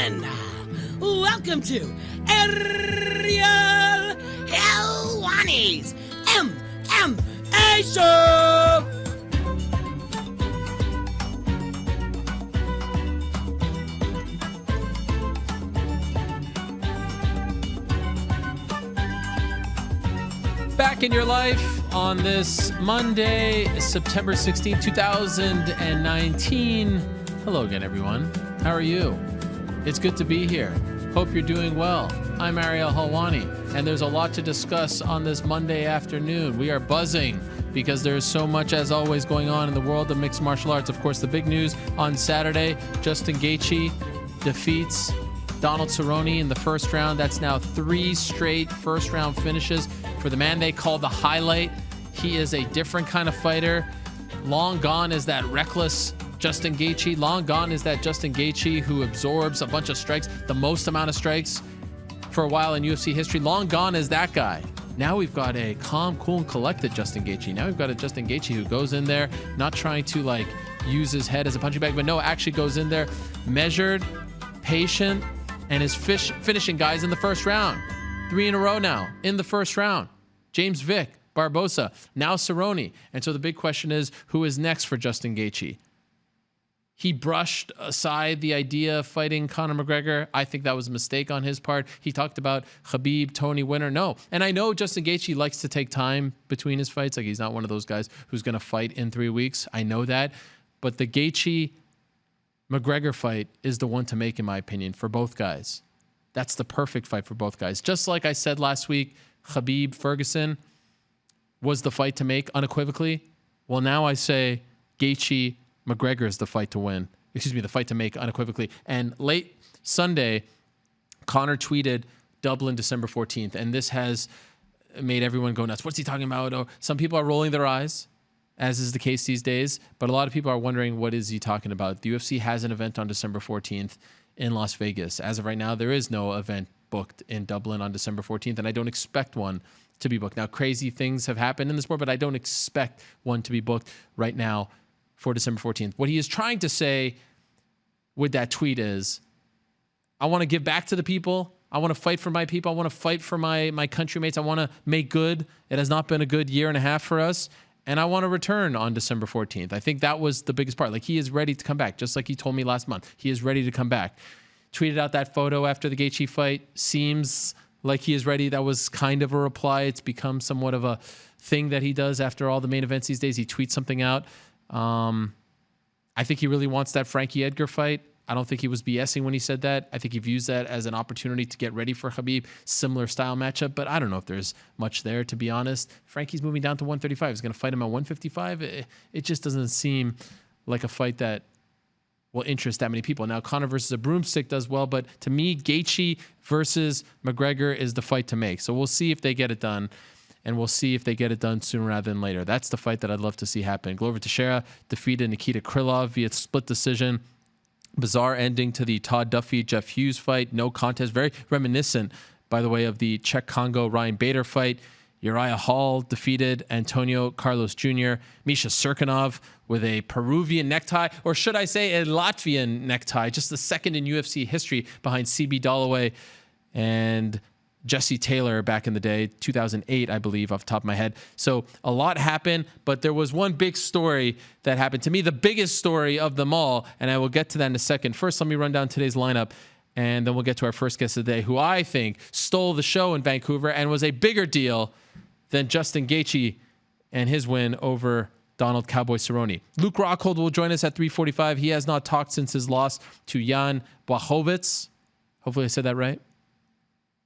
gentlemen, welcome to Ariel Helwani's MMA Show! Back in your life on this Monday, September 16th, 2019. Hello again, everyone. How are you? It's good to be here. Hope you're doing well. I'm Ariel Helwani, and there's a lot to discuss on this Monday afternoon. We are buzzing because there's so much, as always, going on in the world of mixed martial arts. Of course, the big news on Saturday, Justin Gaethje defeats Donald Cerrone in the first round. That's now 3 straight first-round finishes for the man they call the highlight. He is a different kind of fighter. Long gone is that reckless Justin Gaethje. Long gone is that Justin Gaethje who absorbs a bunch of strikes, the most amount of strikes for a while in UFC history. Long gone is that guy. Now we've got a calm, cool, and collected Justin Gaethje. Now we've got a Justin Gaethje who goes in there, not trying to use his head as a punching bag, but no, actually goes in there measured, patient, and is finishing guys in the first round. 3 in a row now in the first round. James Vick, Barbosa, now Cerrone. And so the big question is, who is next for Justin Gaethje? He brushed aside the idea of fighting Conor McGregor. I think that was a mistake on his part. He talked about Khabib, Tony winner. No. And I know Justin Gaethje likes to take time between his fights. He's not one of those guys who's going to fight in 3 weeks. I know that. But the Gaethje McGregor fight is the one to make, in my opinion, for both guys. That's the perfect fight for both guys. Just like I said last week, Khabib Ferguson was the fight to make unequivocally. Well, now I say Gaethje McGregor is the fight to win. The fight to make unequivocally. And late Sunday, Conor tweeted Dublin December 14th. And this has made everyone go nuts. What's he talking about? Or some people are rolling their eyes, as is the case these days. But a lot of people are wondering, what is he talking about? The UFC has an event on December 14th in Las Vegas. As of right now, there is no event booked in Dublin on December 14th, and I don't expect one to be booked. Now, crazy things have happened in the sport, but I don't expect one to be booked right now for December 14th. What he is trying to say with that tweet is, I want to give back to the people. I want to fight for my people. I want to fight for my countrymates. I want to make good. It has not been a good year and a half for us. And I want to return on December 14th. I think that was the biggest part. He is ready to come back, just like he told me last month. He is ready to come back. Tweeted out that photo after the Gaethje fight. Seems like he is ready. That was kind of a reply. It's become somewhat of a thing that he does after all the main events these days. He tweets something out. I think he really wants that Frankie Edgar fight. I don't think he was BSing when he said that. I think he views that as an opportunity to get ready for Khabib. Similar style matchup, but I don't know if there's much there, to be honest. Frankie's moving down to 135. He's going to fight him at 155. It just doesn't seem like a fight that will interest that many people. Now, Conor versus a broomstick does well, but to me, Gaethje versus McGregor is the fight to make. So we'll see if they get it done, and we'll see if they get it done sooner rather than later. That's the fight that I'd love to see happen. Glover Teixeira defeated Nikita Krylov via split decision. Bizarre ending to the Todd Duffy-Jeff Hughes fight. No contest. Very reminiscent, by the way, of the Czech Congo Ryan Bader fight. Uriah Hall defeated Antonio Carlos Jr. Misha Serkinov with a Peruvian necktie, or should I say a Latvian necktie, just the second in UFC history behind CB Dollaway and Jesse Taylor back in the day, 2008, I believe, off the top of my head. So a lot happened, but there was one big story that happened to me, the biggest story of them all, and I will get to that in a second. First, let me run down today's lineup, and then we'll get to our first guest of the day, who I think stole the show in Vancouver and was a bigger deal than Justin Gaethje and his win over Donald Cowboy Cerrone. Luke Rockhold will join us at 3:45. He has not talked since his loss to Jan Blachowicz. Hopefully I said that right.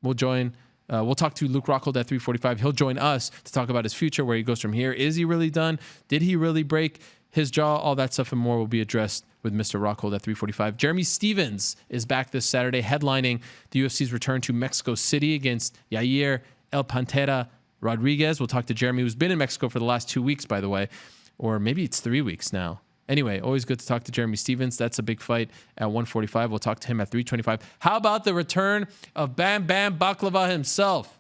We'll talk to Luke Rockhold at 3:45. He'll join us to talk about his future, where he goes from here. Is he really done? Did he really break his jaw? All that stuff and more will be addressed with Mr. Rockhold at 3:45. Jeremy Stephens is back this Saturday, headlining the UFC's return to Mexico City against Yair El Pantera Rodriguez. We'll talk to Jeremy, who's been in Mexico for the last 2 weeks, by the way, or maybe it's 3 weeks now. Anyway, always good to talk to Jeremy Stephens. That's a big fight at 145. We'll talk to him at 325. How about the return of Bam Bam Baklava himself,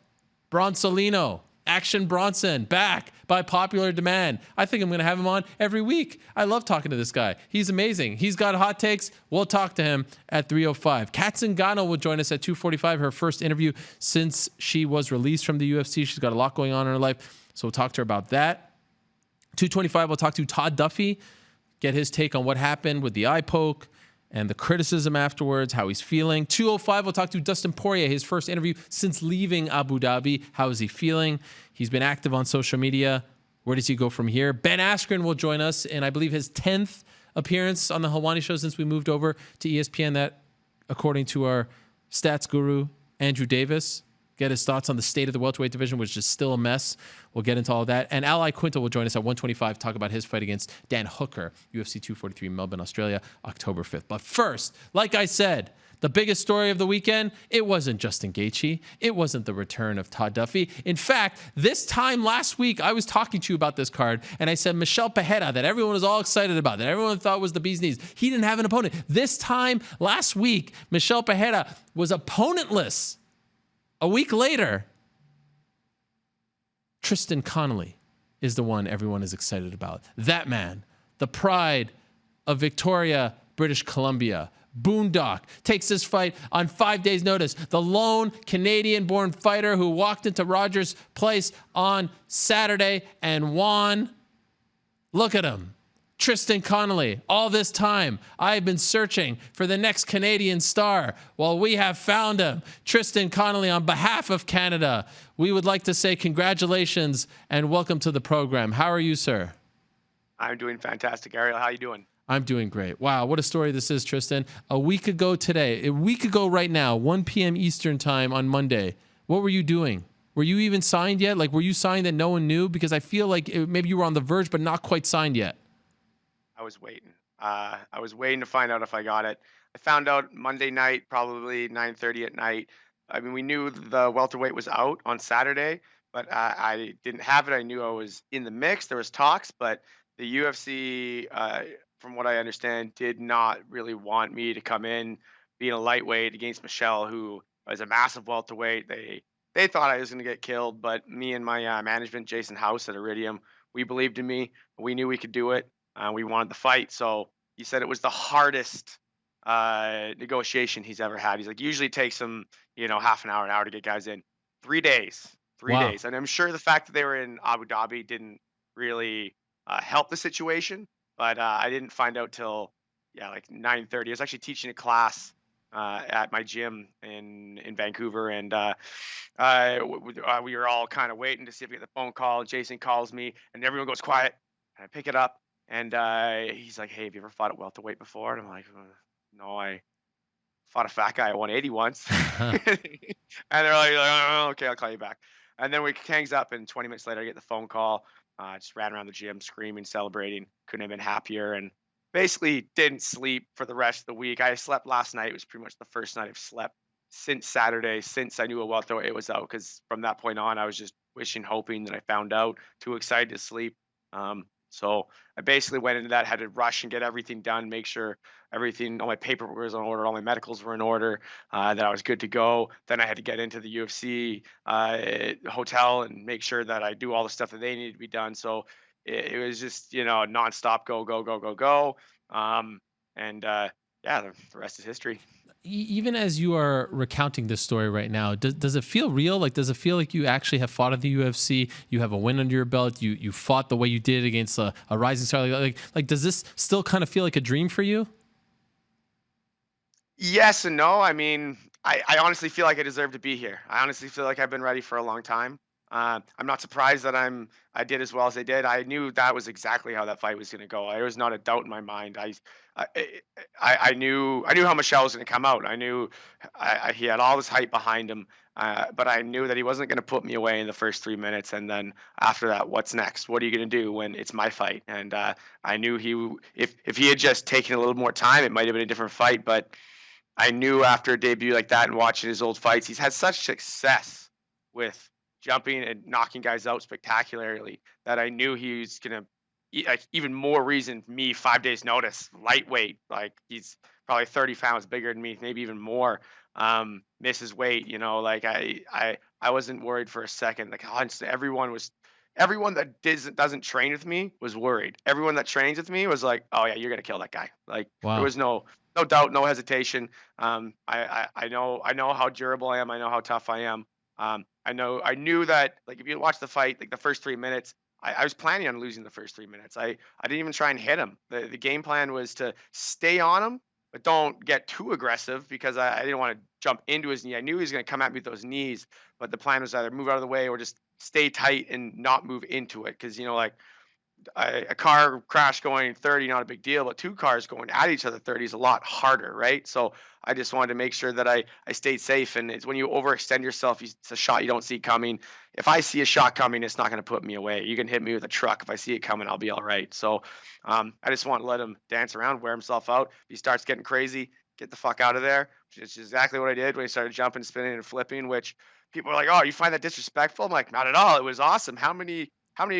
Bronsolino? Action Bronson, back by popular demand. I think I'm going to have him on every week. I love talking to this guy. He's amazing. He's got hot takes. We'll talk to him at 3:05. Cat Zingano will join us at 2:45. Her first interview since she was released from the UFC. She's got a lot going on in her life, so we'll talk to her about that. 2:25, we'll talk to Todd Duffy, get his take on what happened with the eye poke and the criticism afterwards, how he's feeling. 2:05, we'll talk to Dustin Poirier, his first interview since leaving Abu Dhabi. How is he feeling? He's been active on social media. Where does he go from here? Ben Askren will join us in, I believe, his 10th appearance on the Helwani Show since we moved over to ESPN. That, according to our stats guru, Andrew Davis. Get his thoughts on the state of the welterweight division, which is still a mess. We'll get into all of that. And Iaquinta will join us at 1:25 to talk about his fight against Dan Hooker, UFC 243, Melbourne, Australia, October 5th. But first, like I said, the biggest story of the weekend, it wasn't Justin Gaethje. It wasn't the return of Todd Duffy. In fact, this time last week, I was talking to you about this card, and I said Michel Pereira, that everyone was all excited about, that everyone thought was the bee's knees. He didn't have an opponent. This time last week, Michel Pereira was opponentless. A week later, Tristan Connelly is the one everyone is excited about. That man, the pride of Victoria, British Columbia, Boondock, takes this fight on 5 days' notice. The lone Canadian-born fighter who walked into Rogers Place on Saturday and won. Look at him. Tristan Connelly. All this time, I've been searching for the next Canadian star. Well, we have found him. Tristan Connelly, on behalf of Canada, we would like to say congratulations and welcome to the program. How are you, sir? I'm doing fantastic. Ariel, how are you doing? I'm doing great. Wow, what a story this is, Tristan. A week ago right now, 1 p.m. Eastern time on Monday, what were you doing? Were you even signed yet? Like, were you signed that no one knew? Because I feel like maybe you were on the verge, but not quite signed yet. I was waiting. I was waiting to find out if I got it. I found out Monday night, probably 9:30 at night. I mean, we knew the welterweight was out on Saturday, but I didn't have it. I knew I was in the mix. There was talks, but the UFC, from what I understand, did not really want me to come in being a lightweight against Michel, who is a massive welterweight. They thought I was going to get killed, but me and my management, Jason House at Iridium, we believed in me. We knew we could do it. We wanted the fight. So he said it was the hardest negotiation he's ever had. He's like, usually it takes him, half an hour to get guys in. 3 days. Three Wow. days. And I'm sure the fact that they were in Abu Dhabi didn't really help the situation. But I didn't find out till, like 9:30. I was actually teaching a class at my gym in Vancouver. And we were all kind of waiting to see if we get the phone call. Jason calls me and everyone goes quiet. And I pick it up. And he's like, hey, have you ever fought at welterweight before? And I'm like, no, I fought a fat guy at 180 once. And they're like, oh, okay, I'll call you back. And then we hangs up, and 20 minutes later, I get the phone call. Just ran around the gym screaming, celebrating. Couldn't have been happier. And basically didn't sleep for the rest of the week. I slept last night. It was pretty much the first night I've slept since Saturday, since I knew a welterweight was out. Because from that point on, I was just wishing, hoping that I found out. Too excited to sleep. So I basically went into that, had to rush and get everything done, make sure all my paperwork was in order, all my medicals were in order, that I was good to go. Then I had to get into the UFC hotel and make sure that I do all the stuff that they needed to be done. So it was just, nonstop, go, go, go, go, go. The rest is history. Even as you are recounting this story right now, does it feel real? Like, does it feel like you actually have fought at the UFC? You have a win under your belt. You fought the way you did against a rising star. Like, does this still kind of feel like a dream for you? Yes and no. I mean, I honestly feel like I deserve to be here. I honestly feel like I've been ready for a long time. I'm not surprised that I did as well as I did. I knew that was exactly how that fight was going to go. There was not a doubt in my mind. I knew how Michel was going to come out. I knew he had all this hype behind him, but I knew that he wasn't going to put me away in the first 3 minutes. And then after that, what's next? What are you going to do when it's my fight? And I knew if he had just taken a little more time, it might have been a different fight. But I knew after a debut like that and watching his old fights, he's had such success with jumping and knocking guys out spectacularly that I knew he was going to, like, even more reason for me, 5 days notice, lightweight, like he's probably 30 pounds bigger than me, maybe even more, misses weight, like I I wasn't worried for a second. Like honestly, everyone that doesn't train with me was worried. Everyone that trains with me was like, "Oh yeah, you're gonna kill that guy." Like there Wow. was no doubt, no hesitation. I know how durable I am. I know how tough I am. I knew that like if you watch the fight, like the first 3 minutes, I was planning on losing the first 3 minutes. I didn't even try and hit him. The game plan was to stay on him, but don't get too aggressive because I didn't want to jump into his knee. I knew he was going to come at me with those knees, but the plan was either move out of the way or just stay tight and not move into it. Because like a car crash going 30, not a big deal, but two cars going at each other 30 is a lot harder, right? So I just wanted to make sure that I stayed safe. And it's when you overextend yourself, it's a shot you don't see coming. If I see a shot coming, it's not going to put me away. You can hit me with a truck. If I see it coming, I'll be all right. So I just want to let him dance around, wear himself out. If he starts getting crazy, get the fuck out of there, which is exactly what I did when he started jumping, spinning, and flipping, which people are like, oh, you find that disrespectful? I'm like, not at all. It was awesome. How many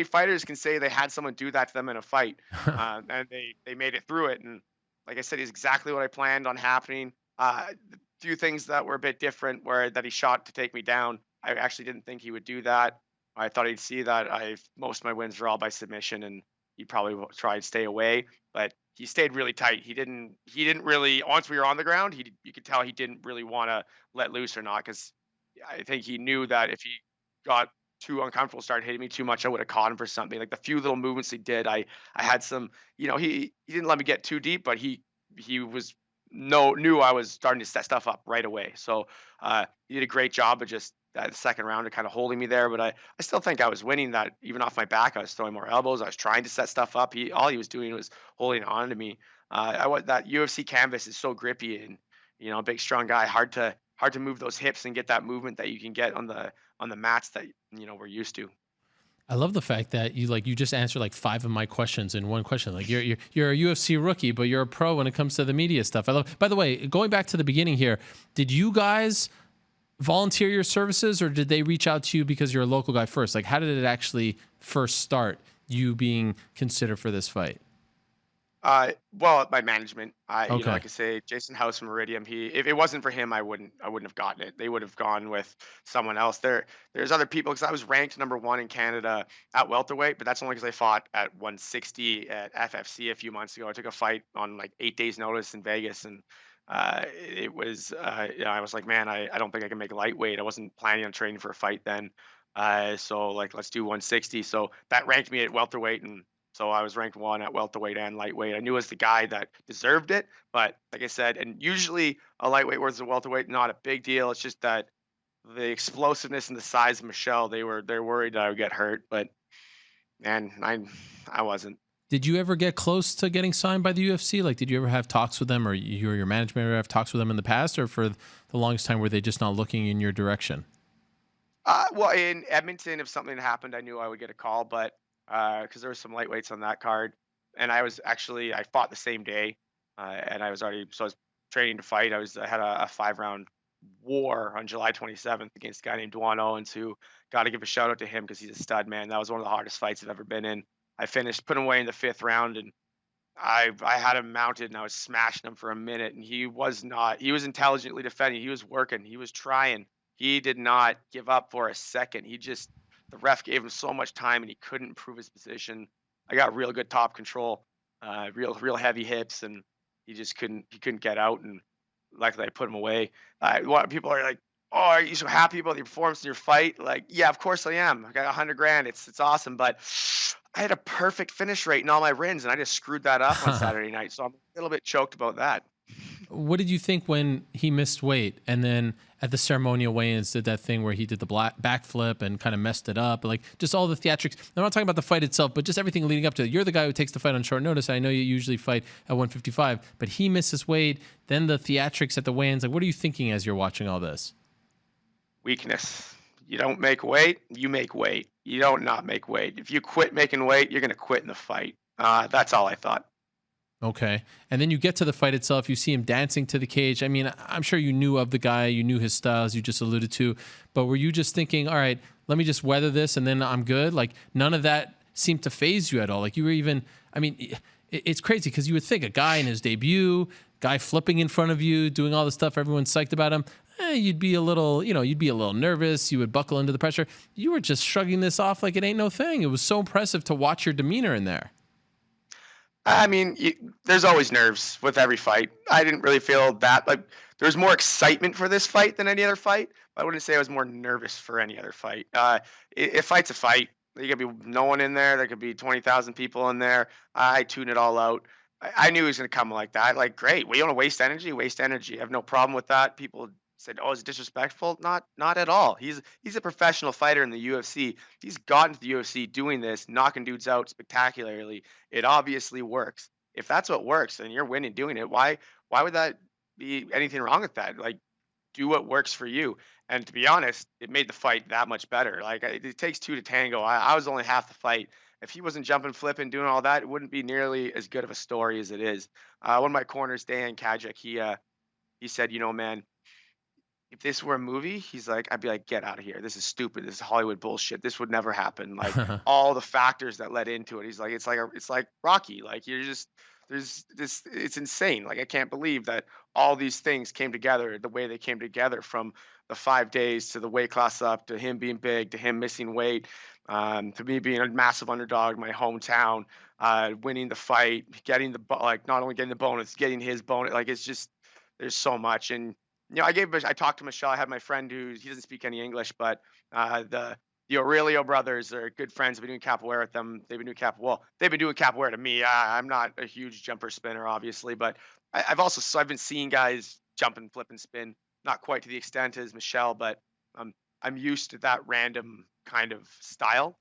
fighters can say they had someone do that to them in a fight, and they made it through it? And like I said, he's exactly what I planned on happening. A few things that were a bit different, where that he shot to take me down. I actually didn't think he would do that. I thought he'd see that most of my wins were all by submission, and he'd probably try and stay away. But he stayed really tight. He didn't really. Once we were on the ground, you could tell he didn't really want to let loose or not, because I think he knew that if he got too uncomfortable, started hitting me too much, I would have caught him for something. Like the few little movements he did, I had some, he didn't let me get too deep, but he was knew I was starting to set stuff up right away. So he did a great job of just that second round of kind of holding me there. But I still think I was winning that even off my back. I was throwing more elbows. I was trying to set stuff up. All he was doing was holding on to me. That UFC canvas is so grippy, and a big strong guy, hard to move those hips and get that movement that you can get on the mats that we're used to. I love the fact that you just answered like 5 of my questions in one question. Like you're a UFC rookie, but you're a pro when it comes to the media stuff. I love. By the way, going back to the beginning here, did you guys volunteer your services, or did they reach out to you because you're a local guy first? Like, how did it actually first start, you being considered for this fight? Well, my management. Okay. Like I say, Jason House from Meridian. If it wasn't for him, I wouldn't have gotten it. They would have gone with someone else. There's other people, because I was ranked number 1 in Canada at welterweight, but that's only because I fought at 160 at FFC a few months ago. I took a fight on like 8 days' notice in Vegas, and it was, I was like, man, I don't think I can make lightweight. I wasn't planning on training for a fight then. So like, let's do 160. So that ranked me at welterweight, and so I was ranked 1 at welterweight and lightweight. I knew I was the guy that deserved it, but like I said, and usually a lightweight versus a welterweight, not a big deal. It's just that the explosiveness and the size of Michelle, they're worried that I would get hurt, but man, I wasn't. Did you ever get close to getting signed by the UFC? Like, did you ever have talks with them, or you or your management ever have talks with them in the past, or for the longest time were they just not looking in your direction? Well, in Edmonton, if something happened, I knew I would get a call, but because there were some lightweights on that card, and I fought the same day, and I was training to fight. I had a 5-round war on July 27th against a guy named Dwan Owens, who got to give a shout out to him because he's a stud, man. That was one of the hardest fights I've ever been in. I put him away in the 5th round, and I had him mounted, and I was smashing him for a minute, and he was intelligently defending. He was working. He was trying. He did not give up for a second. The ref gave him so much time, and he couldn't improve his position. I got real good top control, real heavy hips, and he couldn't get out. And luckily I put him away. People are like, oh, are you so happy about the performance in your fight? Like, yeah, of course I am. I got $100,000. It's awesome, but I had a perfect finish rate in all my wins, and I just screwed that up on Saturday night. So I'm a little bit choked about that. What did you think when he missed weight, and then at the ceremonial weigh-ins did that thing where he did the backflip and kind of messed it up, like just all the theatrics? I'm not talking about the fight itself, but just everything leading up to it. You're the guy who takes the fight on short notice. I know you usually fight at 155, but he misses weight, then the theatrics at the weigh-ins. Like, what are you thinking as you're watching all this? Weakness. You don't make weight, you make weight. You don't not make weight. If you quit making weight, you're going to quit in the fight. That's all I thought. Okay. And then you get to the fight itself. You see him dancing to the cage. I mean, I'm sure you knew of the guy. You knew his styles, you just alluded to. But were you just thinking, all right, let me just weather this and then I'm good? Like, none of that seemed to faze you at all. Like, you were even, I mean, it's crazy because you would think a guy in his debut, guy flipping in front of you, doing all the stuff, everyone's psyched about him. you'd be a little, you'd be a little nervous. You would buckle into the pressure. You were just shrugging this off like it ain't no thing. It was so impressive to watch your demeanor in there. I mean, there's always nerves with every fight. I didn't really feel that. Like, there was more excitement for this fight than any other fight. I wouldn't say I was more nervous for any other fight. If fight's a fight, there could be no one in there. There could be 20,000 people in there. I tune it all out. I knew he was going to come like that. Like, great. We want to waste energy. Waste energy. I have no problem with that. People said, "Oh, is it disrespectful?" Not at all. He's a professional fighter in the UFC. He's gotten to the UFC doing this, knocking dudes out spectacularly. It obviously works. If that's what works and you're winning doing it, why would that be anything wrong with that? Like, do what works for you. And to be honest, it made the fight that much better. Like, it takes two to tango. I was only half the fight. If he wasn't jumping, flipping, doing all that, it wouldn't be nearly as good of a story as it is. One of my corners, Dan Kajak, he said, man, if this were a movie, he's like, I'd be like, get out of here. This is stupid. This is Hollywood bullshit. This would never happen. Like, all the factors that led into it. He's like, it's like Rocky. Like, there's this, it's insane. Like, I can't believe that all these things came together the way they came together, from the 5 days to the weight class up, to him being big, to him missing weight, to me being a massive underdog in my hometown, winning the fight, getting like, not only getting the bonus, getting his bonus. Like, it's just, there's so much. And I talked to Michelle. I had my friend he doesn't speak any English, but the Aurelio brothers are good friends. I've been doing capoeira with them. They've been doing capoeira to me. I'm not a huge jumper spinner, obviously, but I've been seeing guys jump and flip and spin, not quite to the extent as Michelle, but I'm used to that random kind of style.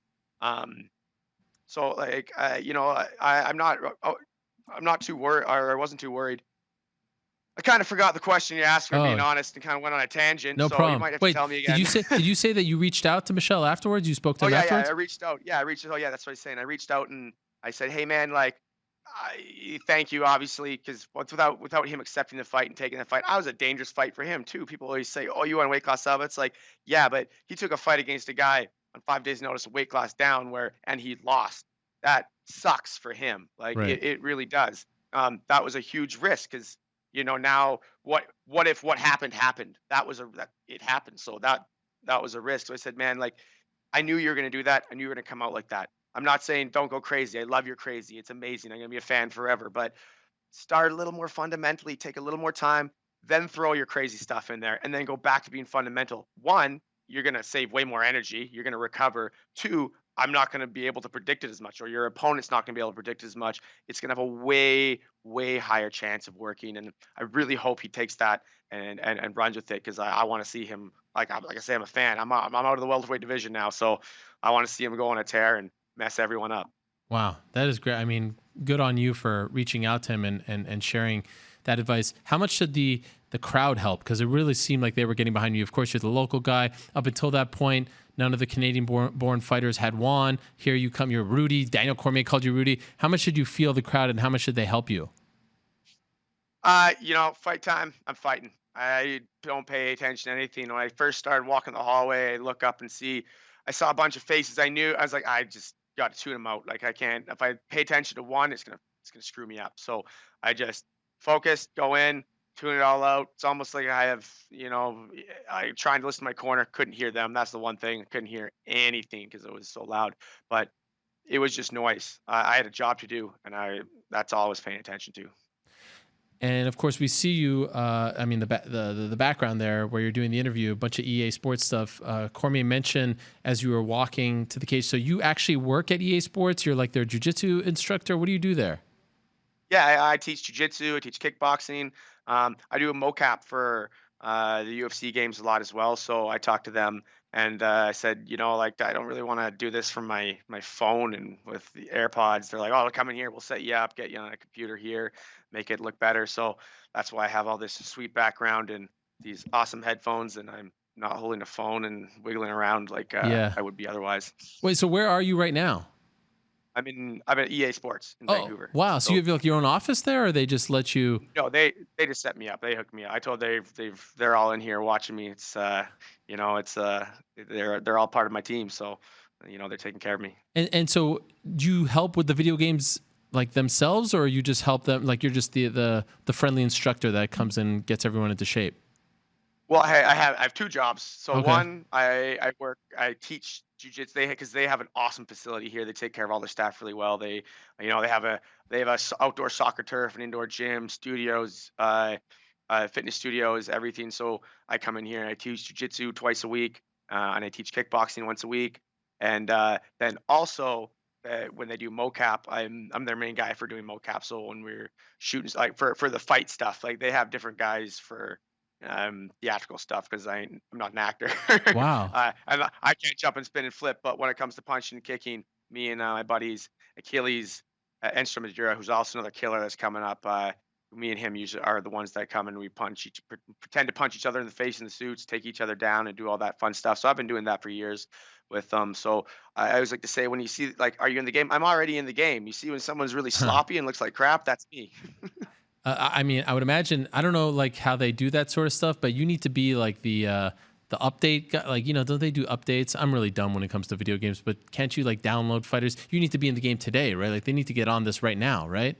So like, I'm not too worried, or I wasn't too worried. I kind of forgot the question you asked, for being honest, and kind of went on a tangent. No problem. You might have Wait, to tell me again. Did you say that you reached out to Michelle afterwards? You spoke to her afterwards? Yeah, I reached out. Yeah, I reached out. Oh, yeah, that's what I was saying. I reached out and I said, hey, man, like, thank you, obviously, because without him accepting the fight and taking the fight, I was a dangerous fight for him, too. People always say, oh, you want to weight class up? It's like, yeah, but he took a fight against a guy on 5 days' notice, a weight class down, and he lost. That sucks for him. Like, right. It really does. That was a huge risk, because now what if what happened? It happened. So that was a risk. So I said, man, like, I knew you were going to do that. I knew you were going to come out like that. I'm not saying don't go crazy. I love your crazy. It's amazing. I'm going to be a fan forever, but start a little more fundamentally, take a little more time, then throw your crazy stuff in there, and then go back to being fundamental. One, you're going to save way more energy. You're going to recover. Two, I'm not going to be able to predict it as much, or your opponent's not going to be able to predict it as much. It's going to have a way, way higher chance of working. And I really hope he takes that and runs with it, because I want to see him. Like I say, I'm a fan. I'm out of the welterweight division now, so I want to see him go on a tear and mess everyone up. Wow, that is great. I mean, good on you for reaching out to him and sharing that advice. How much did the crowd help? Because it really seemed like they were getting behind you. Of course, you're the local guy. Up until that point, none of the Canadian-born fighters had won. Here you come, you're Rudy. Daniel Cormier called you Rudy. How much did you feel the crowd, and how much did they help you? Fight time, I'm fighting. I don't pay attention to anything. When I first started walking the hallway, I look up and I saw a bunch of faces. I was like, I just got to tune them out. Like, I can't, if I pay attention to one, it's gonna screw me up. So I just focus, go in, tune it all out. It's almost like I have, I trying to listen to my corner, couldn't hear them. That's the one thing. I couldn't hear anything because it was so loud, but it was just noise. I had a job to do, and that's all I was paying attention to. And of course, we see you. The background there where you're doing the interview, a bunch of EA Sports stuff. Cormier mentioned as you were walking to the cage. So you actually work at EA Sports. You're like their jiu-jitsu instructor. What do you do there? Yeah, I teach jiu-jitsu. I teach kickboxing. I do a mocap for the UFC games a lot as well. So I talked to them and I said, I don't really want to do this from my phone and with the AirPods. They're like, oh, come in here. We'll set you up, get you on a computer here, make it look better. So that's why I have all this sweet background and these awesome headphones, and I'm not holding a phone and wiggling around like I would be otherwise. Wait, so where are you right now? I'm at EA Sports in Vancouver. Wow. So you have like your own office there, or they just let you? No, they just set me up. They hooked me up. I told they're all in here watching me. It's they're all part of my team. So, they're taking care of me. And so do you help with the video games like themselves, or you just help them? Like, you're just the friendly instructor that comes and gets everyone into shape? Well, I have two jobs. So Okay. one, I teach jujitsu. Because they have an awesome facility here. They take care of all their staff really well. They have a outdoor soccer turf, an indoor gym, studios, fitness studios, everything. So I come in here and I teach jujitsu twice a week, and I teach kickboxing once a week. And then also, when they do mocap, I'm their main guy for doing mocap. So when we're shooting, like for the fight stuff, like they have different guys for theatrical stuff because I'm not an actor. Wow. I can't jump and spin and flip, but when it comes to punching and kicking, me and my buddies Achilles Enstrom, who's also another killer that's coming up. Me and him usually are the ones that come and we pretend to punch each other in the face in the suits, take each other down, and do all that fun stuff. So I've been doing that for years with them. So I always like to say, when you see, like, are you in the game? I'm already in the game. You see, when someone's really sloppy and looks like crap, that's me. I mean, I would imagine, I don't know like how they do that sort of stuff, but you need to be like the update guy. Like, don't they do updates? I'm really dumb when it comes to video games, but can't you like download fighters? You need to be in the game today, right? Like they need to get on this right now, right?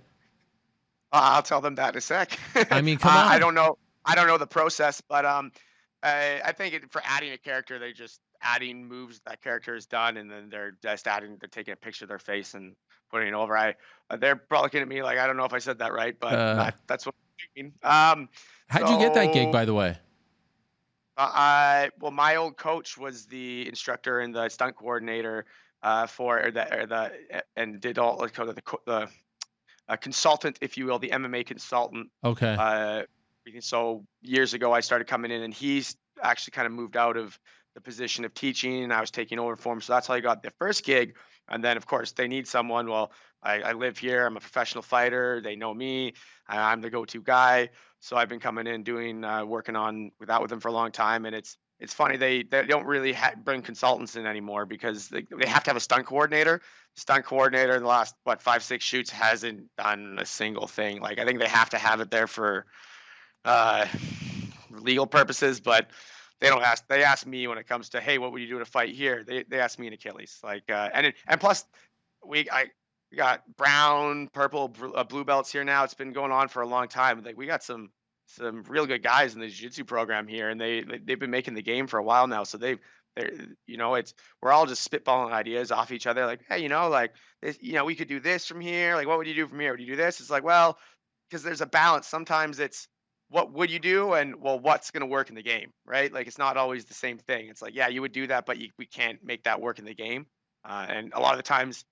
I'll tell them that in a sec. I mean, come I on. don't know. I don't know the process, but I think for adding a character, they just adding moves that character has done, and then they're taking a picture of their face and putting it over. They're probably looking at me like I don't know if I said that right, but Uh, that's what I'm thinking. how'd you get that gig, So by the way? well, my old coach was the instructor and the stunt coordinator and did all like kind of the consultant, if you will, the MMA consultant. Okay. Uh, so years ago, I started coming in, and he's actually kind of moved out of the position of teaching, and I was taking over for him. So that's how I got the first gig. And then, of course, they need someone. Well, I live here. I'm a professional fighter. They know me. I'm the go-to guy. So I've been coming in, doing working on with them for a long time, and it's funny they don't really bring consultants in anymore because they have to have a stunt coordinator. Stunt coordinator in the last 5-6 shoots hasn't done a single thing. Like I think they have to have it there for uh, legal purposes, but they don't ask. They ask me when it comes to, hey, what would you do to fight here? They ask me in Achilles. Like and plus we got brown, purple, blue belts here now. It's been going on for a long time. Like we got some real good guys in the jiu-jitsu program here, and they've been making the game for a while now. So they're it's we're all just spitballing ideas off each other. Like, hey, like this, we could do this from here. Like, what would you do from here? Would you do this? It's like, well, because there's a balance. Sometimes it's what would you do, and well, what's going to work in the game, right? Like, it's not always the same thing. It's like, yeah, you would do that, but we can't make that work in the game. And a lot of the times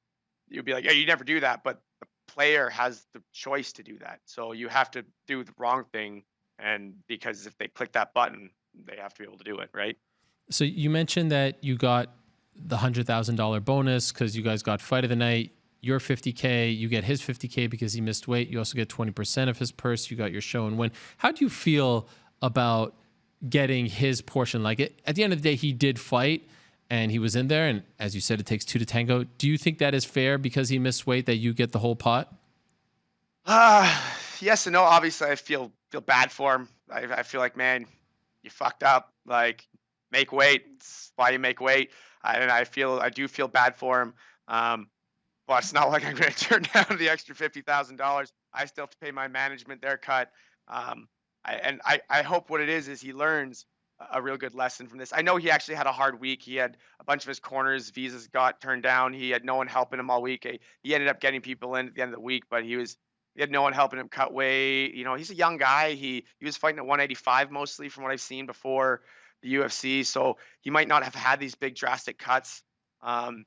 you'd be like, yeah, you never do that, but the player has the choice to do that. So you have to do the wrong thing, and because if they click that button, they have to be able to do it, right? So you mentioned that you got the $100,000 bonus because you guys got fight of the night. Your 50K, you get his 50K because he missed weight. You also get 20% of his purse. You got your show and win. How do you feel about getting his portion? Like at the end of the day, he did fight and he was in there. And as you said, it takes two to tango. Do you think that is fair because he missed weight that you get the whole pot? Yes and no. Obviously, I feel bad for him. I feel like, man, you fucked up. Like, make weight. It's why you make weight. And I do feel bad for him. But it's not like I'm going to turn down the extra $50,000. I still have to pay my management their cut. I hope what it is he learns a real good lesson from this. I know he actually had a hard week. He had a bunch of his corners visas got turned down. He had no one helping him all week. He ended up getting people in at the end of the week, but he had no one helping him cut weight. He's a young guy. He was fighting at 185 mostly from what I've seen before the UFC. So he might not have had these big drastic cuts. And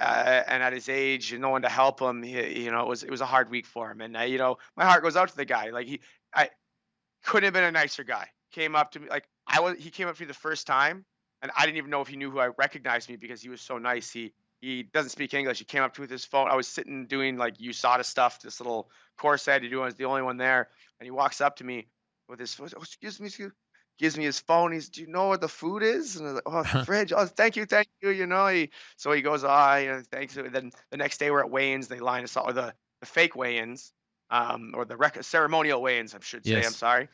at his age, and no one to help him, it was a hard week for him. And my heart goes out to the guy. Like I couldn't have been a nicer guy. Came up to me like he came up to me the first time, and I didn't even know if he knew who I recognized me because he was so nice. He doesn't speak English. He came up to me with his phone. I was sitting doing like USADA stuff, this little course I had to do. I was the only one there, and he walks up to me with his phone. Oh, excuse me, gives me his phone. Do you know what the food is? And I was like, oh, the fridge. Oh, thank you. So he goes, thanks. And then the next day we're at weigh-ins. They line us all, or the fake weigh-ins, or the ceremonial weigh-ins, I should say. Yes. I'm sorry.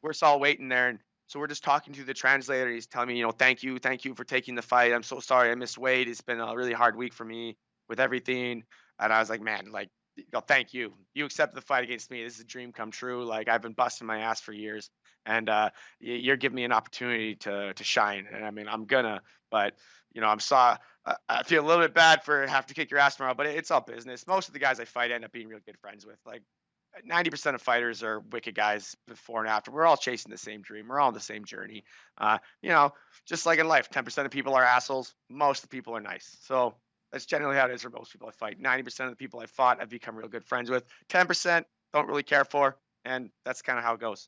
We're all waiting there, and so we're just talking to the translator. He's telling me, thank you for taking the fight. I'm so sorry I missed weight. It's been a really hard week for me with everything. And I was like, man, like, thank you. You accepted the fight against me. This is a dream come true. Like I've been busting my ass for years, and you're giving me an opportunity to shine. And I mean, I'm gonna, but I'm I feel a little bit bad for having to kick your ass tomorrow, but it's all business. Most of the guys I fight end up being real good friends with. Like 90% of fighters are wicked guys before and after. We're all chasing the same dream. We're all on the same journey. Uh, you know, just like in life, 10% of people are assholes. Most of the people are nice. So that's generally how it is for most people I fight. 90% of the people I fought, I've become real good friends with. 10% don't really care for. And that's kind of how it goes.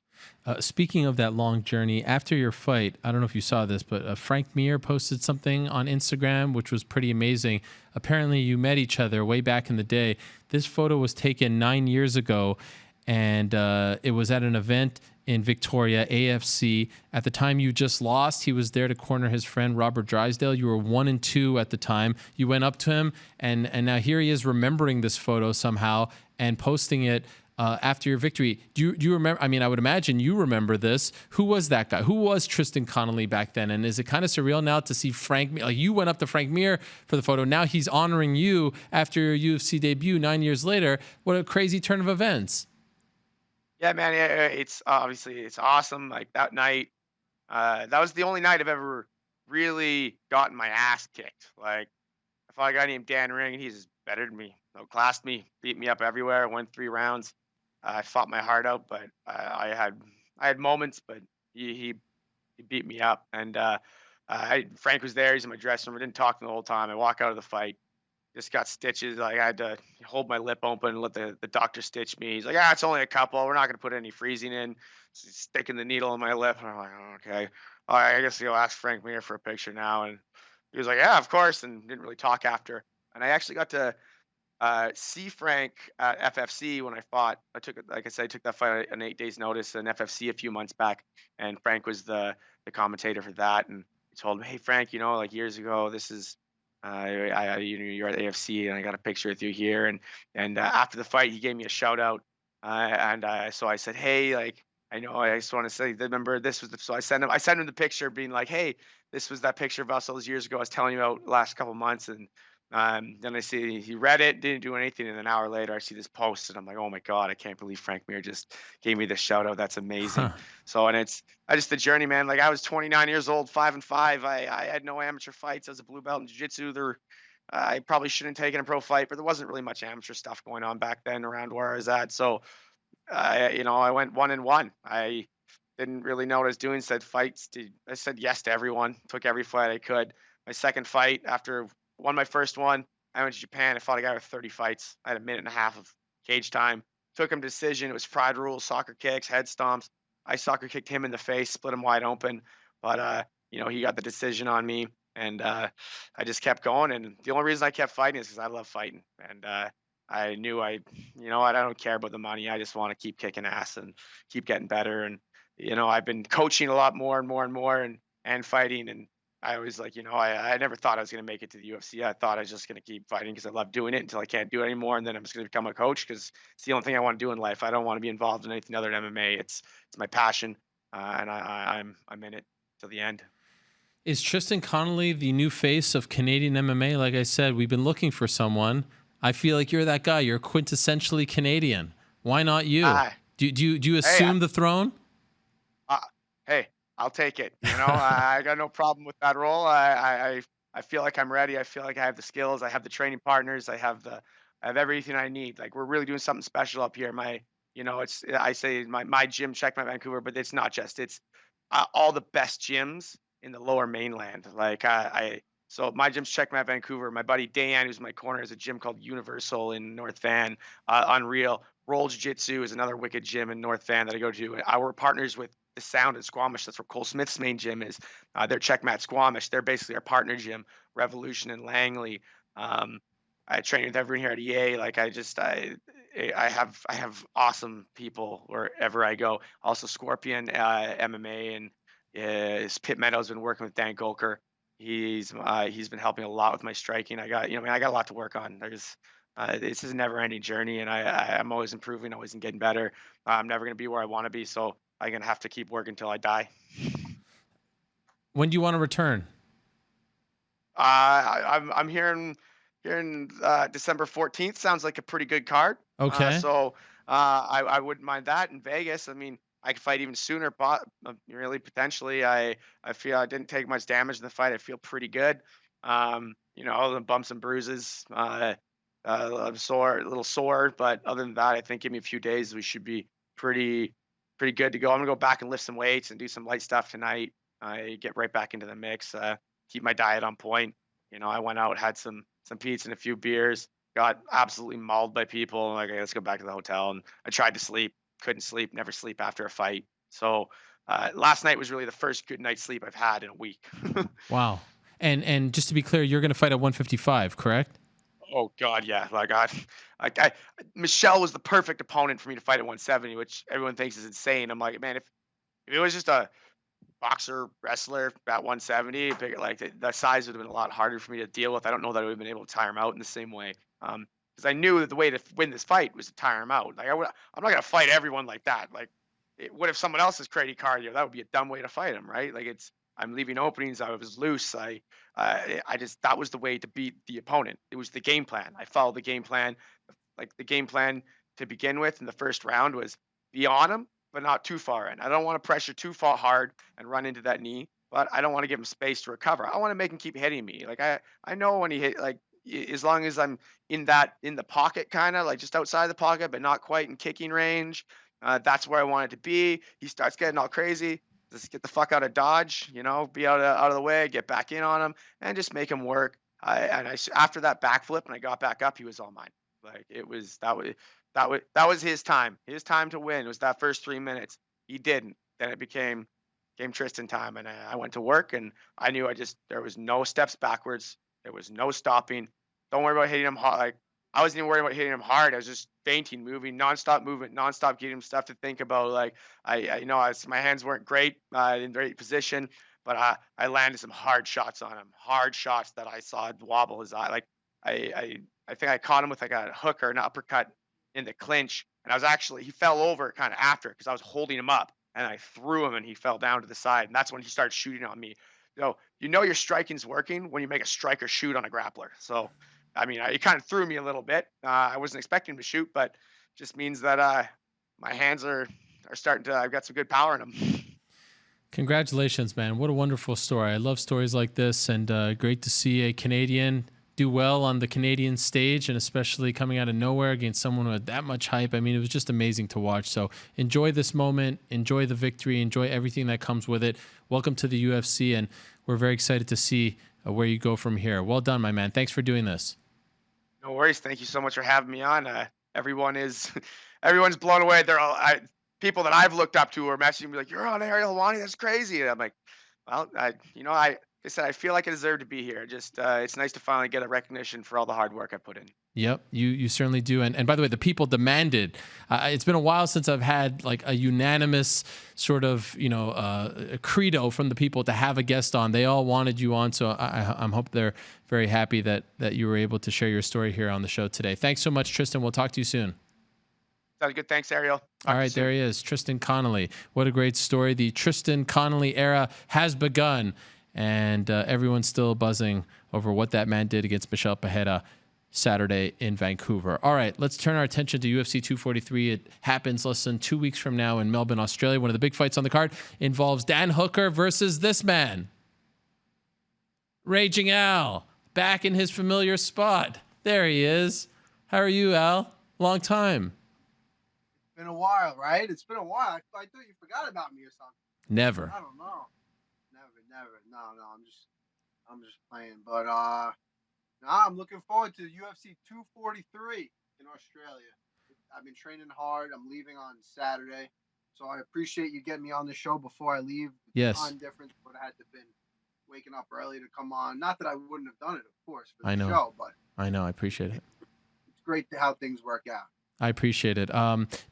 Speaking of that long journey, after your fight, I don't know if you saw this, but Frank Mir posted something on Instagram, which was pretty amazing. Apparently, you met each other way back in the day. This photo was taken 9 years ago, and it was at an event in Victoria, AFC. At the time you just lost, he was there to corner his friend Robert Drysdale. You were 1-2 at the time. You went up to him, and now here he is remembering this photo somehow and posting it after your victory. Do you remember? I mean, I would imagine you remember this. Who was that guy? Who was Tristan Connelly back then? And is it kind of surreal now to see Frank? Like you went up to Frank Mir for the photo. Now he's honoring you after your UFC debut 9 years later. What a crazy turn of events. Yeah, man. It's obviously it's awesome. Like that night, that was the only night I've ever really gotten my ass kicked. Like I fought a guy named Dan Ring, and he's better than me, outclassed me, beat me up everywhere. Went 3 rounds. I fought my heart out, but I had moments, but he beat me up. And Frank was there. He's in my dressing room. I didn't talk to him the whole time. I walk out of the fight, just got stitches. Like I had to hold my lip open and let the doctor stitch me. He's like, it's only a couple. We're not going to put any freezing in. So he's sticking the needle in my lip. And I'm like, oh, okay. All right, I guess you'll ask Frank Mir for a picture now. And he was like, yeah, of course. And didn't really talk after. And I actually got to see Frank at FFC when I fought. Like I said, I took that fight on 8 days' notice in FFC a few months back, and Frank was the commentator for that. And he told me, "Hey Frank, like years ago, this is you're at AFC, and I got a picture with you here." And after the fight, he gave me a shout out, and so I said, "Hey, like." I know. I just want to say, remember this was so I sent him the picture, being like, "Hey, this was that picture of us all those years ago. I was telling you about last couple months." And then I see he read it, didn't do anything, and an hour later I see this post, and I'm like, oh my god, I can't believe Frank Mir just gave me this shout out. That's amazing. Huh. So, and I just the journey, man. Like I was 29 years old, 5-5. I had no amateur fights. I was a blue belt in jiu-jitsu. I probably shouldn't have taken a pro fight, but there wasn't really much amateur stuff going on back then around where I was at. So, I went 1-1. I didn't really know what I was doing. I said yes to everyone. Took every fight I could. My second fight, after won my first one, I went to Japan. I fought a guy with 30 fights. I had a minute and a half of cage time. Took him to decision. It was pride rules, soccer kicks, head stomps. I soccer kicked him in the face, split him wide open. But he got the decision on me, and I just kept going. And the only reason I kept fighting is because I love fighting. And I knew I don't care about the money. I just want to keep kicking ass and keep getting better. And I've been coaching a lot more and more and more, and fighting. And I always I never thought I was going to make it to the UFC. I thought I was just going to keep fighting because I love doing it until I can't do it anymore. And then I'm just going to become a coach because it's the only thing I want to do in life. I don't want to be involved in anything other than MMA. It's my passion, and I'm in it till the end. Is Tristan Connelly the new face of Canadian MMA? Like I said, we've been looking for someone. I feel like you're that guy. You're quintessentially Canadian. Why not you? Do you assume the throne? Hey, I'll take it. I got no problem with that role. I feel like I'm ready. I feel like I have the skills. I have the training partners. I have everything I need. Like we're really doing something special up here. I say my gym, Checkmate Vancouver, but it's not just. It's all the best gyms in the Lower Mainland. So my gym's Checkmate Vancouver. My buddy Dan, who's my corner, has a gym called Universal in North Van. Unreal. Roll Jiu-Jitsu is another wicked gym in North Van that I go to. We're partners with The Sound in Squamish. That's where Cole Smith's main gym is. They're Checkmate Squamish. They're basically our partner gym. Revolution in Langley. I train with everyone here at EA. I have awesome people wherever I go. Also Scorpion MMA, and Pitt Meadows been working with Dan Golker. He's been helping a lot with my striking. I got a lot to work on. This is a never-ending journey, and I'm always improving, always getting better. I'm never going to be where I want to be, so I'm going to have to keep working until I die. When do you want to return? I'm hearing here in December 14th. Sounds like a pretty good card. Okay. So I wouldn't mind that in Vegas. I mean, I could fight even sooner, but really potentially. I feel I didn't take much damage in the fight. I feel pretty good. Other than bumps and bruises, I'm sore, a little sore, but other than that, I think give me a few days, we should be pretty pretty good to go. I'm gonna go back and lift some weights and do some light stuff tonight. I get right back into the mix. Keep my diet on point. I went out, had some pizza and a few beers. Got absolutely mauled by people. Like, "Okay, let's go back to the hotel." And I tried to sleep, couldn't sleep, never sleep after a fight. So last night was really the first good night's sleep I've had in a week. Wow. And just to be clear, you're going to fight at 155, correct? Oh God, yeah. I Michelle was the perfect opponent for me to fight at 170, which everyone thinks is insane. I'm like, man, if it was just a boxer wrestler at 170, the size would have been a lot harder for me to deal with. I don't know that I would have been able to tire him out in the same way. Because I knew that the way to win this fight was to tire him out. I'm not gonna fight everyone like that. What if someone else is creating cardio? That would be a dumb way to fight him, right? I'm leaving openings. I was loose. I just that was the way to beat the opponent. It was the game plan. I followed the game plan. Like the game plan to begin with in the first round was be on him, but not too far in. I don't want to pressure too far hard and run into that knee, but I don't want to give him space to recover. I want to make him keep hitting me. I know when he hit as long as I'm in the pocket, kind of like just outside the pocket, but not quite in kicking range. That's where I want it to be. He starts getting all crazy. Just get the fuck out of Dodge, be out of the way, get back in on him, and just make him work. After that backflip, and I got back up, he was all mine. That was his time. His time to win. It was that first 3 minutes. He didn't. Then it became Tristan time, and I went to work, and I knew there was no steps backwards. There was no stopping. Don't worry about hitting him hard. I wasn't even worried about hitting him hard. I was just feinting, nonstop movement, nonstop getting him stuff to think about. My hands weren't great in great position, but I landed some hard shots on him. Hard shots that I saw wobble his eye. I think I caught him with a hook or an uppercut in the clinch, and he fell over kind of after because I was holding him up, and I threw him, and he fell down to the side, and that's when he started shooting on me. So your striking's working when you make a striker shoot on a grappler. So. I mean, it kind of threw me a little bit. I wasn't expecting him to shoot, but just means that my hands are starting to. I've got some good power in them. Congratulations, man! What a wonderful story. I love stories like this, and great to see a Canadian do well on the Canadian stage, and especially coming out of nowhere against someone with that much hype. I mean, it was just amazing to watch. So enjoy this moment, enjoy the victory, enjoy everything that comes with it. Welcome to the UFC, and we're very excited to see where you go from here. Well done, my man. Thanks for doing this. No worries. Thank you so much for having me on. Everyone's blown away. They're all people that I've looked up to are messaging me like, "You're on Ariel Helwani. That's crazy." And I'm like, "Well, I said I feel like I deserve to be here. Just it's nice to finally get a recognition for all the hard work I put in." Yep, you certainly do. And by the way, the people demanded. It's been a while since I've had like a unanimous sort of a credo from the people to have a guest on. They all wanted you on, so I'm hope they're very happy that you were able to share your story here on the show today. Thanks so much, Tristan. We'll talk to you soon. Sounds good. Thanks, Ariel. All right, there he is, Tristan Connelly. What a great story. The Tristan Connelly era has begun, and everyone's still buzzing over what that man did against Michel Pereira Saturday in Vancouver. All right, let's turn our attention to UFC 243. It happens less than 2 weeks from now in Melbourne, Australia. One of the big fights on the card involves Dan Hooker versus this man, Raging Al, back in his familiar spot. There he is. How are you, Al? Long time. It's been a while, right? It's been a while. I thought you forgot about me or something. Never. I don't know. Never. No. I'm just playing. But I'm looking forward to UFC 243 in Australia. I've been training hard. I'm leaving on Saturday, so I appreciate you getting me on the show before I leave. Yes. Time difference, but I had to been waking up early to come on. Not that I wouldn't have done it, of course, for the show, but I know. I appreciate it. It's great how things work out. I appreciate it.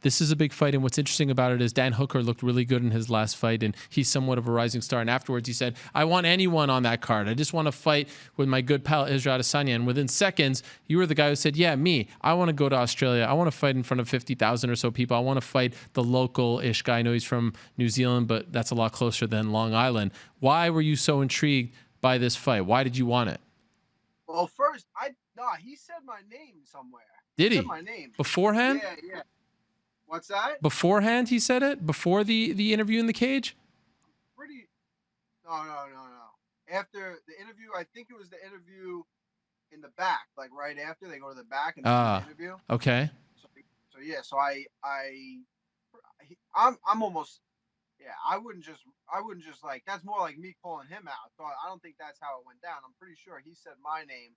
This is a big fight, and what's interesting about it is Dan Hooker looked really good in his last fight, and he's somewhat of a rising star. And afterwards, he said, "I want anyone on that card. I just want to fight with my good pal Israel Adesanya." And within seconds, you were the guy who said, "Yeah, me. I want to go to Australia. I want to fight in front of 50,000 or so people. I want to fight the local-ish guy. I know he's from New Zealand, but that's a lot closer than Long Island." Why were you so intrigued by this fight? Why did you want it? Well, first, Nah, he said my name somewhere. Did Said he? my name. Beforehand? Yeah. What's that? Beforehand, he said it? Before the interview in the cage? Pretty. No. After the interview, I think it was the interview in the back, like right after they go to the back and they do the interview. Okay. So yeah, so I'm almost, yeah, I wouldn't just like, that's more like me calling him out. So I don't think that's how it went down. I'm pretty sure he said my name,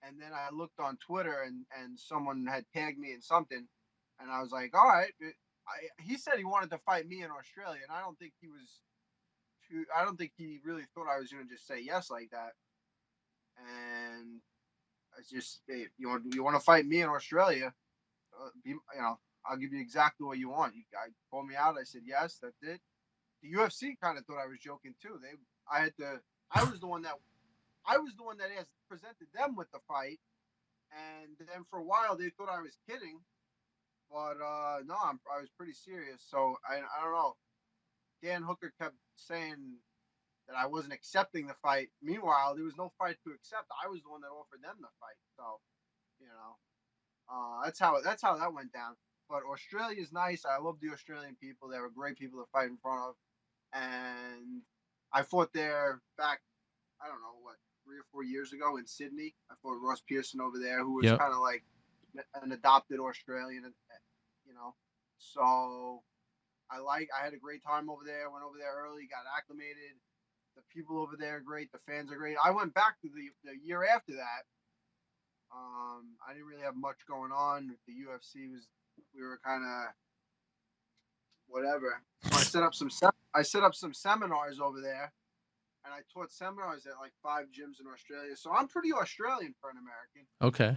and then I looked on Twitter and someone had tagged me in something, and I was like, all right. He said he wanted to fight me in Australia, and I don't think he really thought I was going to just say yes like that. And it's just, hey, you want to fight me in Australia? I'll give you exactly what you want. I called me out. I said yes. That's it. The UFC kind of thought I was joking too. I was the one that presented them with the fight, and then for a while they thought I was kidding, but no, I was pretty serious. So I don't know. Dan Hooker kept saying that I wasn't accepting the fight. Meanwhile, there was no fight to accept. I was the one that offered them the fight. So, that's how that went down. But Australia is nice. I love the Australian people. They were great people to fight in front of. And I fought there back, I don't know, 3 or 4 years ago in Sydney. I fought Ross Pearson over there, who was kind of like an adopted Australian, So I had a great time over there. Went over there early, got acclimated. The people over there are great. The fans are great. I went back to the year after that. I didn't really have much going on. The UFC we were kind of whatever. So I set up some seminars over there, and I taught seminars at like 5 gyms in Australia. So I'm pretty Australian for an American. Okay.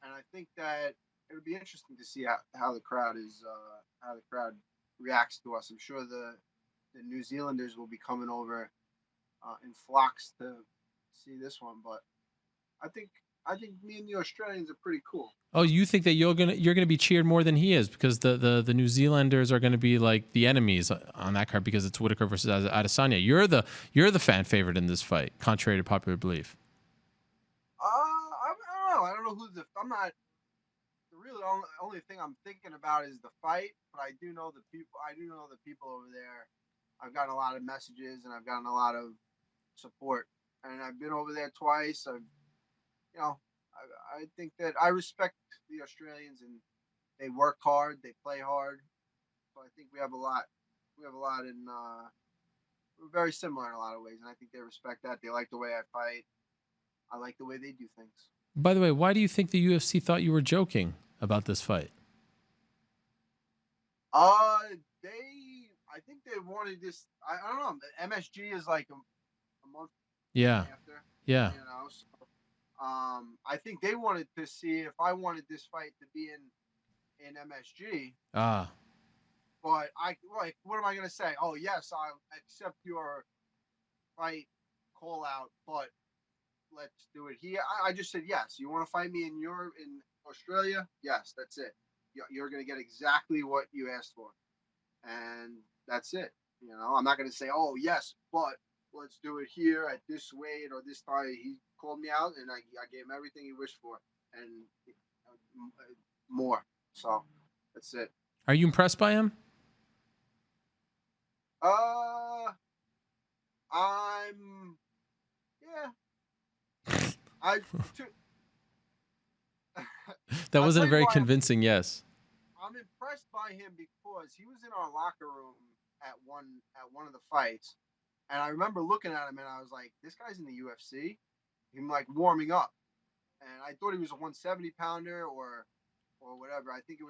And I think that it would be interesting to see how the crowd reacts to us. I'm sure the New Zealanders will be coming over in flocks to see this one, but I think me and the Australians are pretty cool. Oh, you think that you're gonna be cheered more than he is because the New Zealanders are gonna be like the enemies on that card because it's Whitaker versus Adesanya. You're the fan favorite in this fight, contrary to popular belief. I don't know I'm not. The really only thing I'm thinking about is the fight, but I do know the people. I do know the people over there. I've gotten a lot of messages and I've gotten a lot of support, and I've been over there twice. I think that I respect the Australians, and they work hard, they play hard. So I think we have a lot. We have a lot in. We're very similar in a lot of ways, and I think they respect that. They like the way I fight. I like the way they do things. By the way, why do you think the UFC thought you were joking about this fight? I think they wanted this. I don't know. MSG is like a month. Yeah. After. Yeah. So, I think they wanted to see if I wanted this fight to be in MSG. But what am I gonna say? Oh yes, I accept your fight call out, but let's do it here. I just said yes. You want to fight me in Australia? Yes, that's it. You're gonna get exactly what you asked for, and that's it. I'm not gonna say, oh yes, but let's do it here at this weight or this time. He called me out, and I gave him everything he wished for, and more. So that's it. Are you impressed by him? That wasn't a very convincing yes. I'm impressed by him because he was in our locker room at one of the fights, and I remember looking at him and I was like, this guy's in the UFC. Him like warming up, and I thought he was a 170 pounder or whatever. I think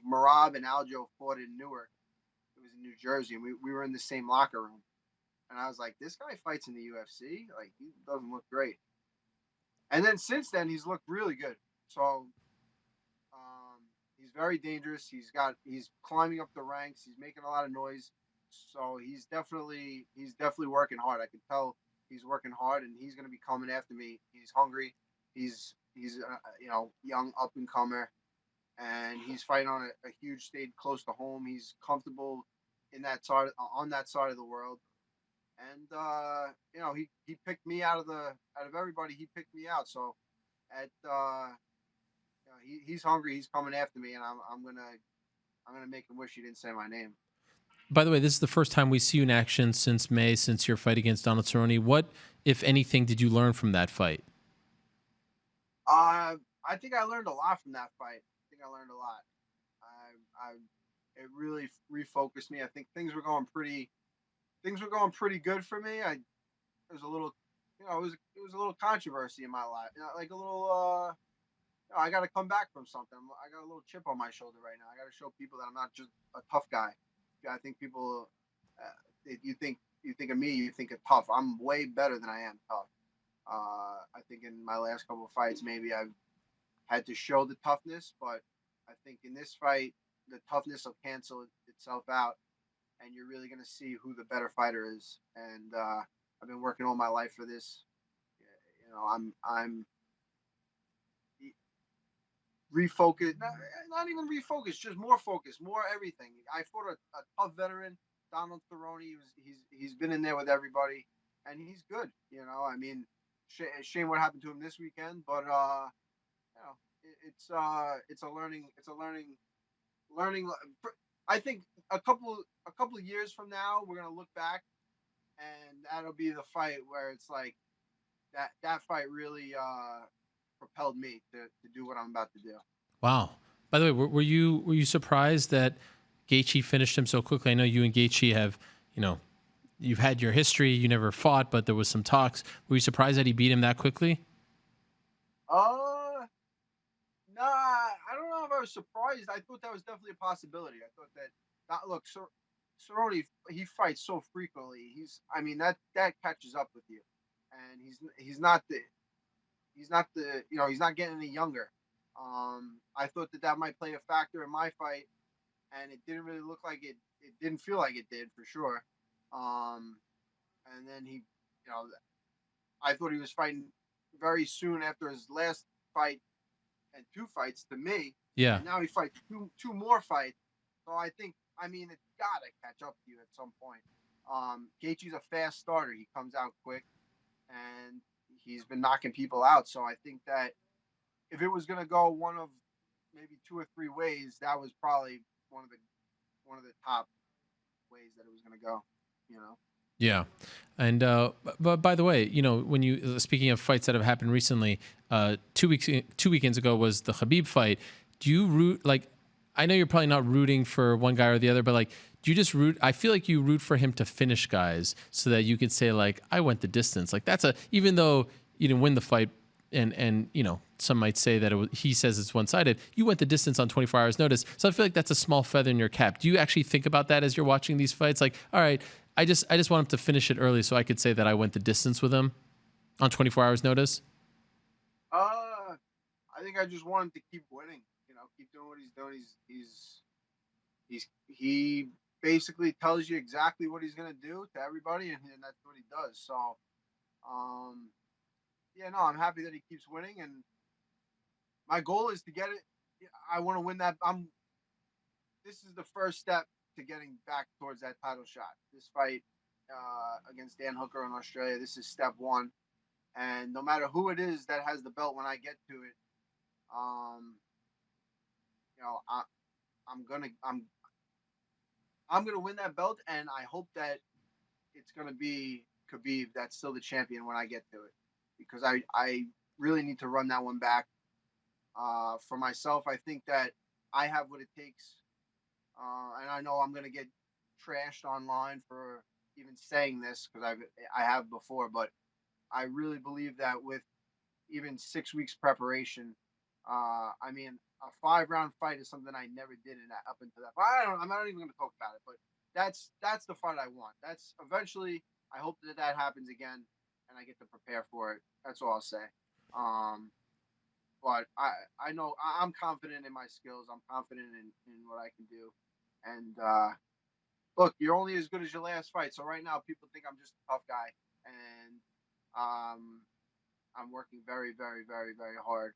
Marab and Aljo fought in Newark. It was in New Jersey, and we were in the same locker room. And I was like, this guy fights in the UFC? Like, he doesn't look great. And then since then, he's looked really good. So he's very dangerous. He's climbing up the ranks. He's making a lot of noise. So he's definitely working hard. I can tell he's working hard, and he's going to be coming after me. He's hungry. He's young up and comer, and he's fighting on a huge stage close to home. He's comfortable on that side of the world. And he picked me out of everybody. He picked me out. So at he's hungry. He's coming after me, and I'm gonna make him wish he didn't say my name. By the way, this is the first time we see you in action since May, since your fight against Donald Cerrone. What, if anything, did you learn from that fight? I think I learned a lot from that fight. I think I learned a lot. It really refocused me. I think things were going pretty good for me. There was a little, it was a little controversy in my life. Like a little, I got to come back from something. I got a little chip on my shoulder right now. I got to show people that I'm not just a tough guy. I think people, you think of me, you think of tough. I'm way better than I am tough. I think in my last couple of fights, maybe I've had to show the toughness, but I think in this fight, the toughness will cancel itself out, and you're really going to see who the better fighter is. And I've been working all my life for this. I'm refocused, not even refocused, just more focused, more everything. I fought a tough veteran, Donald Cerrone. He's been in there with everybody, and he's good. I mean, shame what happened to him this weekend, but it's a learning. I think a couple of years from now, we're gonna look back, and that'll be the fight where it's like that fight really propelled me to do what I'm about to do. Wow. By the way, were you surprised that Gaethje finished him so quickly? I know you and Gaethje have, you've had your history. You never fought, but there was some talks. Were you surprised that he beat him that quickly? Nah, I don't know if I was surprised. I thought that was definitely a possibility. I thought that Cerrone, he fights so frequently. That catches up with you, and he's not getting any younger. I thought that might play a factor in my fight, and it didn't really look like it. It didn't feel like it did for sure. And then I thought he was fighting very soon after his last fight and 2 fights to me. Yeah. And now he fights two more fights. So I think, it's got to catch up to you at some point. Gaethje's a fast starter. He comes out quick, and he's been knocking people out. So I think that if it was going to go one of maybe 2 or 3 ways, that was probably one of the top ways that it was going to go, Yeah. And but by the way, when you speaking of fights that have happened recently, 2 weekends ago was the Khabib fight. Do you root, I know you're probably not rooting for one guy or the other, but do you just root? I feel like you root for him to finish guys so that you could say I went the distance. Even though you didn't win the fight, and some might say that he says it's one-sided, you went the distance on 24 hours notice. So I feel like that's a small feather in your cap. Do you actually think about that as you're watching these fights? All right, I just want him to finish it early so I could say that I went the distance with him on 24 hours notice? I think I just want him to keep winning, keep doing what he's doing. He basically tells you exactly what he's going to do to everybody, and that's what he does. So, I'm happy that he keeps winning, and my goal is to get it. I want to win that. This is the first step to getting back towards that title shot. This fight against Dan Hooker in Australia, this is step 1. And no matter who it is that has the belt when I get to it, I'm gonna win that belt, and I hope that it's gonna be Khabib that's still the champion when I get to it, because I really need to run that one back for myself. I think that I have what it takes, and I know I'm gonna get trashed online for even saying this because I have before, but I really believe that with even 6 weeks preparation, a 5-round fight is something I never did up until that. I'm not even going to talk about it, but that's the fight I want. That's eventually, I hope that happens again, and I get to prepare for it. That's all I'll say. But I know I'm confident in my skills. I'm confident in what I can do. And look, you're only as good as your last fight. So right now, people think I'm just a tough guy, and I'm working very, very, very, very hard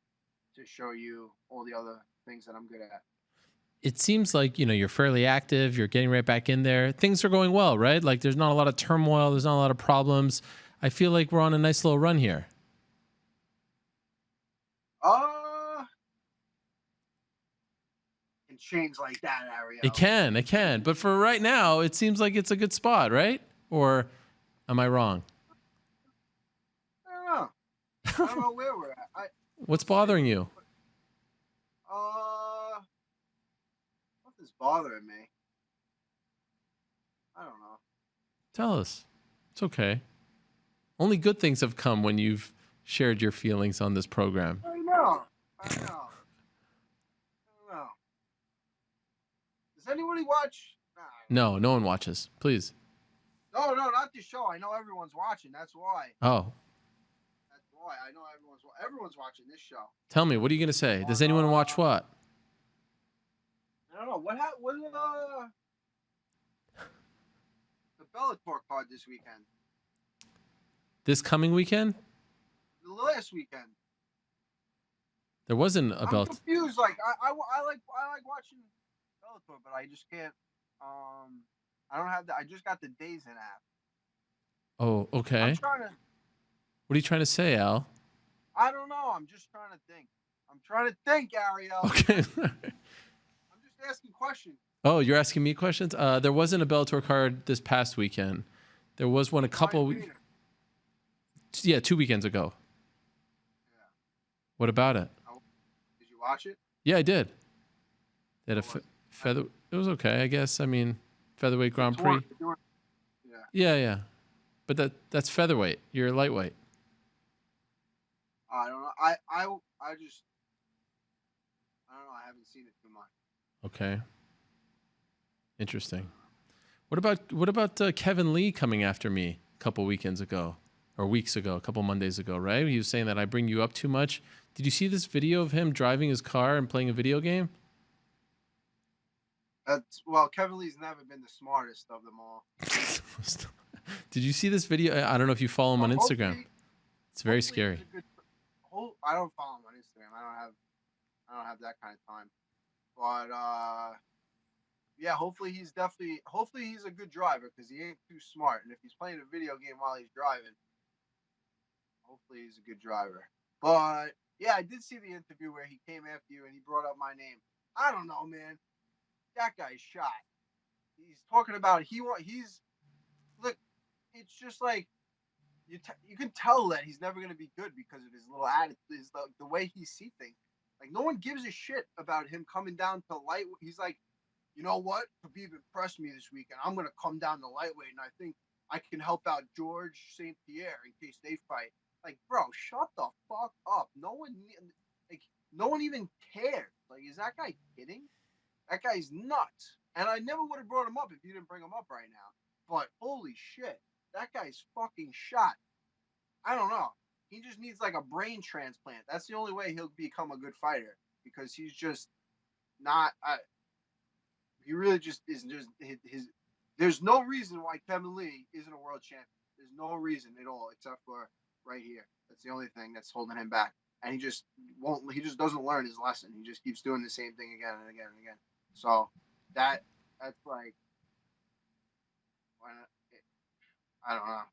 to show you all the other things that I'm good at. It seems like, you're fairly active. You're getting right back in there. Things are going well, right? There's not a lot of turmoil. There's not a lot of problems. I feel like we're on a nice little run here. Can change like that, Ariel. It can. But for right now, it seems like it's a good spot, right? Or am I wrong? I don't know where we're at. What's bothering you? Nothing's bothering me. I don't know. Tell us. It's okay. Only good things have come when you've shared your feelings on this program. I know. Does anybody watch? No, no one watches. Please. No, not this show. I know everyone's watching. That's why. Oh. That's why. I know everyone's watching this show. Tell me, what are you going to say? Does anyone watch what? I don't know. What the Bellator card this weekend? This coming weekend? The last weekend. There wasn't a belt. I'm confused. Like I like watching Bellator, but I just can't. I don't have I just got the Days in app. Oh, okay. What are you trying to say, Al? I don't know. I'm just trying to think. Ariel. Okay. I'm just asking questions. Oh, you're asking me questions? There wasn't a Bellator card this past weekend. There was one a couple. Yeah, 2 weekends ago. Yeah. What about it? Did you watch it? Yeah, I did. They had feather. It was okay, I guess. I mean, featherweight Grand Prix. Yeah. But that's featherweight. You're lightweight. I don't know. I don't know. I haven't seen it too much. Okay. Interesting. What about Kevin Lee coming after me a couple weekends ago? Or weeks ago, a couple Mondays ago, right? He was saying that I bring you up too much. Did you see this video of him driving his car and playing a video game? Kevin Lee's never been the smartest of them all. Did you see this video? I don't know if you follow him on Instagram. It's very scary. I don't follow him on Instagram. I don't have that kind of time. But yeah, hopefully he's a good driver because he ain't too smart. And if he's playing a video game while he's driving, hopefully he's a good driver. But yeah, I did see the interview where he came after you and he brought up my name. I don't know, man. That guy's shot. He's talking about look. It's just like you can tell that he's never gonna be good because of his little attitude, the way he sees things. Like no one gives a shit about him coming down to lightweight. He's like, you know what? Khabib impressed me this week, and I'm gonna come down to lightweight, and I think I can help out George St. Pierre in case they fight. Like, bro, shut the fuck up. No one even cares. Like, is that guy kidding? That guy's nuts. And I never would have brought him up if you didn't bring him up right now. But holy shit, that guy's fucking shot. I don't know. He just needs like a brain transplant. That's the only way he'll become a good fighter because he's just not. He really just isn't. There's no reason why Kevin Lee isn't a world champion. There's no reason at all except for right here. That's the only thing that's holding him back. And he just won't. He just doesn't learn his lesson. He just keeps doing the same thing again and again and again. So that's like, I don't know.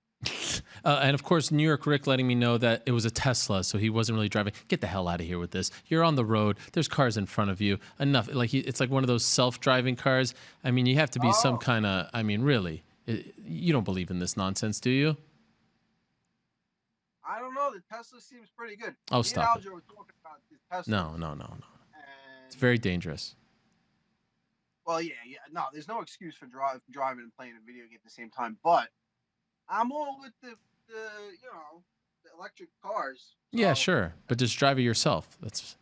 And of course, New York Rick letting me know that it was a Tesla, so he wasn't really driving. Get the hell out of here with this. You're on the road. There's cars in front of you. Enough. Like it's like one of those self-driving cars. I mean, you have to be some kind of. I mean, really, you don't believe in this nonsense, do you? I don't know. The Tesla seems pretty good. Oh, stop it. Were talking about this Tesla. No. It's very dangerous. Well, yeah. No, there's no excuse for driving and playing a video game at the same time. But I'm all with the electric cars. So. Yeah, sure. But just drive it yourself. That's,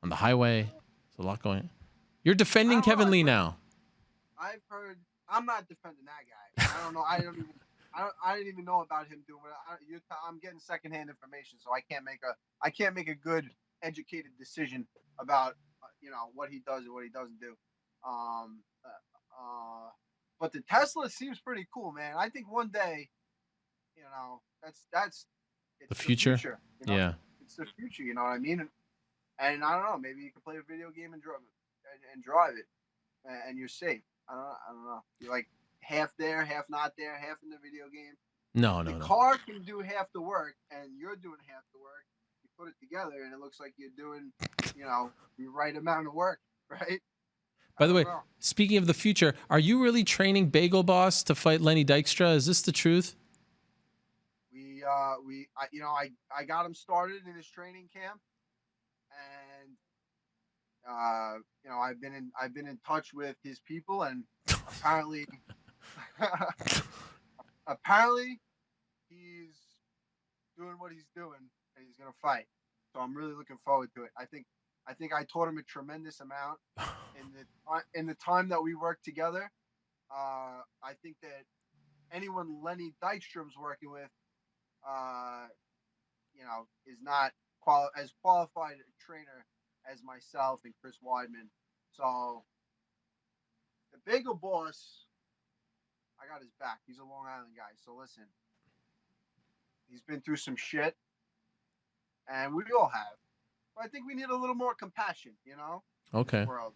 on the highway. There's a lot going on. You're defending Kevin Lee now. I've heard. I'm not defending that guy. I don't know. I didn't even know about him doing it. I'm getting secondhand information, so I can't make a good educated decision about what he does and what he doesn't do. But the Tesla seems pretty cool, man. I think one day, that's the future. Yeah, it's the future. You know what I mean? And I don't know. Maybe you can play a video game and drive it, and you're safe. I don't know. You're like half there, half not there, half in the video game. No. The car can do half the work, and you're doing half the work. You put it together, and it looks like you're doing, the right amount of work, right? By the way, know. speaking of the future, are you really training Bagel Boss to fight Lenny Dykstra? Is this the truth? I got him started in his training camp, and I've been in touch with his people, and apparently he's doing what he's doing, and he's gonna fight. So I'm really looking forward to it. I think I taught him a tremendous amount in the time that we worked together. I think that anyone Lenny Dykstrom's working with, is not as qualified a trainer as myself and Chris Weidman. So the Bagel Boss, I got his back. He's a Long Island guy. So listen, he's been through some shit, and we all have. But I think we need a little more compassion, Okay. in the world.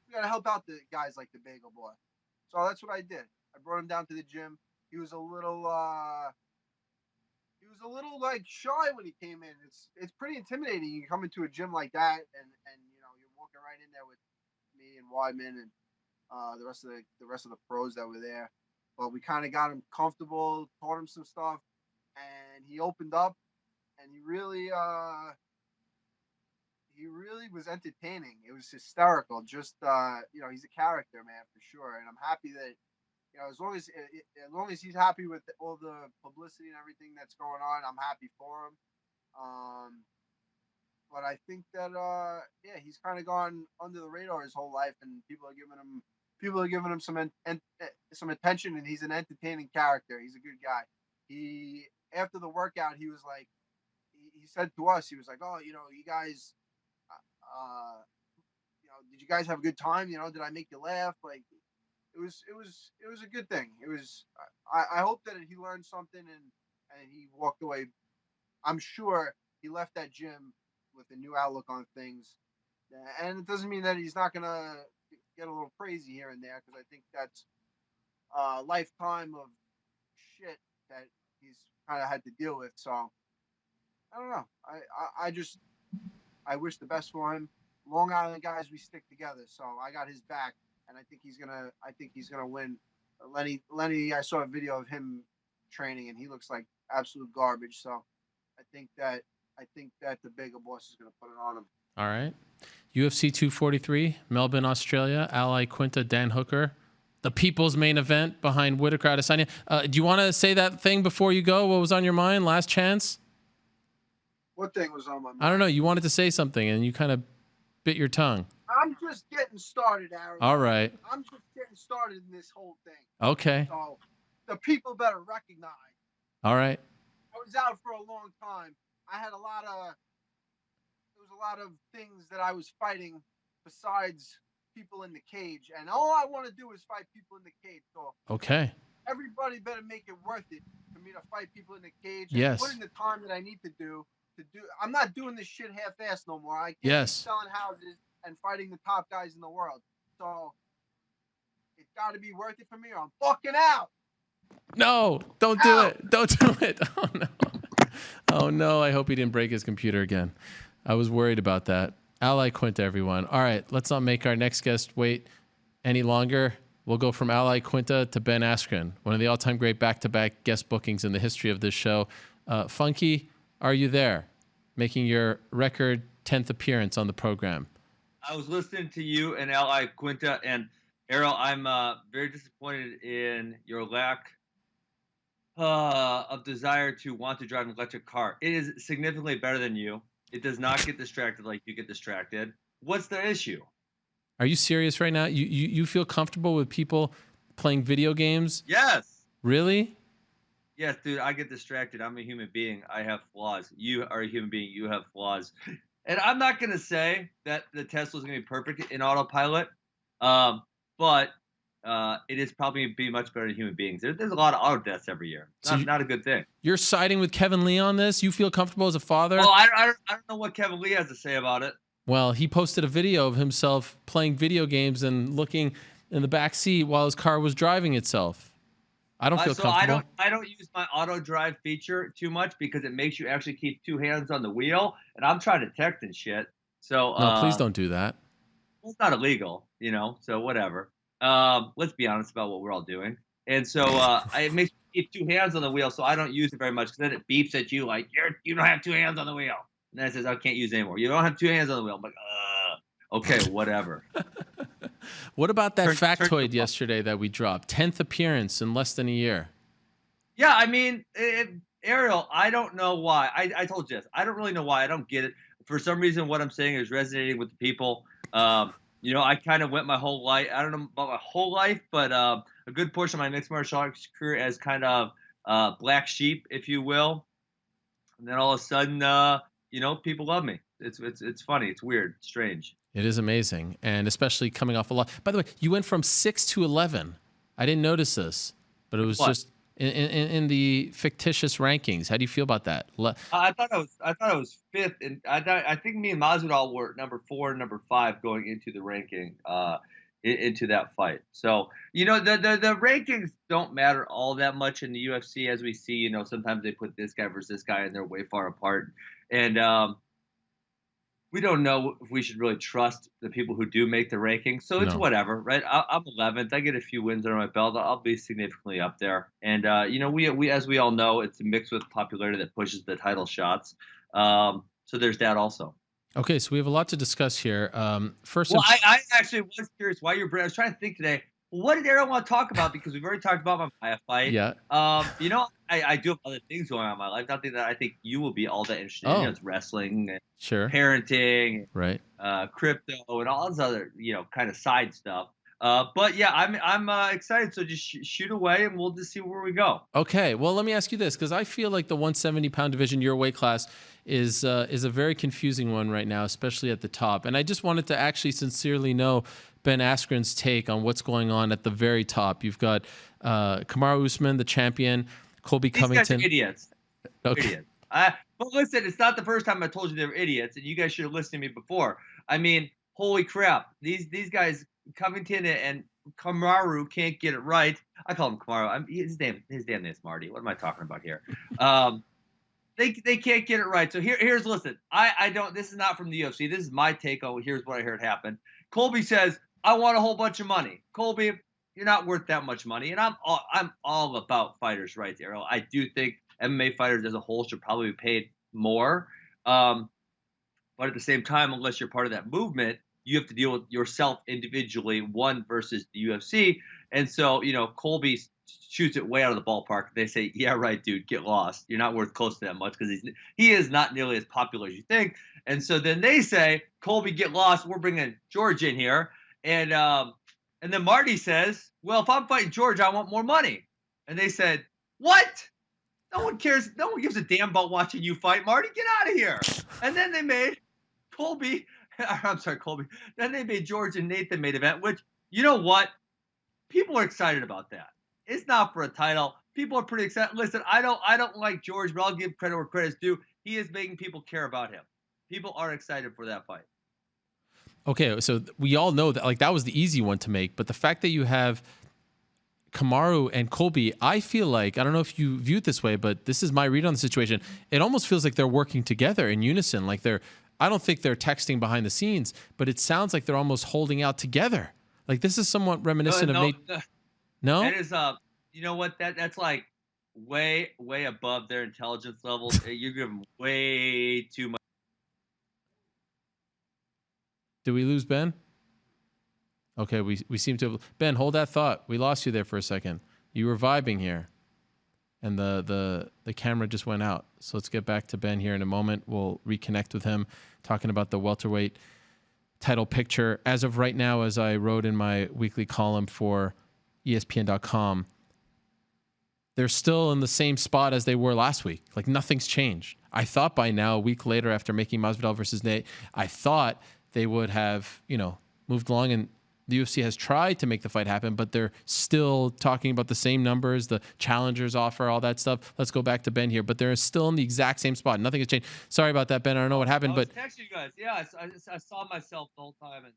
We got to help out the guys like the Bagel Boy. So that's what I did. I brought him down to the gym. He was a little like shy when he came in. It's pretty intimidating. You come into a gym like that, and you're walking right in there with me and Weidman and the rest of the pros that were there. But we kind of got him comfortable, taught him some stuff, and he opened up, and he really was entertaining. It was hysterical. Just he's a character, man, for sure. And I'm happy that as long as he's happy with all the publicity and everything that's going on, I'm happy for him. But I think that he's kind of gone under the radar his whole life, and people are giving him some attention, and he's an entertaining character. He's a good guy. After the workout, he was like, he said to us, he was like, "Oh, you guys, did you guys have a good time? Did I make you laugh? Like, it was a good thing. It was. I hope that he learned something and he walked away. I'm sure he left that gym with a new outlook on things, and it doesn't mean that he's not gonna get a little crazy here and there, because I think that's a lifetime of shit that he's kind of had to deal with. So I don't know. I wish the best for him. Long Island guys, we stick together. So I got his back, and I think he's gonna win. Lenny, I saw a video of him training, and he looks like absolute garbage. So I think that the Bagel Boss is gonna put it on him. All right. UFC 243, Melbourne, Australia. Iaquinta, Dan Hooker. The people's main event behind Whitaker Adesanya. Do you want to say that thing before you go? What was on your mind? Last chance? What thing was on my mind? I don't know. You wanted to say something, and you kind of bit your tongue. I'm just getting started, Aaron. All right. I'm just getting started in this whole thing. Okay. So the people better recognize. All right. I was out for a long time. There was a lot of things that I was fighting besides people in the cage, and all I want to do is fight people in the cage. So Okay. everybody better make it worth it for me to fight people in the cage. Yes. And put in the time that I need to do. I'm not doing this shit half-assed no more. I can't Yes. keep selling houses and fighting the top guys in the world. So it's got to be worth it for me, or I'm fucking out. No, don't do it. Don't do it. Oh, no. Oh, no. I hope he didn't break his computer again. I was worried about that. Iaquinta, everyone. All right. Let's not make our next guest wait any longer. We'll go from Iaquinta to Ben Askren, one of the all-time great back-to-back guest bookings in the history of this show. Funky, are you there? Making your record 10th appearance on the program. I was listening to you and Iaquinta, and Ariel, I'm very disappointed in your lack of desire to want to drive an electric car. It is significantly better than you. It does not get distracted like you get distracted. What's the issue? Are you serious right now? You feel comfortable with people playing video games? Yes. Really? Yes, dude, I get distracted. I'm a human being. I have flaws. You are a human being. You have flaws. And I'm not going to say that the Tesla's going to be perfect in autopilot, but it is probably going to be much better than human beings. There's a lot of auto deaths every year. Not a good thing. You're siding with Kevin Lee on this? You feel comfortable as a father? Well, I don't know what Kevin Lee has to say about it. Well, he posted a video of himself playing video games and looking in the back seat while his car was driving itself. I don't feel So comfortable. I don't use my auto drive feature too much because it makes you actually keep two hands on the wheel, and I'm trying to text and shit. So No, please don't do that. well, it's not illegal, so whatever. Let's be honest about what we're all doing. And so it makes me keep two hands on the wheel, so I don't use it very much because then it beeps at you like you don't have two hands on the wheel. And then it says I can't use it anymore. You don't have two hands on the wheel. I'm like, okay, whatever. What about that Turn factoid yesterday that we dropped? 10th appearance in less than a year. Yeah, I mean, Ariel, I don't know why. I told you this. I don't really know why. I don't get it. For some reason, what I'm saying is resonating with the people. I kind of went my whole life. I don't know about my whole life, but a good portion of my mixed martial arts career as kind of black sheep, if you will. And then all of a sudden, people love me. It's funny. It's weird. It's strange. It is amazing, and especially coming off a lot. By the way, you went from 6 to 11. I didn't notice this, but it was just in the fictitious rankings. How do you feel about that? I thought I was fifth, and I think me and Masvidal were number 4 and number 5 going into the ranking, into that fight. So the rankings don't matter all that much in the UFC, as we see. Sometimes they put this guy versus this guy, and they're way far apart, and we don't know if we should really trust the people who do make the rankings. So it's whatever, right? I'm 11th. I get a few wins under my belt. I'll be significantly up there. And, we as we all know, it's mixed with popularity that pushes the title shots. So there's that also. Okay, so we have a lot to discuss here. First, I actually was curious why I was trying to think today. What did Ariel want to talk about? Because we've already talked about my Maya fight. Yeah. I do have other things going on in my life. Nothing that I think you will be all that interested in. It's wrestling, and parenting, right, crypto, and all this other kind of side stuff. But yeah, I'm excited. So just shoot away, and we'll just see where we go. Okay. Well, let me ask you this, because I feel like the 170-pound division, your weight class, is a very confusing one right now, especially at the top. And I just wanted to actually sincerely know Ben Askren's take on what's going on at the very top. You've got Kamaru Usman, the champion, Colby Covington. These guys are idiots. Okay. Idiots. But listen, it's not the first time I told you they were idiots, and you guys should have listened to me before. I mean, holy crap. These guys, Covington and Kamaru, can't get it right. I call him Kamaru. His damn name is Marty. What am I talking about here? They can't get it right. So here's listen. I don't. This is not from the UFC. This is my take on here's what I heard happen. Colby says, I want a whole bunch of money. Colby, you're not worth that much money. And I'm all about fighters' rights, Ariel. I do think MMA fighters as a whole should probably be paid more. But at the same time, unless you're part of that movement, you have to deal with yourself individually, one versus the UFC. And so, Colby shoots it way out of the ballpark. They say, yeah, right, dude, get lost. You're not worth close to that much because he is not nearly as popular as you think. And so then they say, Colby, get lost. We're bringing George in here. And then Marty says, well, if I'm fighting George, I want more money. And they said, what? No one cares. No one gives a damn about watching you fight, Marty. Get out of here. And then they made Colby. Then they made George and Nathan main event, which, you know what? People are excited about that. It's not for a title. People are pretty excited. Listen, I don't like George, but I'll give credit where credit's due. He is making people care about him. People are excited for that fight. Okay, so we all know that that was the easy one to make, but the fact that you have Kamaru and Colby, I feel like, I don't know if you view it this way, but this is my read on the situation. It almost feels like they're working together in unison. I don't think they're texting behind the scenes, but it sounds like they're almost holding out together. Like this is somewhat reminiscent of Nate. No, that is you know what? That's like way above their intelligence levels. You give them way too much. Did we lose Ben? Okay, we seem to have... Ben, hold that thought. We lost you there for a second. You were vibing here, and the camera just went out. So let's get back to Ben here in a moment. We'll reconnect with him, talking about the welterweight title picture. As of right now, as I wrote in my weekly column for ESPN.com, they're still in the same spot as they were last week. Like nothing's changed. I thought by now, a week later after making Masvidal versus Nate, I thought they would have, moved along, and the UFC has tried to make the fight happen, but they're still talking about the same numbers, the challengers offer, all that stuff. Let's go back to Ben here, but they're still in the exact same spot. Nothing has changed. Sorry about that, Ben. I don't know what happened, I was but texting you guys. Yeah, I saw myself the whole time, and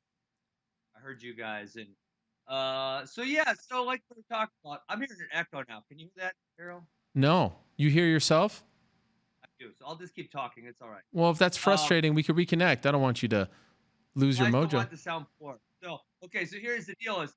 I heard you guys, and So yeah, so like we were talking about, I'm hearing an echo now. Can you hear that, Carol? No. You hear yourself? I do. So I'll just keep talking. It's all right. Well, if that's frustrating, we could reconnect. I don't want you to lose your I still mojo. want the sound poor. So okay, so here's the deal: is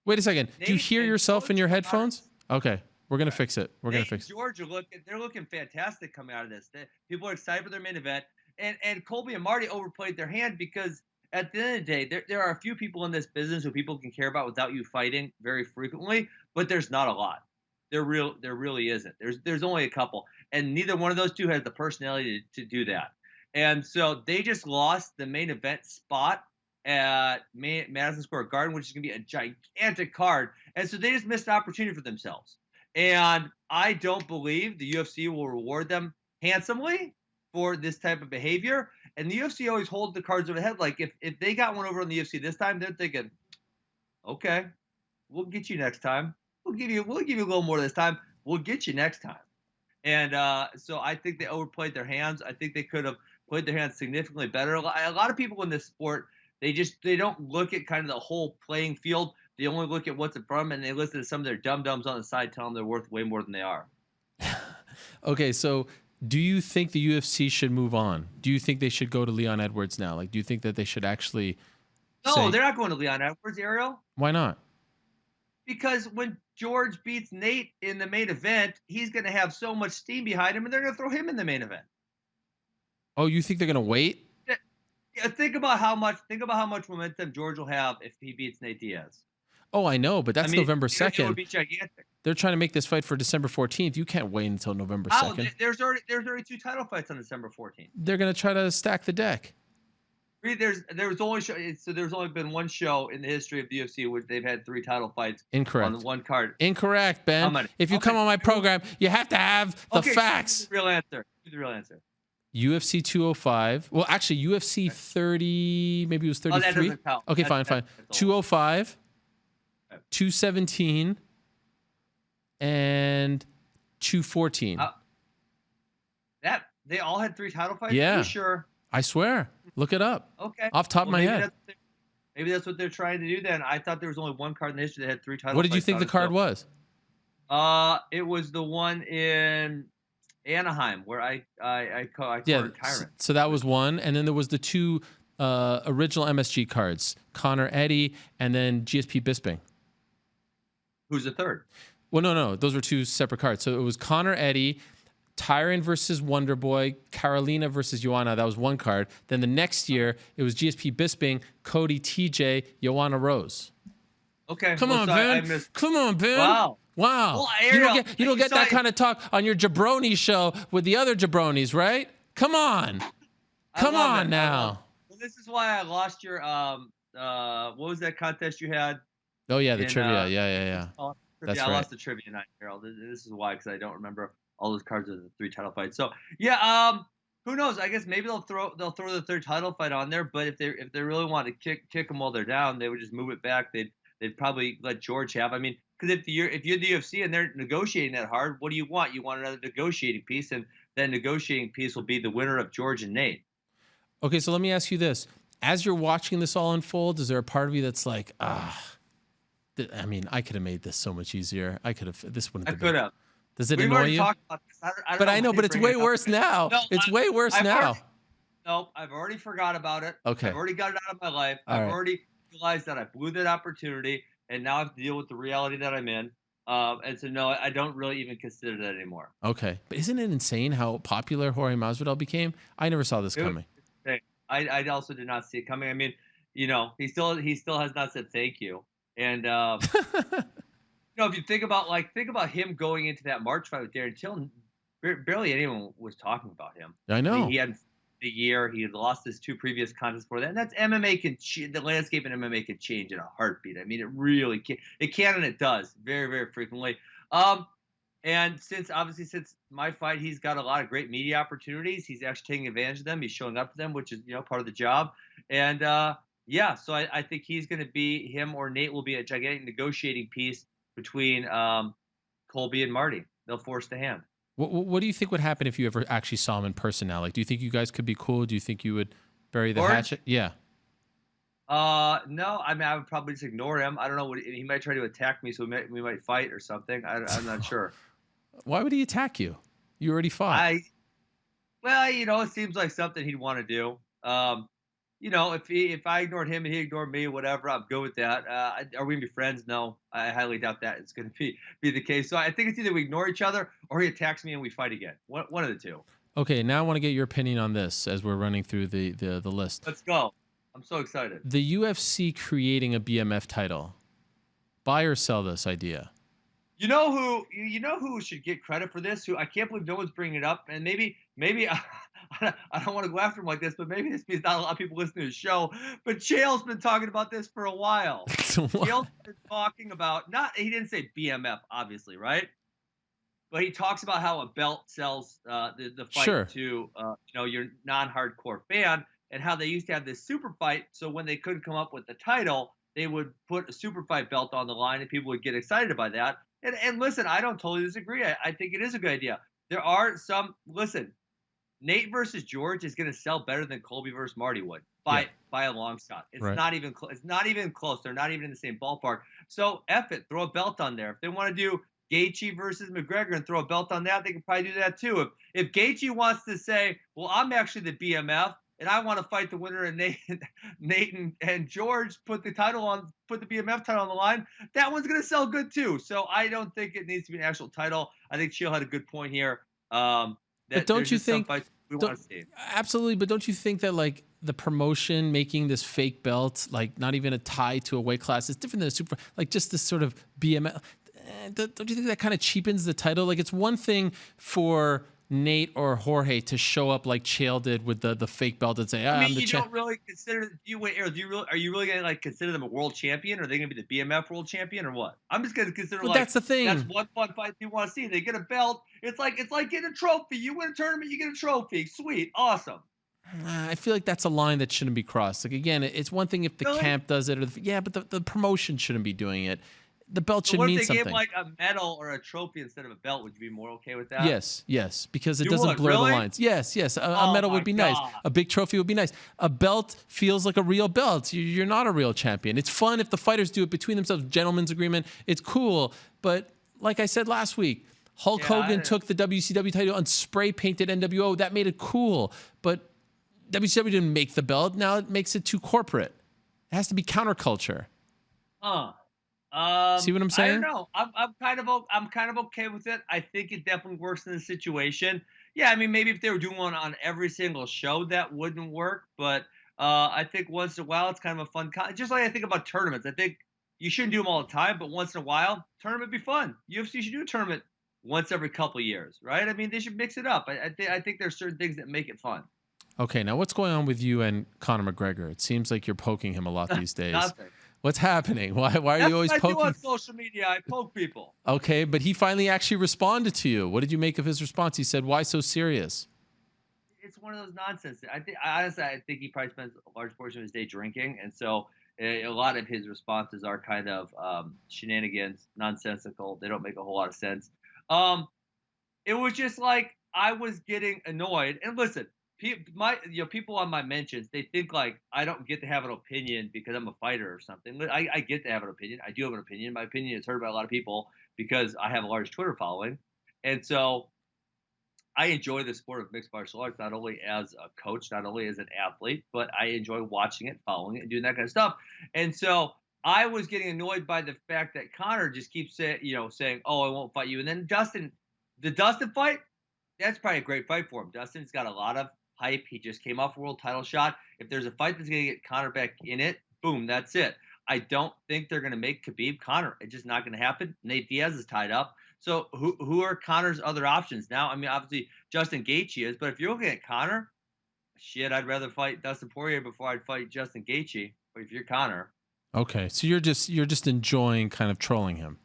Wait a second. Do you Nate hear and yourself in George your are headphones? Okay. We're going to fix it. We're going Nate to and fix it. George are they're looking fantastic coming out of this. People are excited for their main event, and Colby and Marty overplayed their hand because at the end of the day, there are a few people in this business who people can care about without you fighting very frequently, but there's not a lot. There really isn't. There's only a couple, and neither one of those two has the personality to do that. And so they just lost the main event spot at Madison Square Garden, which is going to be a gigantic card, and so they just missed an opportunity for themselves. And I don't believe the UFC will reward them handsomely for this type of behavior. And the UFC always holds the cards over the head. Like if they got one over on the UFC this time, they're thinking, okay, we'll get you next time. We'll give you a little more this time. We'll get you next time. And so I think they overplayed their hands. I think they could have played their hands significantly better. A lot of people in this sport, they don't look at kind of the whole playing field. They only look at what's in front of them, and they listen to some of their dum-dums on the side telling them they're worth way more than they are. Okay, so do you think the UFC should move on? Do you think they should go to Leon Edwards now? Like, do you think that they should actually No, they're not going to Leon Edwards, Ariel. Why not? Because when George beats Nate in the main event, he's going to have so much steam behind him, and they're going to throw him in the main event. Oh, you think they're going to wait? Yeah, think about how much momentum George will have if he beats Nate Diaz. Oh, I know, but that's November 2nd. It would be gigantic. They're trying to make this fight for December 14th. You can't wait until November 2nd. There's already 2 title fights on December 14th. They're going to try to stack the deck. There's only been one show in the history of the UFC where they've had 3 title fights Incorrect. on one card. Incorrect, Ben. If you come on my program, you have to have the facts. The real answer. The real answer. UFC 205. Well, actually, UFC 30. Maybe it was 33. That doesn't count. Okay, fine. 205, 217, and 214. That they all had 3 title fights. Yeah. Are you sure? I swear. Look it up. Okay. Off the top of my head. Maybe that's what they're trying to do then. I thought there was only one card in the history that had 3 title fights. What did you think the card was? It was the one in Anaheim where I called Tyrant. So that was one, and then there was the 2 original MSG cards, Connor Eddy and then GSP Bisping. Who's the third? Well, no, those were 2 separate cards. So it was Connor Eddy, Tyron versus Wonderboy, Carolina versus Joanna. That was one card. Then the next year, it was GSP Bisping, Cody TJ, Joanna Rose. Okay. Come on, Ben. Come on, Ben. Wow. Well, Ariel, you don't get that kind of talk on your jabroni show with the other jabronis, right? Come on. Come on now. Well, this is why I lost your what was that contest you had? Oh yeah, the trivia. Yeah. That's I right. lost the trivia night, Harold. This is why, because I don't remember all those cards of the 3 title fights. So yeah, who knows? I guess maybe they'll throw the 3rd title fight on there. But if they really want to kick them while they're down, they would just move it back. They'd probably let George have. I mean, because if you're the UFC and they're negotiating that hard, what do you want? You want another negotiating piece, and that negotiating piece will be the winner of George and Nate. Okay, so let me ask you this: as you're watching this all unfold, is there a part of you that's like, I mean, I could have made this so much easier. I could have. This wouldn't. I could have. Does it annoy you? Talked about this. I know, but it's way worse now. It's way worse now. No, I've already forgot about it. Okay. I've already got it out of my life. I've already realized that I blew that opportunity, and now I have to deal with the reality that I'm in. And so, no, I don't really even consider that anymore. Okay. But isn't it insane how popular Jorge Masvidal became? I never saw this coming. I also did not see it coming. I mean, he still has not said thank you. And if you think about him going into that March fight with Darren Till, barely anyone was talking about him. I know. I mean, he had a year. He had lost his 2 previous contests before that. And that's MMA the landscape in MMA can change in a heartbeat. I mean, it really can. It can and it does very, very frequently. And since my fight, he's got a lot of great media opportunities. He's actually taking advantage of them. He's showing up to them, which is part of the job. And so I think he's going to be, him or Nate will be a gigantic negotiating piece between Colby and Marty. They'll force the hand. What do you think would happen if you ever actually saw him in person now? Like, do you think you guys could be cool? Do you think you would bury the hatchet? Yeah. No, I mean, I would probably just ignore him. I don't know what he might try to attack me, so we might fight or something. I'm not sure. Why would he attack you? You already fought. Well, it seems like something he'd want to do. If I ignored him and he ignored me, whatever, I'm good with that. Are we gonna be friends? No, I highly doubt that it's gonna be the case. So I think it's either we ignore each other or he attacks me and we fight again. One of the two. Okay, now I want to get your opinion on this as we're running through the list. Let's go. I'm so excited. The UFC creating a BMF title. Buy or sell this idea? You know who should get credit for this? Who I can't believe no one's bringing it up, and maybe I don't want to go after him like this, but maybe this means not a lot of people listening to the show. But Chael's been talking about this for a while. Chael's been talking about he didn't say BMF, obviously, right? But he talks about how a belt sells the fight to your non-hardcore fan, and how they used to have this super fight. So when they couldn't come up with the title, they would put a super fight belt on the line, and people would get excited by that. And listen, I don't totally disagree. I think it is a good idea. There are some. Listen, Nate versus George is going to sell better than Colby versus Marty would by a long shot. It's not even It's not even close. They're not even in the same ballpark. So F it, throw a belt on there. If they want to do Gaethje versus McGregor and throw a belt on that, they can probably do that too. If Gaethje wants to say, well, I'm actually the BMF and I want to fight the winner, and Nate and George put the BMF title on the line, that one's going to sell good too. So I don't think it needs to be an actual title. I think Chael had a good point here. But don't you think we want to see? Absolutely, but don't you think that like the promotion making this fake belt, like not even a tie to a weight class, is different than a super, like just this sort of BMF? Don't you think that kind of cheapens the title? Like it's one thing for Nate or Jorge to show up like Chael did with the fake belt and say, I'm the champ. Don't really consider. Are you really gonna consider them a world champion? Are they gonna be the BMF world champion or what? I'm just gonna consider. But that's the thing. That's one fun fight you want to see. They get a belt. It's like getting a trophy. You win a tournament, you get a trophy. Sweet, awesome. I feel like that's a line that shouldn't be crossed. Like again, it's one thing if the camp does it, but the promotion shouldn't be doing it. The belt should mean something. If they gave like a medal or a trophy instead of a belt, would you be more okay with that? Yes, because it doesn't blur the lines. Yes. A medal would be nice. A big trophy would be nice. A belt feels like a real belt. You're not a real champion. It's fun if the fighters do it between themselves, gentleman's agreement. It's cool. But like I said last week, Hulk Hogan took the WCW title and spray painted NWO. That made it cool. But WCW didn't make the belt. Now it makes it too corporate. It has to be counterculture. See what I'm saying? I don't know. I'm kind of okay with it. I think it definitely works in the situation. Yeah, I mean, maybe if they were doing one on every single show, that wouldn't work. But I think once in a while, it's kind of a fun. Just like I think about tournaments. I think you shouldn't do them all the time, but once in a while, tournament would be fun. UFC should do a tournament once every couple of years, right? I mean, they should mix it up. I think there's certain things that make it fun. Okay, now what's going on with you and Conor McGregor? It seems like you're poking him a lot these days. Nothing. What's happening? Why are you always poking? I do on social media. I poke people. Okay, but he finally actually responded to you. What did you make of his response? He said, "Why so serious?" It's one of those nonsense. Honestly, I think he probably spends a large portion of his day drinking, and so a lot of his responses are kind of shenanigans, nonsensical. They don't make a whole lot of sense. It was just like I was getting annoyed. And listen, people on my mentions, they think like I don't get to have an opinion because I'm a fighter or something. I get to have an opinion. I do have an opinion. My opinion is heard by a lot of people because I have a large Twitter following. And so I enjoy the sport of mixed martial arts, not only as a coach, not only as an athlete, but I enjoy watching it, following it, and doing that kind of stuff. And so I was getting annoyed by the fact that Conor just keeps saying, "Oh, I won't fight you." And then the Dustin fight, that's probably a great fight for him. Dustin's got a lot of hype. He just came off a world title shot. If there's a fight that's going to get Conor back in it, boom, that's it. I don't think they're going to make Khabib Conor. It's just not going to happen. Nate Diaz is tied up. So who are Conor's other options now? I mean, obviously Justin Gaethje is, but if you're looking at Conor, shit, I'd rather fight Dustin Poirier before I'd fight Justin Gaethje. But if you're Conor, okay, so you're just enjoying kind of trolling him.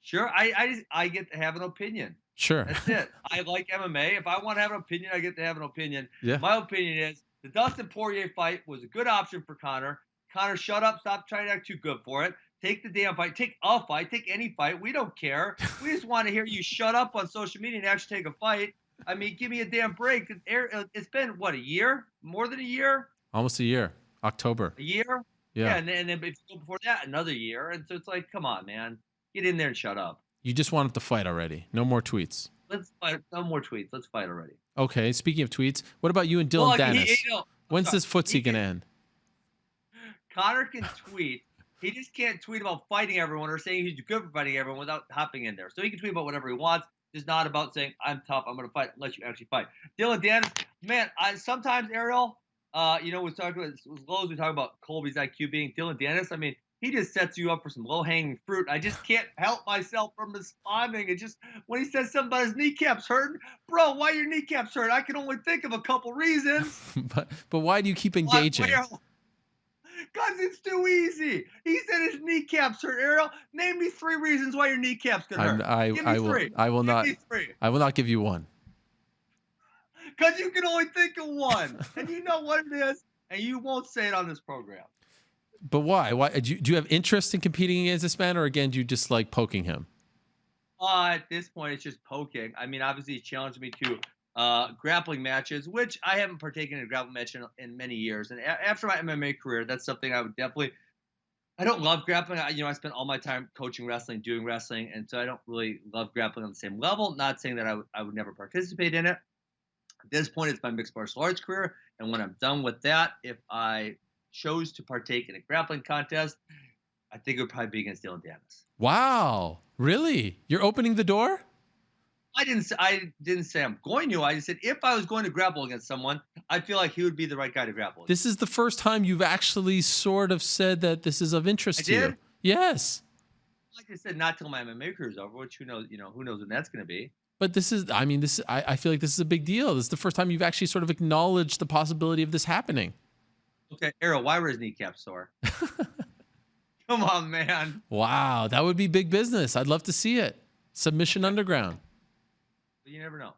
Sure, I get to have an opinion. Sure. That's it. I like MMA. If I want to have an opinion, I get to have an opinion. Yeah. My opinion is the Dustin Poirier fight was a good option for Conor. Conor, shut up. Stop trying to act too good for it. Take the damn fight. Take a fight. Take any fight. We don't care. We just want to hear you shut up on social media and actually take a fight. I mean, give me a damn break. It's been, what, a year? More than a year? Almost a year. October. A year? Yeah. And then if you go before that, another year. And so it's like, come on, man. Get in there and shut up. You just want him to fight already. No more tweets. Let's fight. No more tweets. Let's fight already. Okay. Speaking of tweets, what about you and Dylan Dennis? When's this footsie going to end? Connor can tweet. He just can't tweet about fighting everyone or saying he's good for fighting everyone without hopping in there. So he can tweet about whatever he wants. Just not about saying, I'm tough, I'm going to fight, unless you actually fight. Dylan Dennis, man, sometimes, Ariel, we talk about, as low as we talk about Colby's IQ being Dylan Dennis, I mean, he just sets you up for some low-hanging fruit. I just can't help myself from responding. It just, when he says something about his kneecaps hurting, bro, why your kneecaps hurt? I can only think of a couple reasons. but why do you keep engaging? Because it's too easy. He said his kneecaps hurt. Ariel, name me 3 reasons why your kneecaps could hurt. Give me 3. I will not. Give me 3. I will not give you one. Because you can only think of one, and you know what it is, and you won't say it on this program. But why? Why do you have interest in competing against this man, or again, do you just like poking him? At this point, it's just poking. I mean, obviously, he challenged me to grappling matches, which I haven't partaken in a grappling match in many years. And after my MMA career, that's something I would definitely. I don't love grappling. I spent all my time coaching wrestling, doing wrestling, and so I don't really love grappling on the same level. Not saying that I would never participate in it. At this point, it's my mixed martial arts career, and when I'm done with that, if I chose to partake in a grappling contest, I think it would probably be against Dylan Dennis. Wow, really? You're opening the door? I didn't say I'm going to. I just said if I was going to grapple against someone, I feel like he would be the right guy to grapple against. This is the first time you've actually sort of said that this is of interest to you. Yes. Like I said, not till my MMA career is over, which who knows when that's going to be. But I feel like this is a big deal. This is the first time you've actually sort of acknowledged the possibility of this happening. Okay, Ariel, why were his kneecaps sore? Come on, man. Wow, that would be big business. I'd love to see it. Submission Underground. But you never know.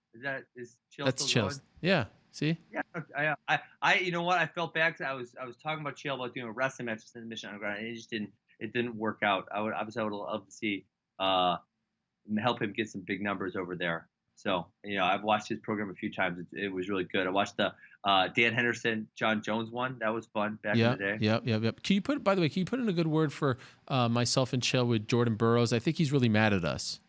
Is Chael That's still Chael. going? Yeah. See? Yeah. I you know what? I felt bad because I was talking about Chael about doing a wrestling match in Submission Underground, and it didn't work out. I would love to see help him get some big numbers over there. So I've watched his program a few times. It was really good. I watched the Dan Henderson, John Jones one. That was fun back in the day. Yep. Can you put in a good word for myself and Chael with Jordan Burroughs? I think he's really mad at us.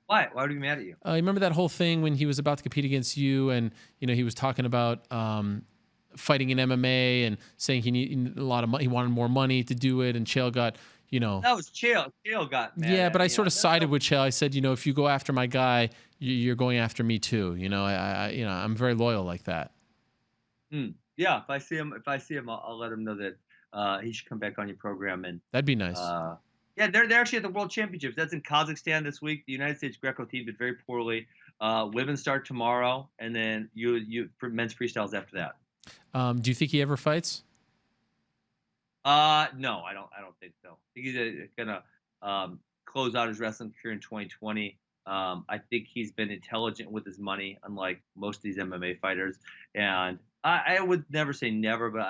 Why? Why would he be mad at you? You remember that whole thing when he was about to compete against you, and he was talking about fighting in MMA and saying he needed a lot of money. He wanted more money to do it, and Chael got That was Chael. Chael got mad. Yeah, but I sort of sided with Chael. I said, if you go after my guy, you're going after me too. I'm very loyal like that. Yeah, if I see him, I'll let him know that he should come back on your program, and that'd be nice. Yeah, they're actually at the World Championships. That's in Kazakhstan this week. The United States Greco team did very poorly. Women start tomorrow, and then you men's freestyles after that. Do you think he ever fights? No, I don't think so. I think he's gonna close out his wrestling career in 2020. I think he's been intelligent with his money, unlike most of these MMA fighters. And I would never say never, but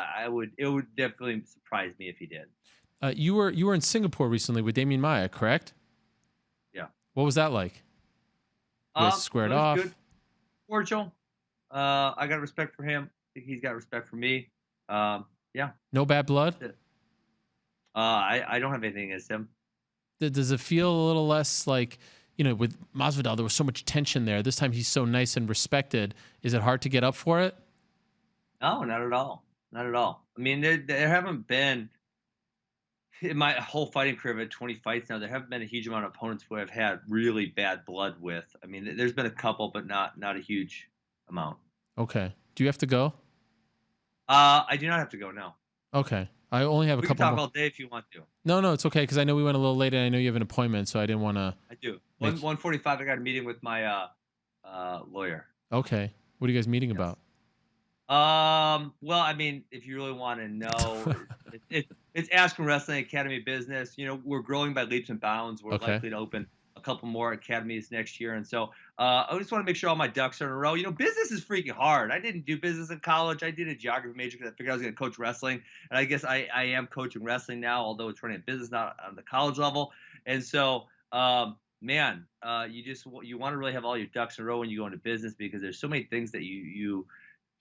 it would definitely surprise me if he did. You were in Singapore recently with Damian Maia, correct? Yeah. What was that like? Was squared off? Good. Cordial. I got respect for him. I think he's got respect for me. Yeah. No bad blood? I don't have anything against him. Does it feel a little less like, with Masvidal, there was so much tension there. This time he's so nice and respected. Is it hard to get up for it? No, not at all. Not at all. I mean, there haven't been, in my whole fighting career, I've had 20 fights now, there haven't been a huge amount of opponents who I've had really bad blood with. I mean, there's been a couple, but not a huge amount. Okay. Do you have to go? I do not have to go, no. Okay. I only have a couple more. We can talk all day if you want to. No, it's okay, because I know we went a little late, and I know you have an appointment, so I didn't want to. I do. 1:45, I got a meeting with my lawyer. Okay. What are you guys meeting about? Well, I mean, if you really want to know, it's Action Wrestling Academy business. We're growing by leaps and bounds. We're likely to open a couple more academies next year. And so I just want to make sure all my ducks are in a row. Business is freaking hard. I didn't do business in college. I did a geography major because I figured I was going to coach wrestling. And I guess I am coaching wrestling now, although it's running a business, not on the college level. And so, man, you want to really have all your ducks in a row when you go into business, because there's so many things that you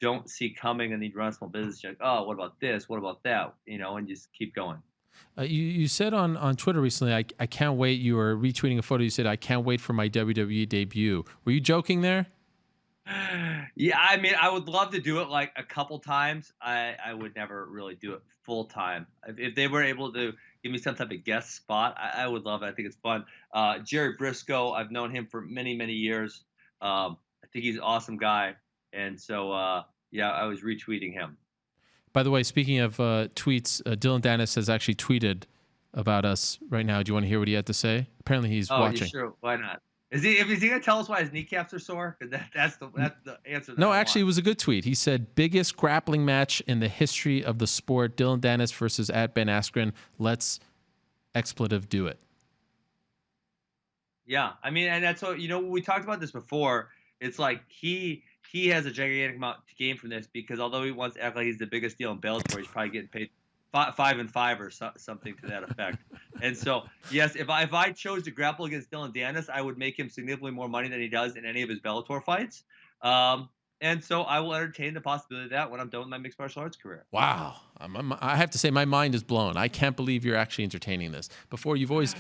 don't see coming and you run a small business, you're like, oh, what about this? What about that? And just keep going. You said on Twitter recently, I can't wait. You were retweeting a photo. You said, I can't wait for my WWE debut. Were you joking there? Yeah, I mean, I would love to do it like a couple times. I would never really do it full time. If they were able to give me some type of guest spot, I would love it. I think it's fun. Jerry Briscoe, I've known him for many, many years. I think he's an awesome guy. And so, yeah, I was retweeting him. By the way, speaking of tweets, Dylan Dennis has actually tweeted about us right now. Do you want to hear what he had to say? Apparently he's watching. Yeah, sure. Why not? Is he going to tell us why his kneecaps are sore? That's the answer. No, actually, it was a good tweet. He said, biggest grappling match in the history of the sport, Dylan Dennis versus Ben Askren. Let's expletive do it. Yeah, I mean, and that's what, we talked about this before. It's like he has a gigantic amount to gain from this because although he wants to act like he's the biggest deal in Bellator, he's probably getting paid 5 and 5 or something to that effect. And so, yes, if I chose to grapple against Dylan Dennis, I would make him significantly more money than he does in any of his Bellator fights. And so I will entertain the possibility of that when I'm done with my mixed martial arts career. Wow. I have to say my mind is blown. I can't believe you're actually entertaining this. Before you've always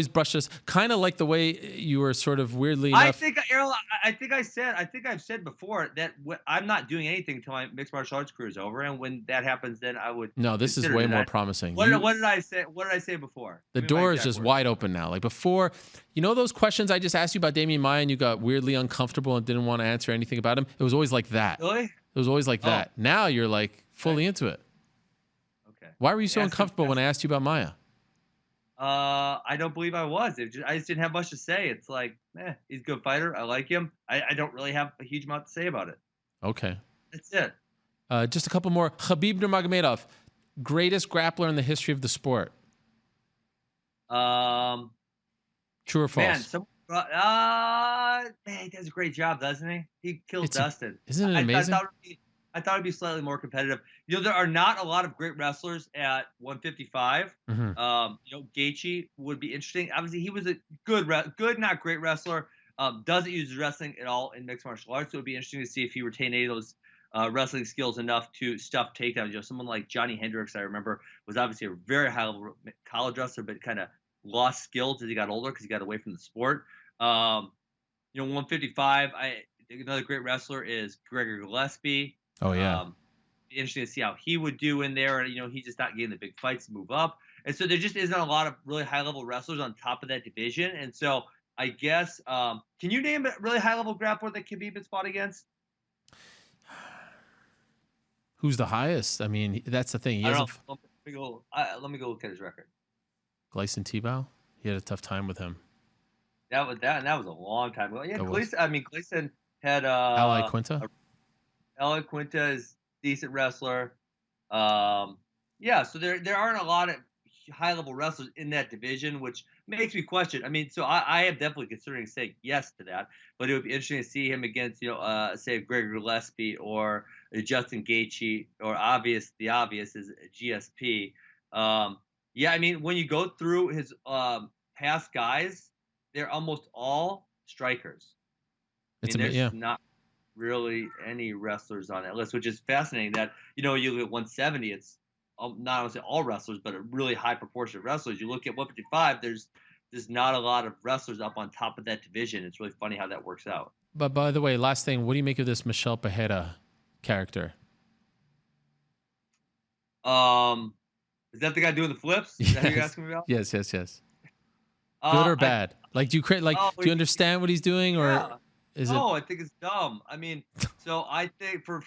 brushed us kind of like the way you were sort of weirdly enough. I think, Ariel, I think I've said before that I'm not doing anything until my mixed martial arts career is over, and when that happens, then I would. No, this is way more promising. What did I say? What did I say before? The door is just wide open now. Like before, those questions I just asked you about Damian Maia, and you got weirdly uncomfortable and didn't want to answer anything about him. It was always like that. Really? It was always like that. Now you're like fully into it. Okay. Why were you so uncomfortable when I asked you about Maia? I don't believe I was. I just didn't have much to say. It's like, he's a good fighter. I like him. I don't really have a huge amount to say about it. Okay. That's it. Just a couple more. Khabib Nurmagomedov, greatest grappler in the history of the sport. True or false? He does a great job, doesn't he? He kills Dustin. Isn't it amazing? I thought it'd be slightly more competitive. There are not a lot of great wrestlers at 155. Mm-hmm. Gaethje would be interesting. Obviously, he was a good, not great wrestler. Doesn't use his wrestling at all in mixed martial arts. So it would be interesting to see if he retained any of those wrestling skills enough to stuff takedowns. Someone like Johnny Hendricks, I remember, was obviously a very high level college wrestler, but kind of lost skills as he got older because he got away from the sport. 155. Another great wrestler is Gregor Gillespie. Oh yeah. Interesting to see how he would do in there. And he's just not getting the big fights to move up. And so there just isn't a lot of really high level wrestlers on top of that division. And so I guess can you name a really high level grappler that Khabib has fought against? Who's the highest? I mean, that's the thing. Let me go look at his record. Gleison Tebow. He had a tough time with him. That was a long time ago. Yeah, Gleison had Iaquinta. Iaquinta is a decent wrestler. So there aren't a lot of high level wrestlers in that division, which makes me question. I mean, so I am definitely considering saying yes to that, but it would be interesting to see him against, say Gregor Gillespie or Justin Gaethje, or the obvious is GSP. I mean, when you go through his past guys, they're almost all strikers. There's not really any wrestlers on that list, which is fascinating. That you look at 170, it's not only all wrestlers, but a really high proportion of wrestlers. You look at 155, there's not a lot of wrestlers up on top of that division. It's really funny how that works out. But by the way, last thing, what do you make of this Michelle Pajeda character? Is that the guy doing the flips? Is that who you're asking me about? Yes. Good or bad? Do you understand what he's doing, or is it? No, I think it's dumb. I mean, so I think for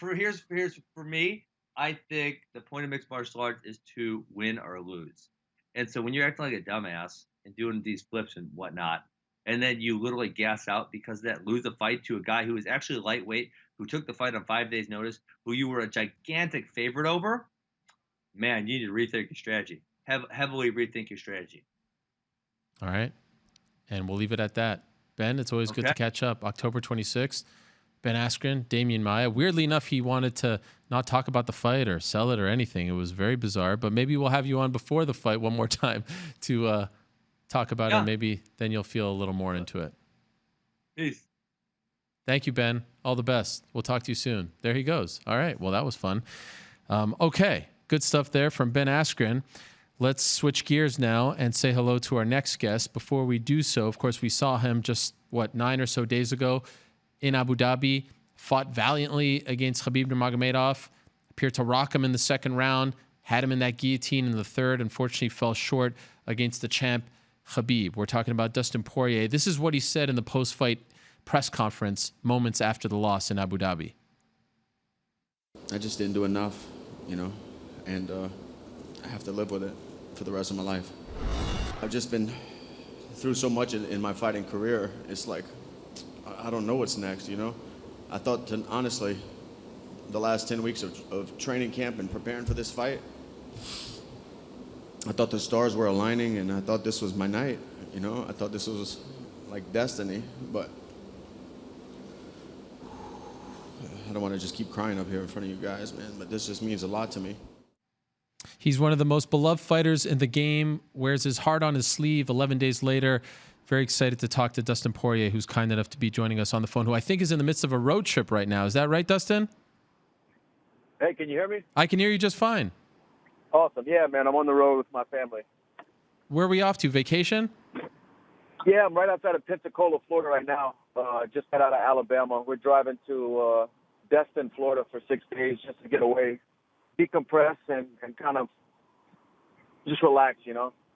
me, I think the point of mixed martial arts is to win or lose. And so when you're acting like a dumbass and doing these flips and whatnot, and then you literally gas out because of that, lose a fight to a guy who is actually lightweight, who took the fight on 5 days' notice, who you were a gigantic favorite over, man, you need to rethink your strategy. Heavily rethink your strategy. All right. And we'll leave it at that. Ben, it's always good to catch up. October 26th, Ben Askren, Damian Maia. Weirdly enough, he wanted to not talk about the fight or sell it or anything. It was very bizarre, but maybe we'll have you on before the fight one more time to talk about it. Maybe then you'll feel a little more into it. Peace. Thank you, Ben. All the best. We'll talk to you soon. There he goes. All right. Well, that was fun. Okay. Good stuff there from Ben Askren. Let's switch gears now and say hello to our next guest. Before we do so, of course, we saw him just, 9 or so days ago in Abu Dhabi, fought valiantly against Khabib Nurmagomedov, appeared to rock him in the second round, had him in that guillotine in the third, unfortunately fell short against the champ Khabib. We're talking about Dustin Poirier. This is what he said in the post-fight press conference moments after the loss in Abu Dhabi. I just didn't do enough, and I have to live with it for the rest of my life. I've just been through so much in my fighting career. It's like, I don't know what's next, I thought, honestly, the last 10 weeks of training camp and preparing for this fight, I thought the stars were aligning, and I thought this was my night, I thought this was like destiny, but I don't want to just keep crying up here in front of you guys, man, but this just means a lot to me. He's one of the most beloved fighters in the game, wears his heart on his sleeve 11 days later. Very excited to talk to Dustin Poirier, who's kind enough to be joining us on the phone, who I think is in the midst of a road trip right now. Is that right, Dustin? Hey, can you hear me? I can hear you just fine. Awesome. Yeah, man, I'm on the road with my family. Where are we off to? Vacation? Yeah, I'm right outside of Pensacola, Florida right now. Just got out of Alabama. We're driving to Destin, Florida for 6 days just to get away, decompress, and kind of just relax,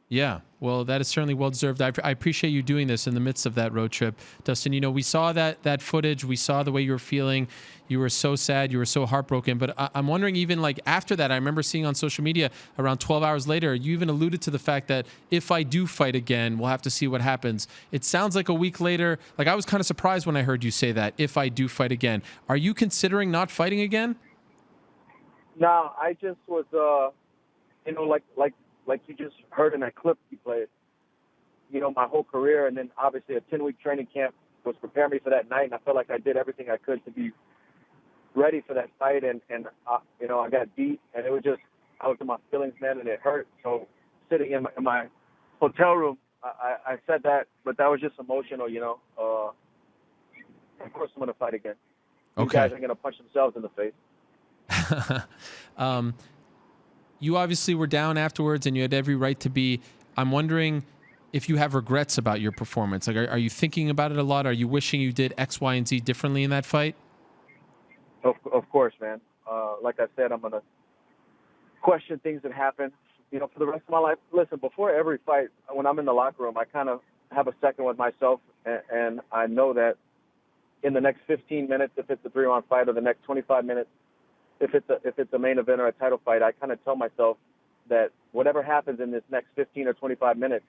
Yeah, well, that is certainly well-deserved. I appreciate you doing this in the midst of that road trip. Dustin, we saw that footage. We saw the way you were feeling. You were so sad. You were so heartbroken. But I'm wondering, even like after that, I remember seeing on social media around 12 hours later, you even alluded to the fact that if I do fight again, we'll have to see what happens. It sounds like a week later, like I was kind of surprised when I heard you say that, if I do fight again. Are you considering not fighting again? No, I just was, like you just heard in that clip you played, my whole career, and then obviously a 10-week training camp was preparing me for that night, and I felt like I did everything I could to be ready for that fight, and I got beat, and it was just, I was in my feelings, man, and it hurt. So sitting in my hotel room, I said that, but that was just emotional, Of course I'm going to fight again. Okay. These guys are going to punch themselves in the face. You obviously were down afterwards, and you had every right to be. I'm wondering if you have regrets about your performance. Like, are you thinking about it a lot? Are you wishing you did X, Y, and Z differently in that fight? Of course, man. Like I said, I'm going to question things that happen, for the rest of my life. Listen, before every fight, when I'm in the locker room, I kind of have a second with myself, and I know that in the next 15 minutes, if it's a 3-round fight, or the next 25 minutes, if it's a main event or a title fight, I kind of tell myself that whatever happens in this next 15 or 25 minutes,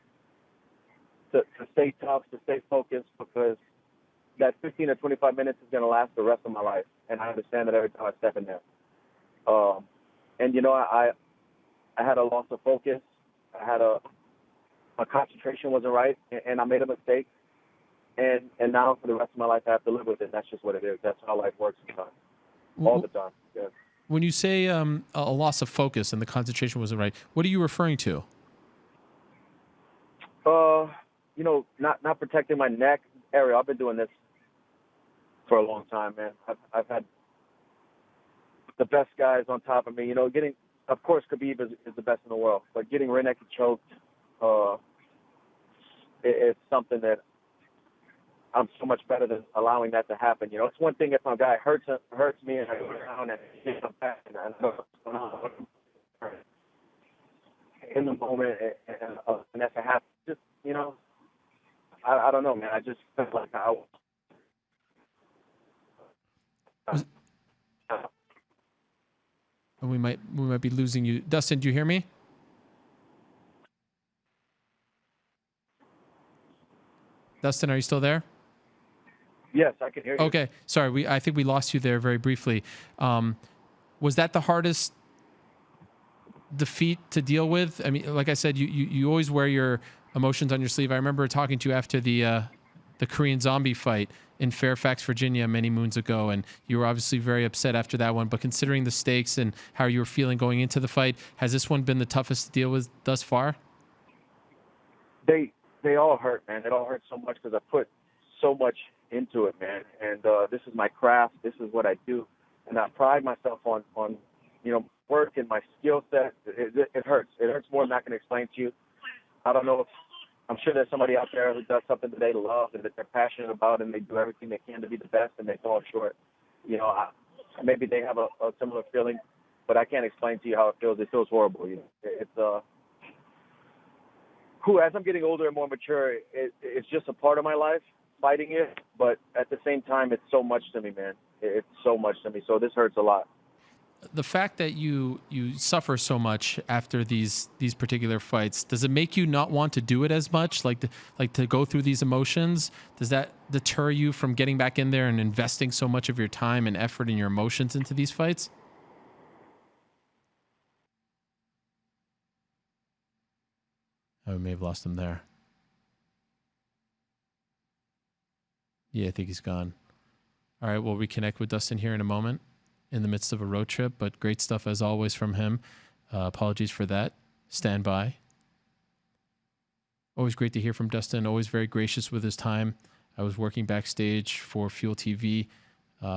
to stay tough, to stay focused, because that 15 or 25 minutes is going to last the rest of my life. And I understand that every time I step in there. And, I had a loss of focus. I had my concentration wasn't right, and I made a mistake. And now for the rest of my life, I have to live with it. That's just what it is. That's how life works sometimes. All the time. Yeah. When you say a loss of focus and the concentration wasn't right, what are you referring to? Not protecting my neck area. I've been doing this for a long time, man. I've had the best guys on top of me. Of course, Khabib is the best in the world, but getting rear naked choked, it's something that I'm so much better than allowing that to happen. It's one thing if a guy hurts me and I go down and hit him back and I know what's going on in the moment, and that's a happen. Just I don't know, man. I just felt like we might be losing you, Dustin. Do you hear me? Dustin, are you still there? Yes, I can hear you. Okay, sorry. I think we lost you there very briefly. Was that the hardest defeat to deal with? I mean, like I said, you always wear your emotions on your sleeve. I remember talking to you after the Korean Zombie fight in Fairfax, Virginia, many moons ago, and you were obviously very upset after that one. But considering the stakes and how you were feeling going into the fight, has this one been the toughest to deal with thus far? They all hurt, man. It all hurt so much because I put so much into it, man. And this is my craft. This is what I do, and I pride myself on work and my skill set. It hurts. It hurts more than I can explain to you. I don't know if I'm sure there's somebody out there who does something that they love and that they're passionate about, and they do everything they can to be the best, and they fall short. Maybe they have a similar feeling, but I can't explain to you how it feels. It feels horrible. It's as I'm getting older and more mature, it's just a part of my life, fighting it. But at the same time, it's so much to me, man. It's so much to me. So this hurts a lot. The fact that you suffer so much after these particular fights, does it make you not want to do it as much? Like to go through these emotions? Does that deter you from getting back in there and investing so much of your time and effort and your emotions into these fights? Oh, we may have lost him there. Yeah, I think he's gone. All right, we'll reconnect with Dustin here in a moment, in the midst of a road trip, but great stuff as always from him. Apologies for that. Stand by. Always great to hear from Dustin. Always very gracious with his time. I was working backstage for Fuel TV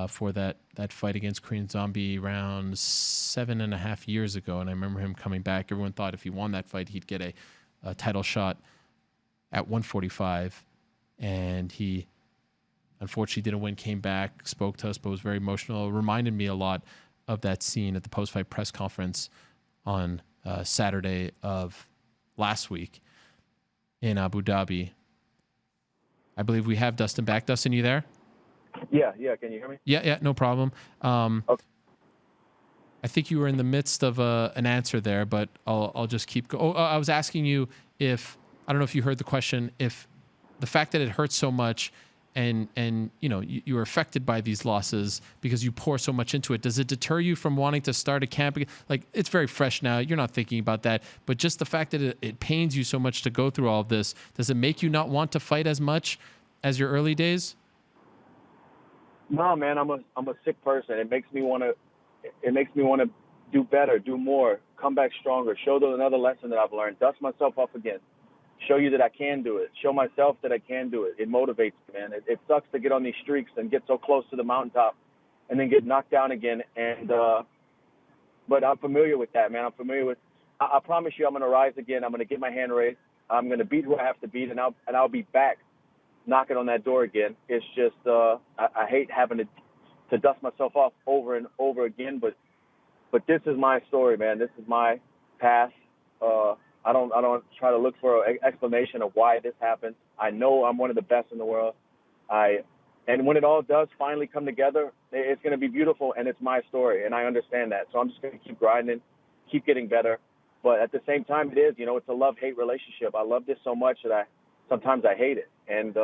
for that fight against Korean Zombie around 7.5 years ago, and I remember him coming back. Everyone thought if he won that fight, he'd get a title shot at 145, and he unfortunately didn't win, came back, spoke to us, but was very emotional. It reminded me a lot of that scene at the post-fight press conference on Saturday of last week in Abu Dhabi. I believe we have Dustin back. Dustin, you there? Yeah. Can you hear me? Yeah, no problem. Okay. I think you were in the midst of an answer there, but I'll just keep going. I was asking you if, I don't know if you heard the question, if the fact that it hurts so much and you were affected by these losses because you pour so much into it, does it deter you from wanting to start a camp? Like, it's very fresh now. You're not thinking about that, but just the fact that it pains you so much to go through all of this, does it make you not want to fight as much as your early days? No, man, I'm a sick person. It makes me want to do better, do more, come back stronger, show another lesson that I've learned, dust myself off again. Show you that I can do it. Show myself that I can do it. It motivates me, man. It sucks to get on these streaks and get so close to the mountaintop and then get knocked down again. And but I'm familiar with that, man. I promise you I'm going to rise again. I'm going to get my hand raised. I'm going to beat who I have to beat, and I'll be back knocking on that door again. It's just I hate having to dust myself off over and over again, but this is my story, man. This is my past. I don't try to look for an explanation of why this happened. I know I'm one of the best in the world. And when it all does finally come together, it's going to be beautiful, and it's my story, and I understand that. So I'm just going to keep grinding, keep getting better. But at the same time, it's a love-hate relationship. I love this so much that sometimes I hate it. And,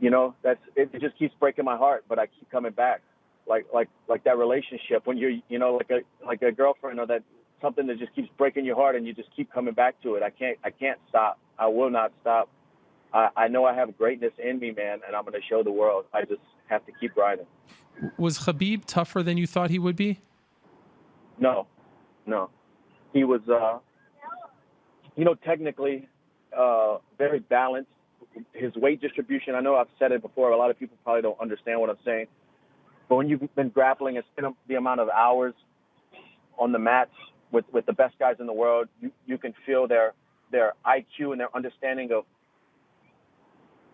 it just keeps breaking my heart, but I keep coming back. Like that relationship when you're, like a girlfriend or that, something that just keeps breaking your heart and you just keep coming back to it. I can't stop. I will not stop. I know I have greatness in me, man, and I'm going to show the world. I just have to keep grinding. Was Khabib tougher than you thought he would be? No. He was, technically very balanced. His weight distribution, I know I've said it before. A lot of people probably don't understand what I'm saying. But when you've been grappling and spent the amount of hours on the mats with the best guys in the world, you can feel their IQ and their understanding of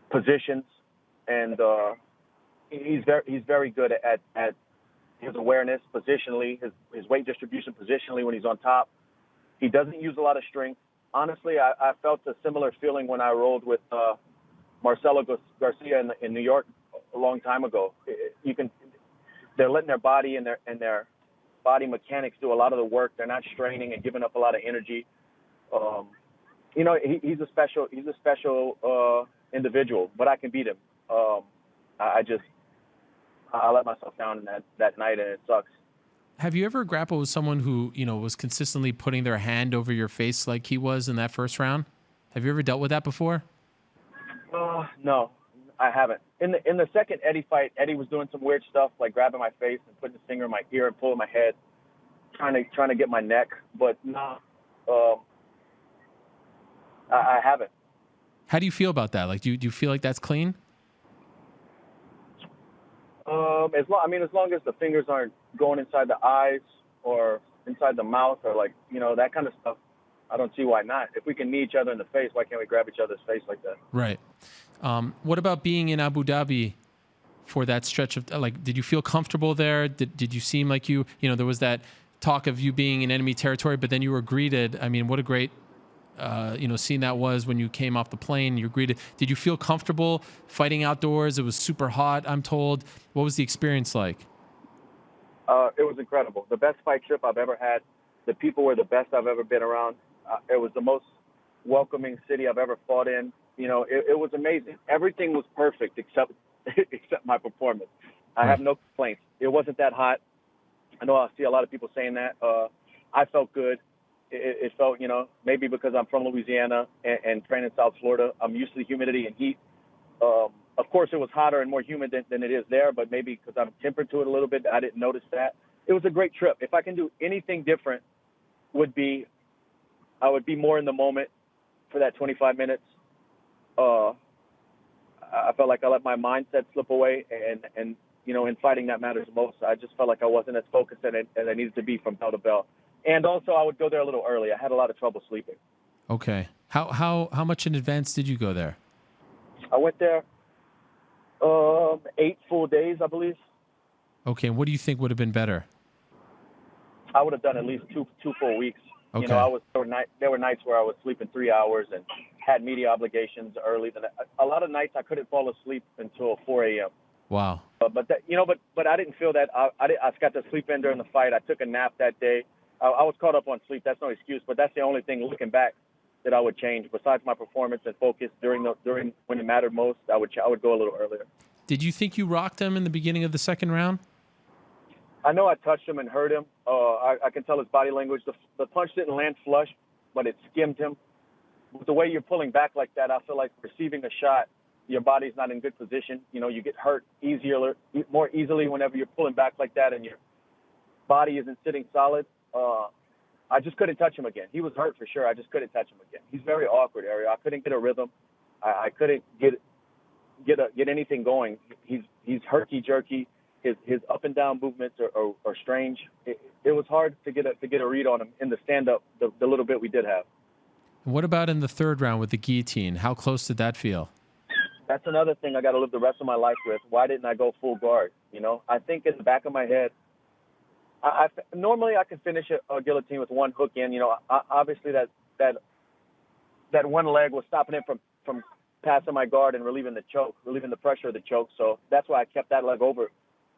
positions, and he's very good at his awareness positionally, his weight distribution positionally when he's on top. He doesn't use a lot of strength. Honestly, I felt a similar feeling when I rolled with Marcelo Garcia in New York a long time ago. They're letting their body and their body mechanics do a lot of the work. They're not straining and giving up a lot of energy. He's a special individual, but I can beat him. I let myself down that night, and it sucks. Have you ever grappled with someone who, was consistently putting their hand over your face like he was in that first round? Have you ever dealt with that before? No, I haven't. In the second Eddie fight, Eddie was doing some weird stuff like grabbing my face and putting his finger in my ear and pulling my head, trying to get my neck. But no, I haven't. How do you feel about that? Like, do you feel like that's clean? As long as the fingers aren't going inside the eyes or inside the mouth or like, that kind of stuff, I don't see why not. If we can knee each other in the face, why can't we grab each other's face like that? Right. What about being in Abu Dhabi for that stretch of, did you feel comfortable there? Did you seem like there was that talk of you being in enemy territory, but then you were greeted. I mean, what a great, scene that was when you came off the plane, you're greeted. Did you feel comfortable fighting outdoors? It was super hot, I'm told. What was the experience like? It was incredible. The best fight trip I've ever had. The people were the best I've ever been around. It was the most welcoming city I've ever fought in. It was amazing. Everything was perfect except my performance. I have no complaints. It wasn't that hot. I know I see a lot of people saying that. I felt good. It felt, maybe because I'm from Louisiana and train in South Florida, I'm used to the humidity and heat. Of course, it was hotter and more humid than it is there, but maybe because I'm tempered to it a little bit, I didn't notice that. It was a great trip. If I can do anything different, I would be more in the moment for that 25 minutes. I felt like I let my mindset slip away, and in fighting that matters most. I just felt like I wasn't as focused as I needed to be from bell to bell. And also, I would go there a little early. I had a lot of trouble sleeping. Okay. How much in advance did you go there? I went there 8 full days, I believe. Okay. And what do you think would have been better? I would have done at least two full weeks. Okay. There were nights where I was sleeping 3 hours and had media obligations early. A lot of nights I couldn't fall asleep until 4 a.m. Wow. But I didn't feel that. I got to sleep in during the fight. I took a nap that day. I was caught up on sleep. That's no excuse, but that's the only thing looking back that I would change. Besides my performance and focus during when it mattered most, I would go a little earlier. Did you think you rocked him in the beginning of the second round? I know I touched him and hurt him. I can tell his body language. The punch didn't land flush, but it skimmed him. With the way you're pulling back like that, I feel like receiving a shot, your body's not in good position. You get hurt more easily whenever you're pulling back like that and your body isn't sitting solid. I just couldn't touch him again. He was hurt for sure. I just couldn't touch him again. He's very awkward, Ariel. I couldn't get a rhythm. I couldn't get anything going. He's herky-jerky. His up and down movements are strange. It was hard to get a read on him in the stand-up, the little bit we did have. What about in the third round with the guillotine? How close did that feel? That's another thing I got to live the rest of my life with. Why didn't I go full guard? I think in the back of my head, normally I can finish a guillotine with one hook in. Obviously that one leg was stopping him from passing my guard and relieving the pressure of the choke. So that's why I kept that leg over.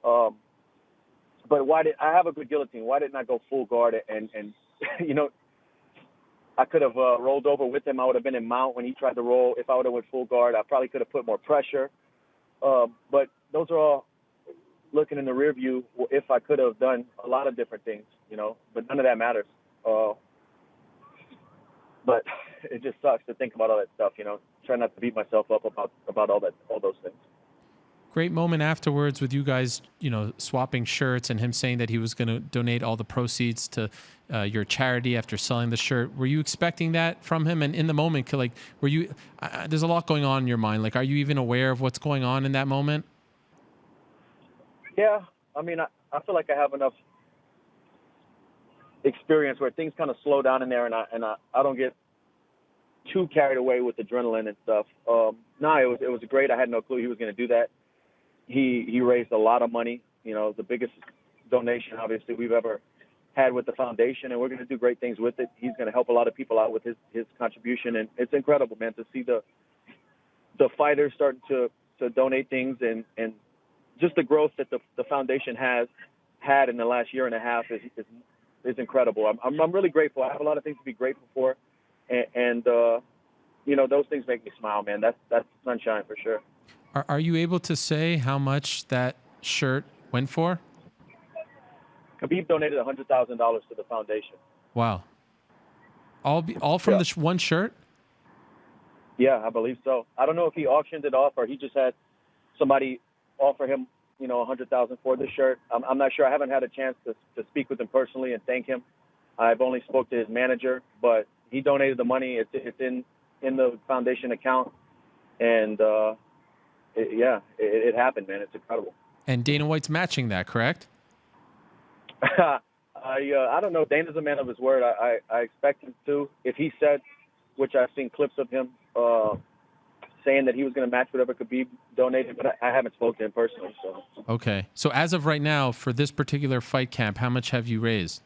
But why did I have a good guillotine? Why didn't I go full guard? And I could have rolled over with him. I would have been in mount when he tried to roll. If I would have went full guard, I probably could have put more pressure. But those are all looking in the rear view. If I could have done a lot of different things, but none of that matters. But it just sucks to think about all that stuff. Try not to beat myself up about all those things. Great moment afterwards with you guys, swapping shirts and him saying that he was going to donate all the proceeds to your charity after selling the shirt. Were you expecting that from him? And in the moment, were you? There's a lot going on in your mind. Are you even aware of what's going on in that moment? Yeah, I feel like I have enough experience where things kind of slow down in there, and I don't get too carried away with adrenaline and stuff. It was great. I had no clue he was going to do that. He raised a lot of money, the biggest donation obviously we've ever had with the foundation, and we're going to do great things with it. He's going to help a lot of people out with his contribution, and it's incredible, man, to see the fighters starting to donate things, and just the growth that the foundation has had in the last year and a half is incredible. I'm really grateful. I have a lot of things to be grateful for, and those things make me smile, man. That's sunshine for sure. Are you able to say how much that shirt went for? Khabib donated $100,000 to the foundation. Wow. All from the one shirt? Yeah, I believe so. I don't know if he auctioned it off or he just had somebody offer him, $100,000 for the shirt. I'm not sure. I haven't had a chance to speak with him personally and thank him. I've only spoke to his manager, but he donated the money. It's in the foundation account, and it happened, man. It's incredible. And Dana White's matching that, correct? I don't know. Dana's a man of his word. I expect him to. If he said, which I've seen clips of him saying that he was going to match whatever Khabib donated, but I haven't spoken to him personally. So. Okay. So as of right now, for this particular fight camp, how much have you raised?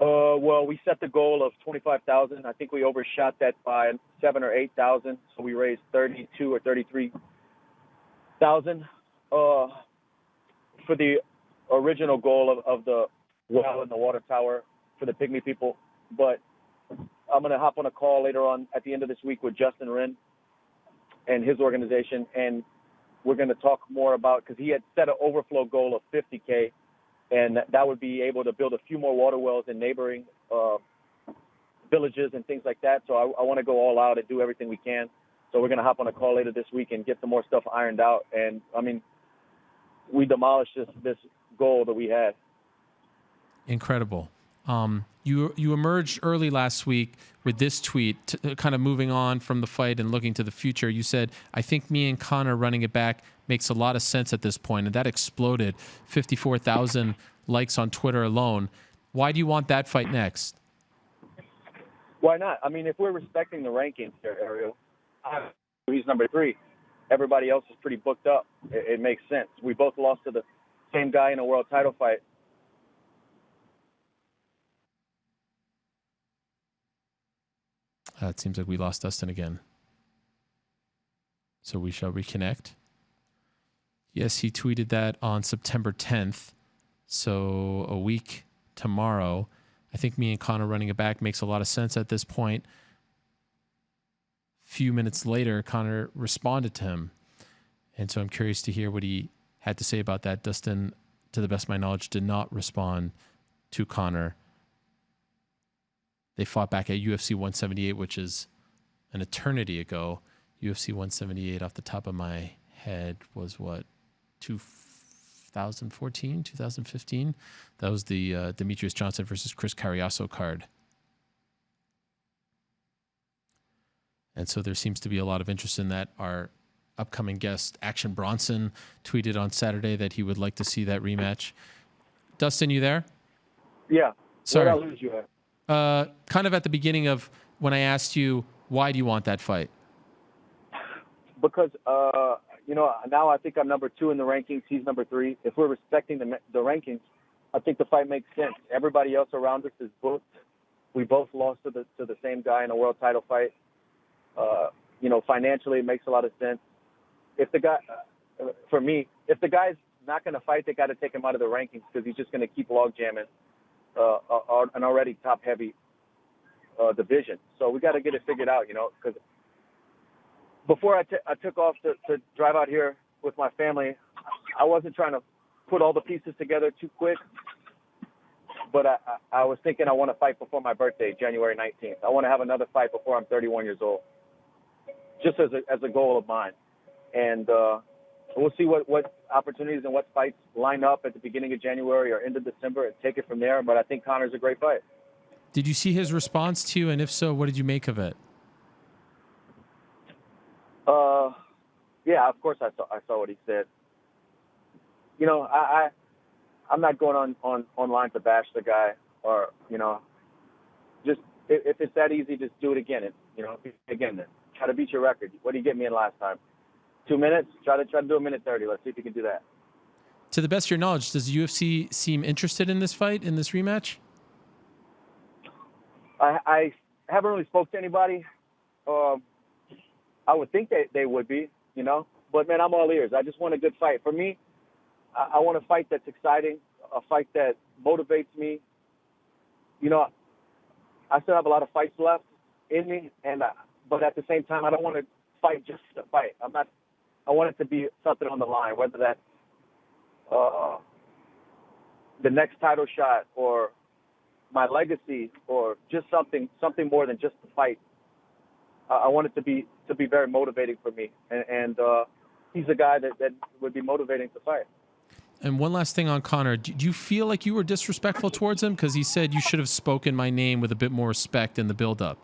Well, we set the goal of 25,000. I think we overshot that by 7,000 or 8,000. So we raised 32 or 33,000 for the original goal of the well and the water tower for the Pygmy people. But I'm going to hop on a call later on at the end of this week with Justin Wren and his organization, and we're going to talk more about, because he had set an overflow goal of 50K, and that would be able to build a few more water wells in neighboring villages and things like that. So I want to go all out and do everything we can. So we're going to hop on a call later this week and get some more stuff ironed out. And, I mean, we demolished this goal that we had. Incredible. You emerged early last week with this tweet, kind of moving on from the fight and looking to the future. You said, "I think me and Conor running it back makes a lot of sense at this point," and that exploded 54,000 likes on Twitter alone. Why do you want that fight next? Why not? I mean, if we're respecting the rankings here, Ariel, he's number 3. Everybody else is pretty booked up. It makes sense. We both lost to the same guy in a world title fight. It seems like we lost Dustin again. So we shall reconnect. Yes, he tweeted that on September 10th. So a week tomorrow. I think me and Conor running it back makes a lot of sense at this point. A few minutes later, Conor responded to him. And so I'm curious to hear what he had to say about that. Dustin, to the best of my knowledge, did not respond to Conor. They fought back at UFC 178, which is an eternity ago. UFC 178, off the top of my head, was what, 2014, 2015? That was the Demetrius Johnson versus Chris Carriasso card. And so there seems to be a lot of interest in that. Our upcoming guest, Action Bronson, tweeted on Saturday that he would like to see that rematch. Dustin, you there? Yeah. Sorry. Where did I lose you at? Kind of at the beginning of when I asked you, why do you want that fight? Because, now I think I'm number 2 in the rankings. He's number 3. If we're respecting the rankings, I think the fight makes sense. Everybody else around us is booked. We both lost to the same guy in a world title fight. Financially, it makes a lot of sense. If the guy, for me, if the guy's not going to fight, they got to take him out of the rankings because he's just going to keep log jamming an already top-heavy division. So we got to get it figured out, because before I took off to drive out here with my family, I wasn't trying to put all the pieces together too quick, but I was thinking I want to fight before my birthday, January 19th. I want to have another fight before I'm 31 years old, just as a goal of mine. And we'll see what opportunities and what fights line up at the beginning of January or end of December and take it from there. But I think Conor's a great fight. Did you see his response to you? And if so, what did you make of it? Yeah, of course I saw what he said. I'm not going online to bash the guy or, just if it's that easy, just do it again. Again, then try to beat your record. What did you get me in last time? 2 minutes? Try to do 1:30. Let's see if you can do that. To the best of your knowledge, does the UFC seem interested in this fight, in this rematch? I haven't really spoke to anybody. I would think they would be, But, man, I'm all ears. I just want a good fight. For me, I want a fight that's exciting, a fight that motivates me. I still have a lot of fights left in me, but at the same time, I don't want to fight just to fight. I want it to be something on the line, whether that's the next title shot or my legacy or just something more than just the fight. I want it to be very motivating for me, and he's a guy that would be motivating to fight. And one last thing on Conor, do you feel like you were disrespectful towards him? Because he said you should have spoken my name with a bit more respect in the build-up.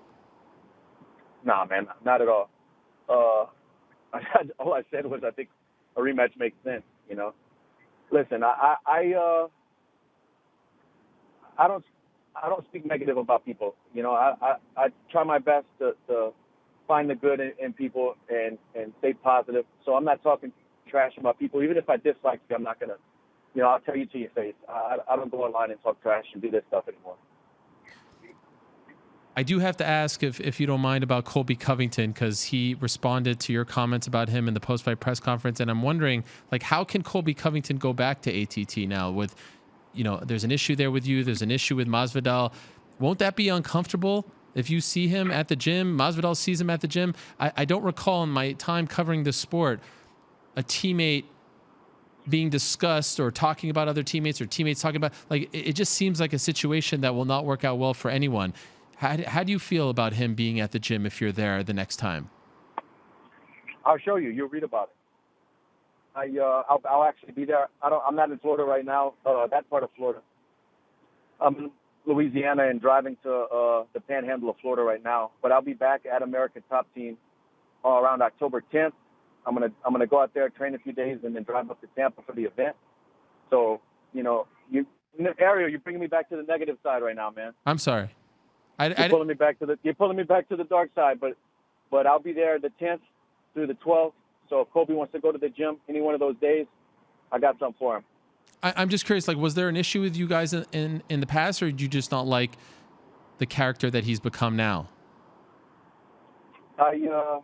Nah, man, not at all. All I said was I think a rematch makes sense. You know, listen, I don't speak negative about people. You know, I try my best to find the good in people and stay positive. So I'm not talking trash about people. Even if I dislike you, I'm not gonna, you know, I'll tell you to your face. I don't go online and talk trash and do this stuff anymore. I do have to ask if you don't mind about Colby Covington, because he responded to your comments about him in the post-fight press conference, and I'm wondering, like, how can Colby Covington go back to ATT now with, you know, there's an issue there with you, there's an issue with Masvidal. Won't that be uncomfortable if you see him at the gym, Masvidal sees him at the gym? I don't recall in my time covering the sport a teammate being discussed or talking about other teammates or teammates talking about, like, it just seems like a situation that will not work out well for anyone. How do you feel about him being at the gym if you're there the next time? I'll show you. You'll read about it. I'll actually be there. I'm not in Florida right now. That part of Florida. I'm in Louisiana and driving to the Panhandle of Florida right now. But I'll be back at American Top Team around October 10th. I'm gonna go out there, train a few days, and then drive up to Tampa for the event. So, you know, Ariel, you're bringing me back to the negative side right now, man. I'm sorry. You're pulling me back to the dark side, but I'll be there the 10th through the 12th. So if Colby wants to go to the gym any one of those days, I got something for him. I'm just curious, like, was there an issue with you guys in the past, or did you just not like the character that he's become now? Man,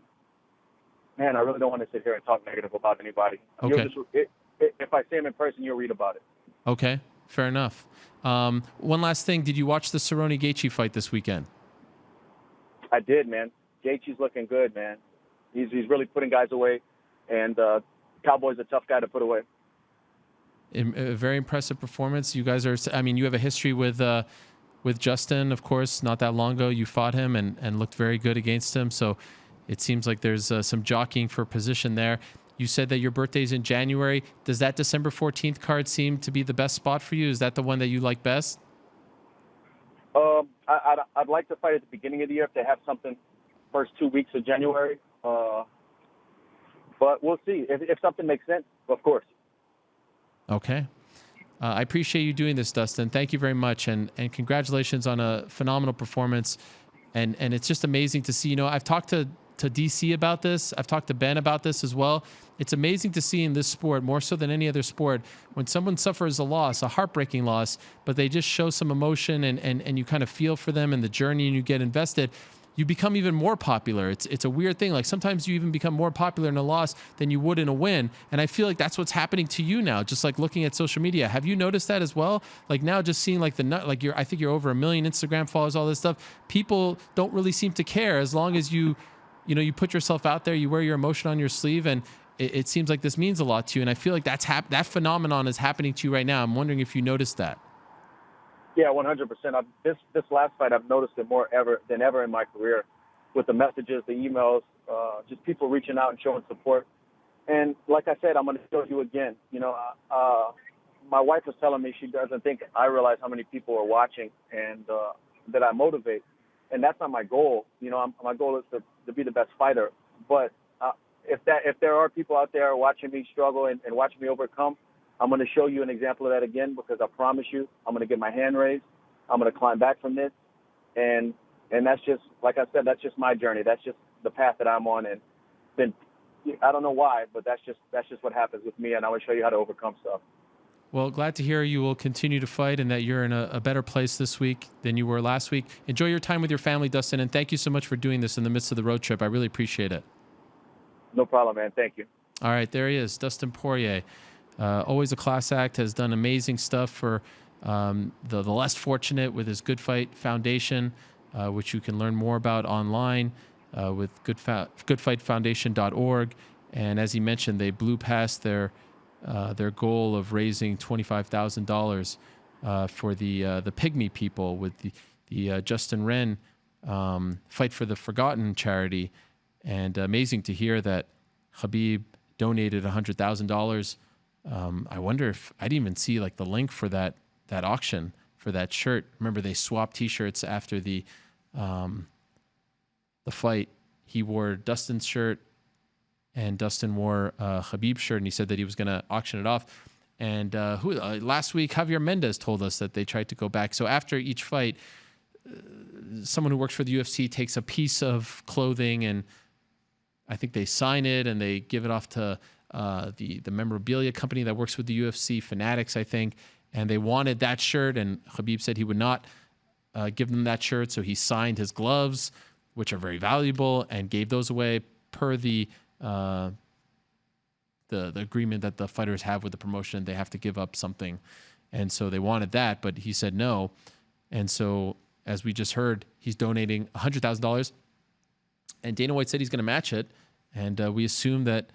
I really don't want to sit here and talk negative about anybody. Okay. If I see him in person, you'll read about it. Okay, fair enough. One last thing, did you watch the Cerrone Gaethje fight this weekend? I did, man. Gaethje's looking good, man. He's really putting guys away, and Cowboy's a tough guy to put away. A very impressive performance. You guys are, I mean, you have a history with Justin, of course. Not that long ago, you fought him and looked very good against him. So it seems like there's some jockeying for position there. You said that your birthday's in January. Does that December 14th card seem to be the best spot for you? Is that the one that you like best? I'd like to fight at the beginning of the year if they have something first 2 weeks of January. But we'll see. If something makes sense, of course. Okay. I appreciate you doing this, Dustin. Thank you very much. And congratulations on a phenomenal performance. And it's just amazing to see, you know, I've talked to DC about this. I've talked to Ben about this as well. It's amazing to see in this sport, more so than any other sport, when someone suffers a loss, a heartbreaking loss, but they just show some emotion and you kind of feel for them and the journey and you get invested, you become even more popular. It's a weird thing. Like sometimes you even become more popular in a loss than you would in a win. And I feel like that's what's happening to you now, just like looking at social media. Have you noticed that as well? Like now just seeing like I think you're over 1 million Instagram followers, all this stuff. People don't really seem to care as long as you put yourself out there, you wear your emotion on your sleeve, and it seems like this means a lot to you. And I feel like that phenomenon is happening to you right now. I'm wondering if you noticed that. Yeah, 100%. This last fight, I've noticed it more than ever in my career, with the messages, the emails, just people reaching out and showing support. And like I said, I'm going to show you again. You know, my wife was telling me she doesn't think I realize how many people are watching and that I motivate. And that's not my goal. You know, my goal is to be the best fighter. But if there are people out there watching me struggle and watching me overcome, I'm going to show you an example of that again, because I promise you, I'm going to get my hand raised. I'm going to climb back from this. And that's just, like I said, that's just my journey. That's just the path that I'm on. And then I don't know why, but that's just what happens with me. And I want to show you how to overcome stuff. Well, glad to hear you will continue to fight and that you're in a better place this week than you were last week. Enjoy your time with your family, Dustin, and thank you so much for doing this in the midst of the road trip. I really appreciate it. No problem, man. Thank you. All right, there he is, Dustin Poirier. Always a class act, has done amazing stuff for the less fortunate with his Good Fight Foundation, which you can learn more about online with goodfightfoundation.org. And as he mentioned, they blew past their goal of raising $25,000 for the Pygmy people with the Justin Wren Fight for the Forgotten charity. And amazing to hear that Khabib donated $100,000. I wonder if I didn't even see like the link for that auction for that shirt. Remember, they swapped T-shirts after the fight. He wore Dustin's shirt. and Dustin wore a Khabib shirt, and he said that he was going to auction it off. And last week, Javier Mendez told us that they tried to go back. So after each fight, someone who works for the UFC takes a piece of clothing, and I think they sign it and they give it off to the memorabilia company that works with the UFC, Fanatics, I think. And they wanted that shirt, and Khabib said he would not give them that shirt. So he signed his gloves, which are very valuable, and gave those away per the agreement that the fighters have with the promotion. They have to give up something. And so they wanted that, but he said no. And so, as we just heard, he's donating $100,000, and Dana White said he's going to match it. And we assume that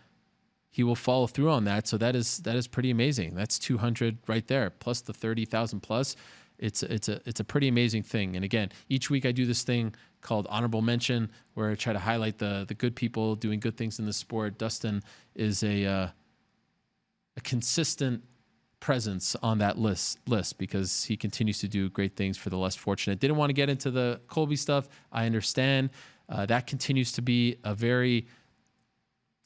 he will follow through on that. So that is pretty amazing. That's 200 right there, plus the 30,000 plus. It's a pretty amazing thing. And again, each week I do this thing called Honorable Mention, where I try to highlight the good people doing good things in the sport. Dustin is a consistent presence on that list because he continues to do great things for the less fortunate. Didn't want to get into the Colby stuff. I understand. That continues to be a very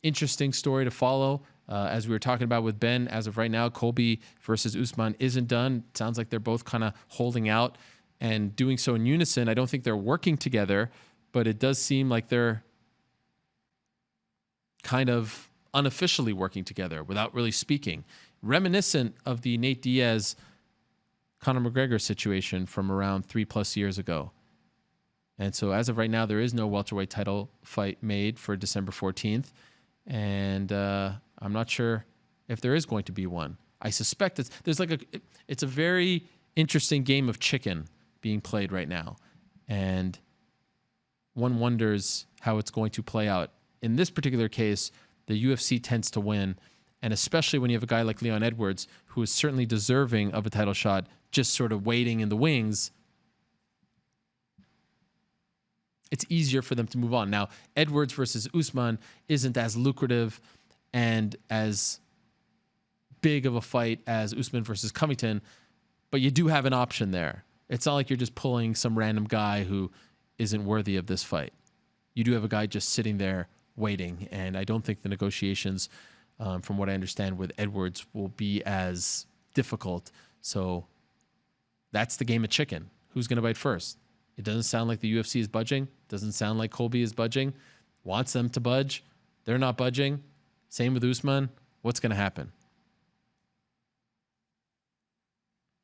interesting story to follow. As we were talking about with Ben, as of right now, Colby versus Usman isn't done. Sounds like they're both kind of holding out and doing so in unison. I don't think they're working together, but it does seem like they're kind of unofficially working together without really speaking. Reminiscent of the Nate Diaz, Conor McGregor situation from around 3+ years ago. And so as of right now, there is no welterweight title fight made for December 14th. And I'm not sure if there is going to be one. I suspect it's a very interesting game of chicken being played right now. And one wonders how it's going to play out. In this particular case, the UFC tends to win. And especially when you have a guy like Leon Edwards, who is certainly deserving of a title shot, just sort of waiting in the wings, it's easier for them to move on. Now, Edwards versus Usman isn't as lucrative and as big of a fight as Usman versus Covington, but you do have an option there. It's not like you're just pulling some random guy who isn't worthy of this fight. You do have a guy just sitting there waiting, and I don't think the negotiations, from what I understand, with Edwards will be as difficult. So that's the game of chicken. Who's going to bite first? It doesn't sound like the UFC is budging. Doesn't sound like Colby is budging. Wants them to budge. They're not budging. Same with Usman. What's going to happen?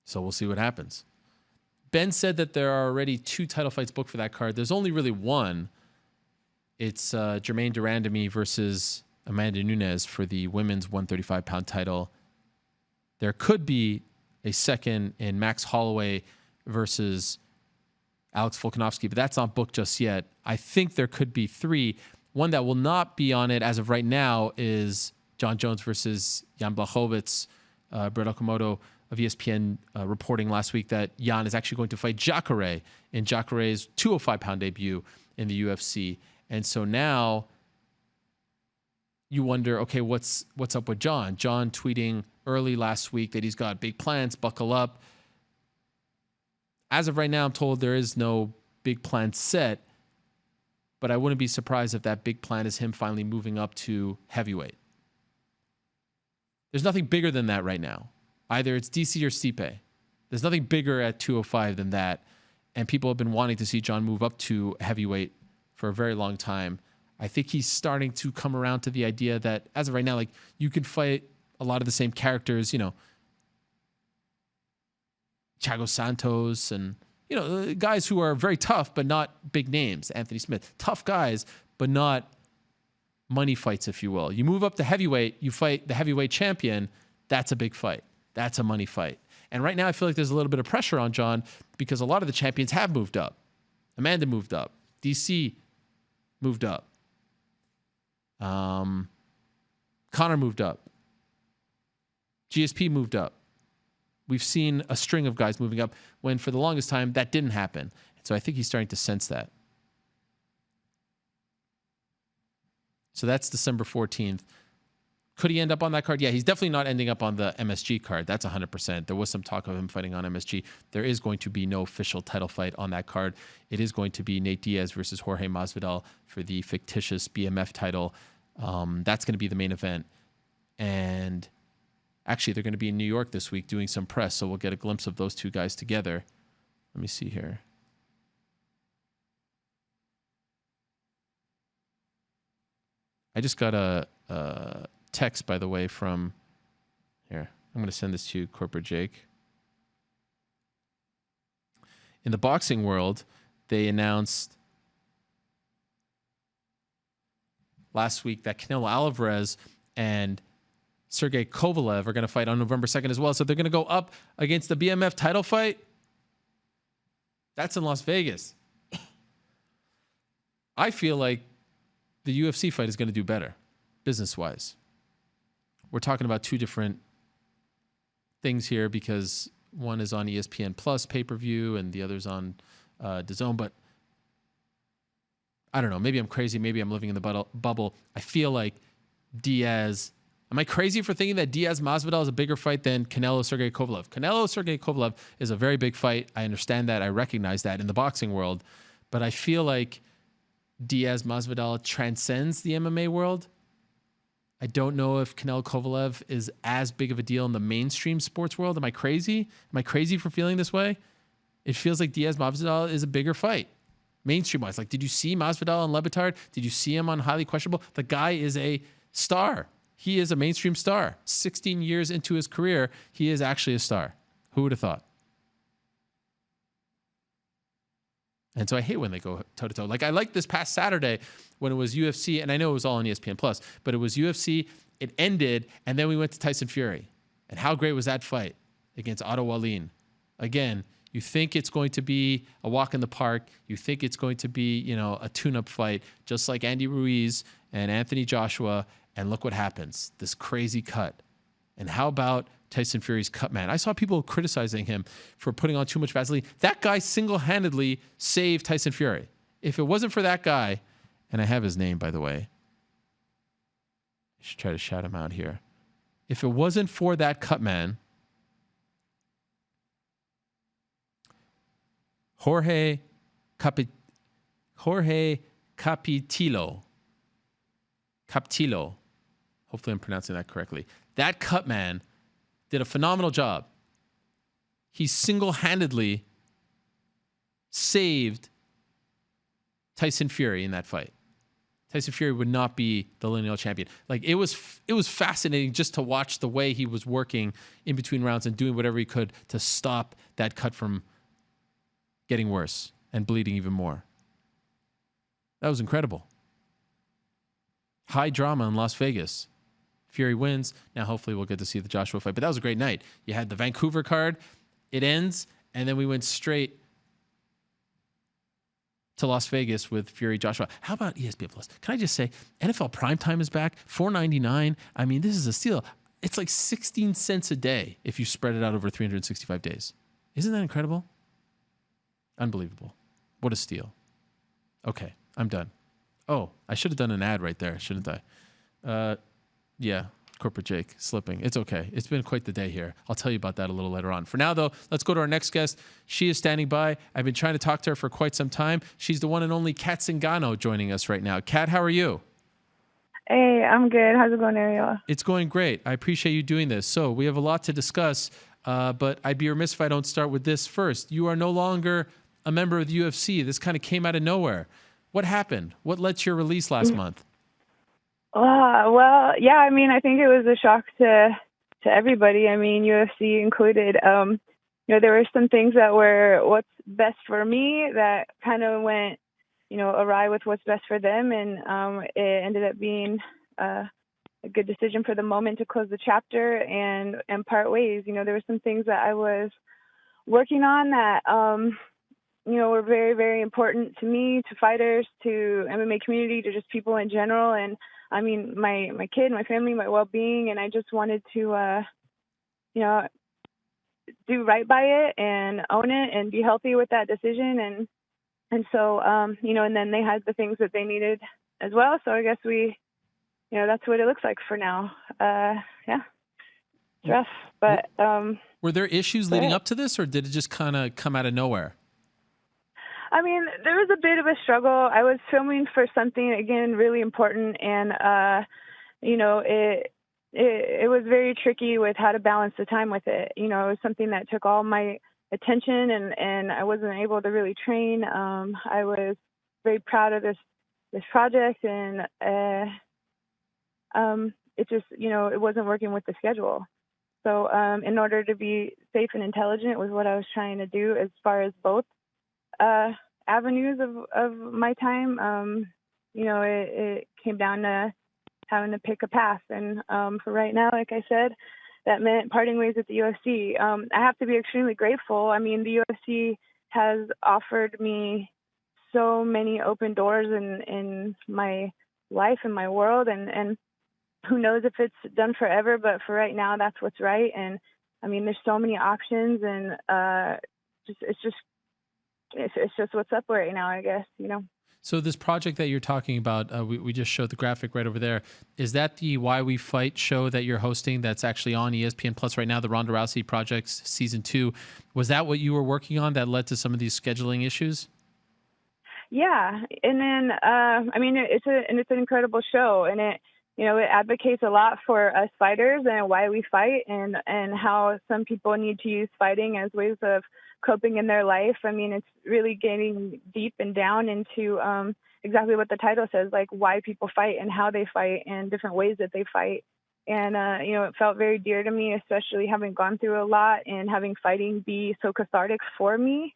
So we'll see what happens. Ben said that there are already 2 title fights booked for that card. There's only really one. It's Jermaine Durandamy versus Amanda Nunes for the women's 135-pound title. There could be a second in Max Holloway versus Alex Volkanovski, but that's not booked just yet. I think there could be 3. One that will not be on it as of right now is John Jones versus Jan Blachowicz. Brett Okamoto of ESPN reporting last week that Jan is actually going to fight Jacare in Jacare's 205-pound debut in the UFC. And so now you wonder, okay, what's up with John? John tweeting early last week that he's got big plans, buckle up. As of right now, I'm told there is no big plan set, but I wouldn't be surprised if that big plan is him finally moving up to heavyweight. There's nothing bigger than that right now. Either it's DC or Stipe. There's nothing bigger at 205 than that, and people have been wanting to see John move up to heavyweight for a very long time. I think he's starting to come around to the idea that, as of right now, like, you can fight a lot of the same characters, Thiago Santos and, guys who are very tough, but not big names. Anthony Smith, tough guys, but not money fights, if you will. You move up to heavyweight, you fight the heavyweight champion. That's a big fight. That's a money fight. And right now I feel like there's a little bit of pressure on John because a lot of the champions have moved up. Amanda moved up. DC moved up. Conor moved up. GSP moved up. We've seen a string of guys moving up when for the longest time that didn't happen. So I think he's starting to sense that. So that's December 14th. Could he end up on that card? Yeah, he's definitely not ending up on the MSG card. That's 100%. There was some talk of him fighting on MSG. There is going to be no official title fight on that card. It is going to be Nate Diaz versus Jorge Masvidal for the fictitious BMF title. That's going to be the main event. And actually, they're going to be in New York this week doing some press, so we'll get a glimpse of those two guys together. Let me see here. I just got a text, by the way, from here. I'm going to send this to you, Corporate Jake. In the boxing world, they announced last week that Canelo Alvarez and Sergey Kovalev are going to fight on November 2nd as well. So they're going to go up against the BMF title fight. That's in Las Vegas. I feel like the UFC fight is going to do better, business-wise. We're talking about two different things here because one is on ESPN Plus pay-per-view and the other's on DAZN. But I don't know. Maybe I'm crazy. Maybe I'm living in the bubble. I feel like Diaz... Am I crazy for thinking that Diaz-Masvidal is a bigger fight than Canelo-Sergey Kovalev? Canelo-Sergey Kovalev is a very big fight. I understand that. I recognize that in the boxing world. But I feel like Diaz-Masvidal transcends the MMA world. I don't know if Canelo Kovalev is as big of a deal in the mainstream sports world. Am I crazy? Am I crazy for feeling this way? It feels like Diaz-Masvidal is a bigger fight, mainstream-wise. Like, did you see Masvidal on Le Batard? Did you see him on Highly Questionable? The guy is a star. He is a mainstream star. 16 years into his career, he is actually a star. Who would have thought? And so I hate when they go toe-to-toe. Like, I liked this past Saturday when it was UFC, and I know it was all on ESPN+, but it was UFC, it ended, and then we went to Tyson Fury. And how great was that fight against Otto Wallin? Again, you think it's going to be a walk in the park. You think it's going to be, a tune-up fight, just like Andy Ruiz and Anthony Joshua, and look what happens, this crazy cut. And how about Tyson Fury's cut, man? I saw people criticizing him for putting on too much Vaseline. That guy single-handedly saved Tyson Fury. If it wasn't for that guy, and I have his name, by the way. I should try to shout him out here. If it wasn't for that cut, man, Jorge Captillo. Hopefully I'm pronouncing that correctly. That cut man did a phenomenal job. He single-handedly saved Tyson Fury in that fight. Tyson Fury would not be the lineal champion. Like, it was fascinating just to watch the way he was working in between rounds and doing whatever he could to stop that cut from getting worse and bleeding even more. That was incredible. High drama in Las Vegas. Fury wins. Now hopefully we'll get to see the Joshua fight. But that was a great night. You had the Vancouver card. It ends. And then we went straight to Las Vegas with Fury Joshua. How about ESPN Plus? Can I just say, NFL Primetime is back. $4.99. I mean, this is a steal. It's like 16 cents a day if you spread it out over 365 days. Isn't that incredible? Unbelievable. What a steal. Okay, I'm done. Oh, I should have done an ad right there, shouldn't I? Yeah, Corporate Jake slipping. It's okay. It's been quite the day here. I'll tell you about that a little later on. For now, though, let's go to our next guest. She is standing by. I've been trying to talk to her for quite some time. She's the one and only Cat Zingano joining us right now. Cat, how are you? Hey, I'm good. How's it going, Ariel? It's going great. I appreciate you doing this. So we have a lot to discuss, but I'd be remiss if I don't start with this first. You are no longer a member of the UFC. This kind of came out of nowhere. What happened? What led to your release last month? Well, yeah, I mean, I think it was a shock to everybody. I mean, UFC included. There were some things that were what's best for me that kind of went, awry with what's best for them. And it ended up being a good decision for the moment to close the chapter and part ways. There were some things that I was working on that, were very, very important to me, to fighters, to MMA community, to just people in general. And I mean, my kid, my family, my well-being, and I just wanted to, do right by it and own it and be healthy with that decision. And so, and then they had the things that they needed as well. So I guess that's what it looks like for now. Yeah, it's rough, but. Were there issues leading up to this, or did it just kind of come out of nowhere? I mean, there was a bit of a struggle. I was filming for something, again, really important, and it was very tricky with how to balance the time with it. It was something that took all my attention, and I wasn't able to really train. I was very proud of this project, and it just, it wasn't working with the schedule. So in order to be safe and intelligent was what I was trying to do as far as both avenues of my time. It came down to having to pick a path. And for right now, like I said, that meant parting ways with the UFC. I have to be extremely grateful. I mean, the UFC has offered me so many open doors in my life and my world, and who knows if it's done forever, but for right now, that's what's right. And I mean, there's so many options, and it's just what's up right now, I guess, So this project that you're talking about, we just showed the graphic right over there. Is that the Why We Fight show that you're hosting that's actually on ESPN Plus right now, the Ronda Rousey Project's season 2? Was that what you were working on that led to some of these scheduling issues? Yeah. And then, it's an incredible show, and it advocates a lot for us fighters and why we fight, and how some people need to use fighting as ways of coping in their life. I mean, it's really getting deep and down into exactly what the title says, like why people fight and how they fight and different ways that they fight. And, it felt very dear to me, especially having gone through a lot and having fighting be so cathartic for me,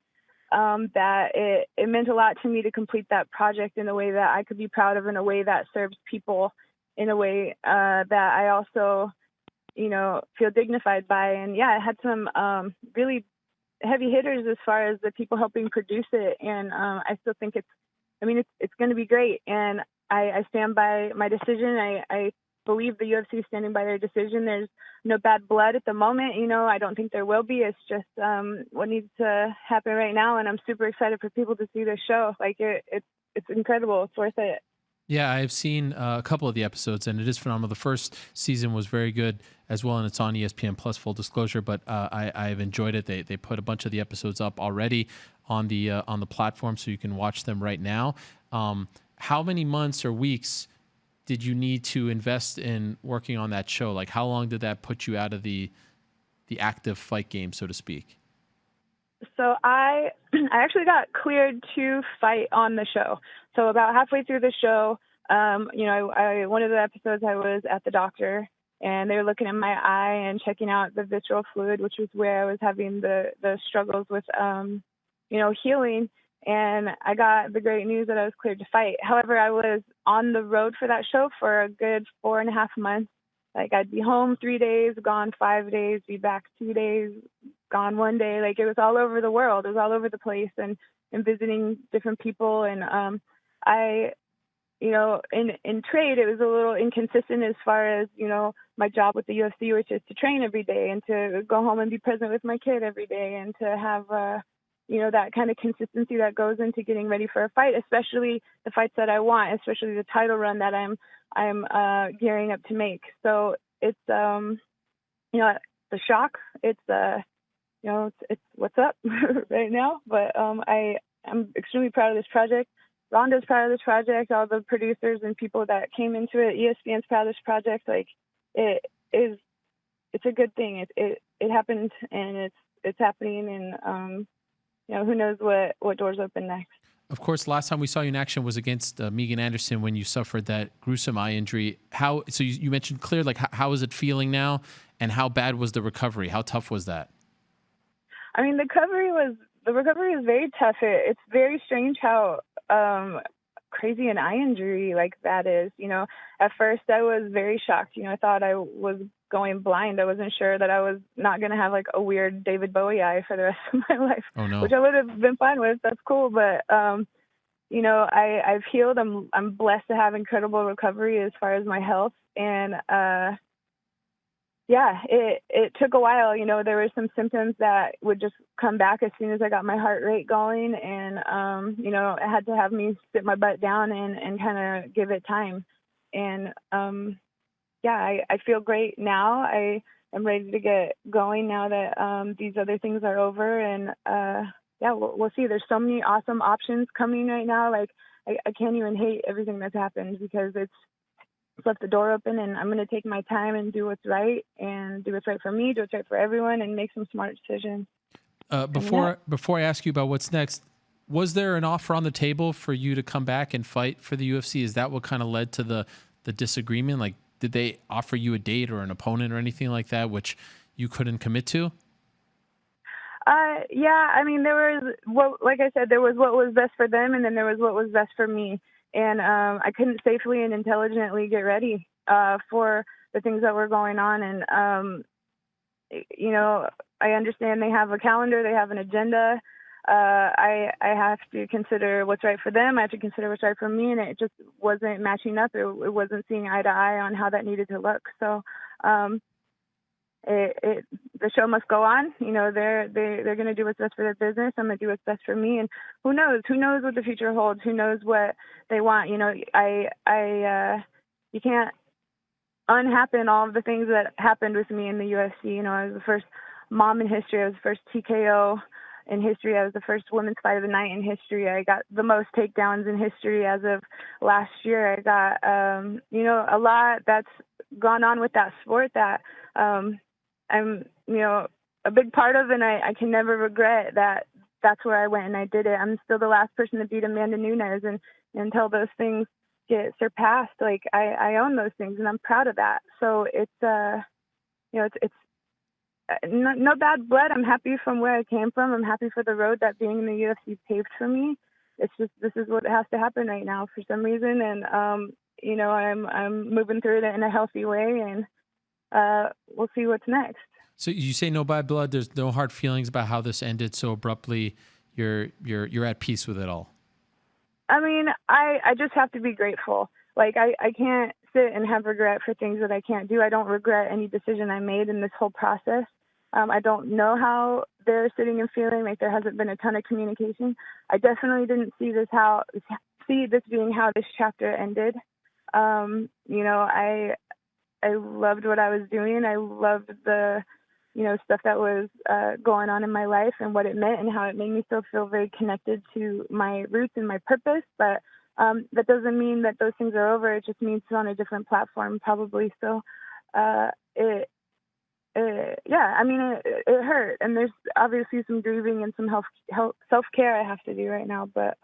that it meant a lot to me to complete that project in a way that I could be proud of, in a way that serves people, in a way that I also, feel dignified by. And yeah, it had some really heavy hitters as far as the people helping produce it. And I still think it's going to be great. And I stand by my decision. I believe the UFC is standing by their decision. There's no bad blood at the moment. I don't think there will be. It's just what needs to happen right now. And I'm super excited for people to see this show. Like it's incredible. It's worth it. Yeah, I've seen a couple of the episodes, and it is phenomenal. The first season was very good as well, and it's on ESPN Plus, full disclosure. But I've enjoyed it. They put a bunch of the episodes up already on the platform, so you can watch them right now. How many months or weeks did you need to invest in working on that show? Like, how long did that put you out of the active fight game, so to speak? So I actually got cleared to fight on the show. So about halfway through the show, one of the episodes I was at the doctor, and they were looking at my eye and checking out the visceral fluid, which was where I was having the struggles with, healing. And I got the great news that I was cleared to fight. However, I was on the road for that show for a good 4.5 months. Like, I'd be home 3 days, gone 5 days, be back 2 days, gone 1 day. Like, it was all over the world. It was all over the place, and visiting different people. And in trade, it was a little inconsistent as far as, my job with the UFC, which is to train every day and to go home and be present with my kid every day, and to have, that kind of consistency that goes into getting ready for a fight, especially the fights that I want, especially the title run that I'm gearing up to make. So it's, the shock. It's, it's what's up right now. But I'm extremely proud of this project. Ronda's proud of this project. All the producers and people that came into it. ESPN's proud of this project. Like, it's a good thing. It happened, and it's happening, and who knows what doors open next. Of course, last time we saw you in action was against Megan Anderson when you suffered that gruesome eye injury. So you mentioned clear, like, how is it feeling now, and how bad was the recovery? How tough was that? I mean, the recovery was very tough. It's very strange how crazy an eye injury like that is. At first I was very shocked. I thought I was going blind. I wasn't sure that I was not going to have like a weird David Bowie eye for the rest of my life, oh, no. which I would have been fine with. That's cool. But, I've healed. I'm blessed to have incredible recovery as far as my health. And, it took a while. There were some symptoms that would just come back as soon as I got my heart rate going. And, it had to have me sit my butt down and kind of give it time. And, I feel great now. I am ready to get going now that these other things are over. And, yeah, we'll see. There's so many awesome options coming right now. Like I can't even hate everything that's happened because it's left the door open, and I'm going to take my time and do what's right for me, do what's right for everyone, and make some smart decisions. Before I ask you about what's next, was there an offer on the table for you to come back and fight for the UFC? Is that what kind of led to the disagreement? Like, did they offer you a date or an opponent or anything like that, which you couldn't commit to? Yeah, I mean, there was like I said, there was what was best for them, and then there was what was best for me. And I couldn't safely and intelligently get ready for the things that were going on. And I understand they have a calendar, they have an agenda. I have to consider what's right for them. I have to consider what's right for me, and it just wasn't matching up. It wasn't seeing eye to eye on how that needed to look. So the show must go on. They're going to do what's best for their business. I'm going to do what's best for me. And who knows what the future holds? Who knows what they want? You can't unhappen all of the things that happened with me in the UFC. I was the first mom in history. I was the first TKO in history. I was the first women's fight of the night in history. I got the most takedowns in history as of last year. I got, a lot that's gone on with that sport that I'm, a big part of, and I can never regret that that's where I went and I did it. I'm still the last person to beat Amanda Nunes, and until those things get surpassed, like I own those things, and I'm proud of that. So it's no bad blood. I'm happy from where I came from. I'm happy for the road that being in the UFC paved for me. It's just, this is what has to happen right now for some reason. And, I'm moving through it in a healthy way, and we'll see what's next. So you say no bad blood. There's no hard feelings about how this ended so abruptly. You're at peace with it all. I mean, I just have to be grateful. Like I can't sit and have regret for things that I can't do. I don't regret any decision I made in this whole process. I don't know how they're sitting and feeling. Like, there hasn't been a ton of communication. I definitely didn't see this being how this chapter ended. I loved what I was doing. I loved the, stuff that was going on in my life and what it meant and how it made me still feel very connected to my roots and my purpose. But that doesn't mean that those things are over. It just means it's on a different platform, probably. So it hurt. And there's obviously some grieving and some self-care I have to do right now. But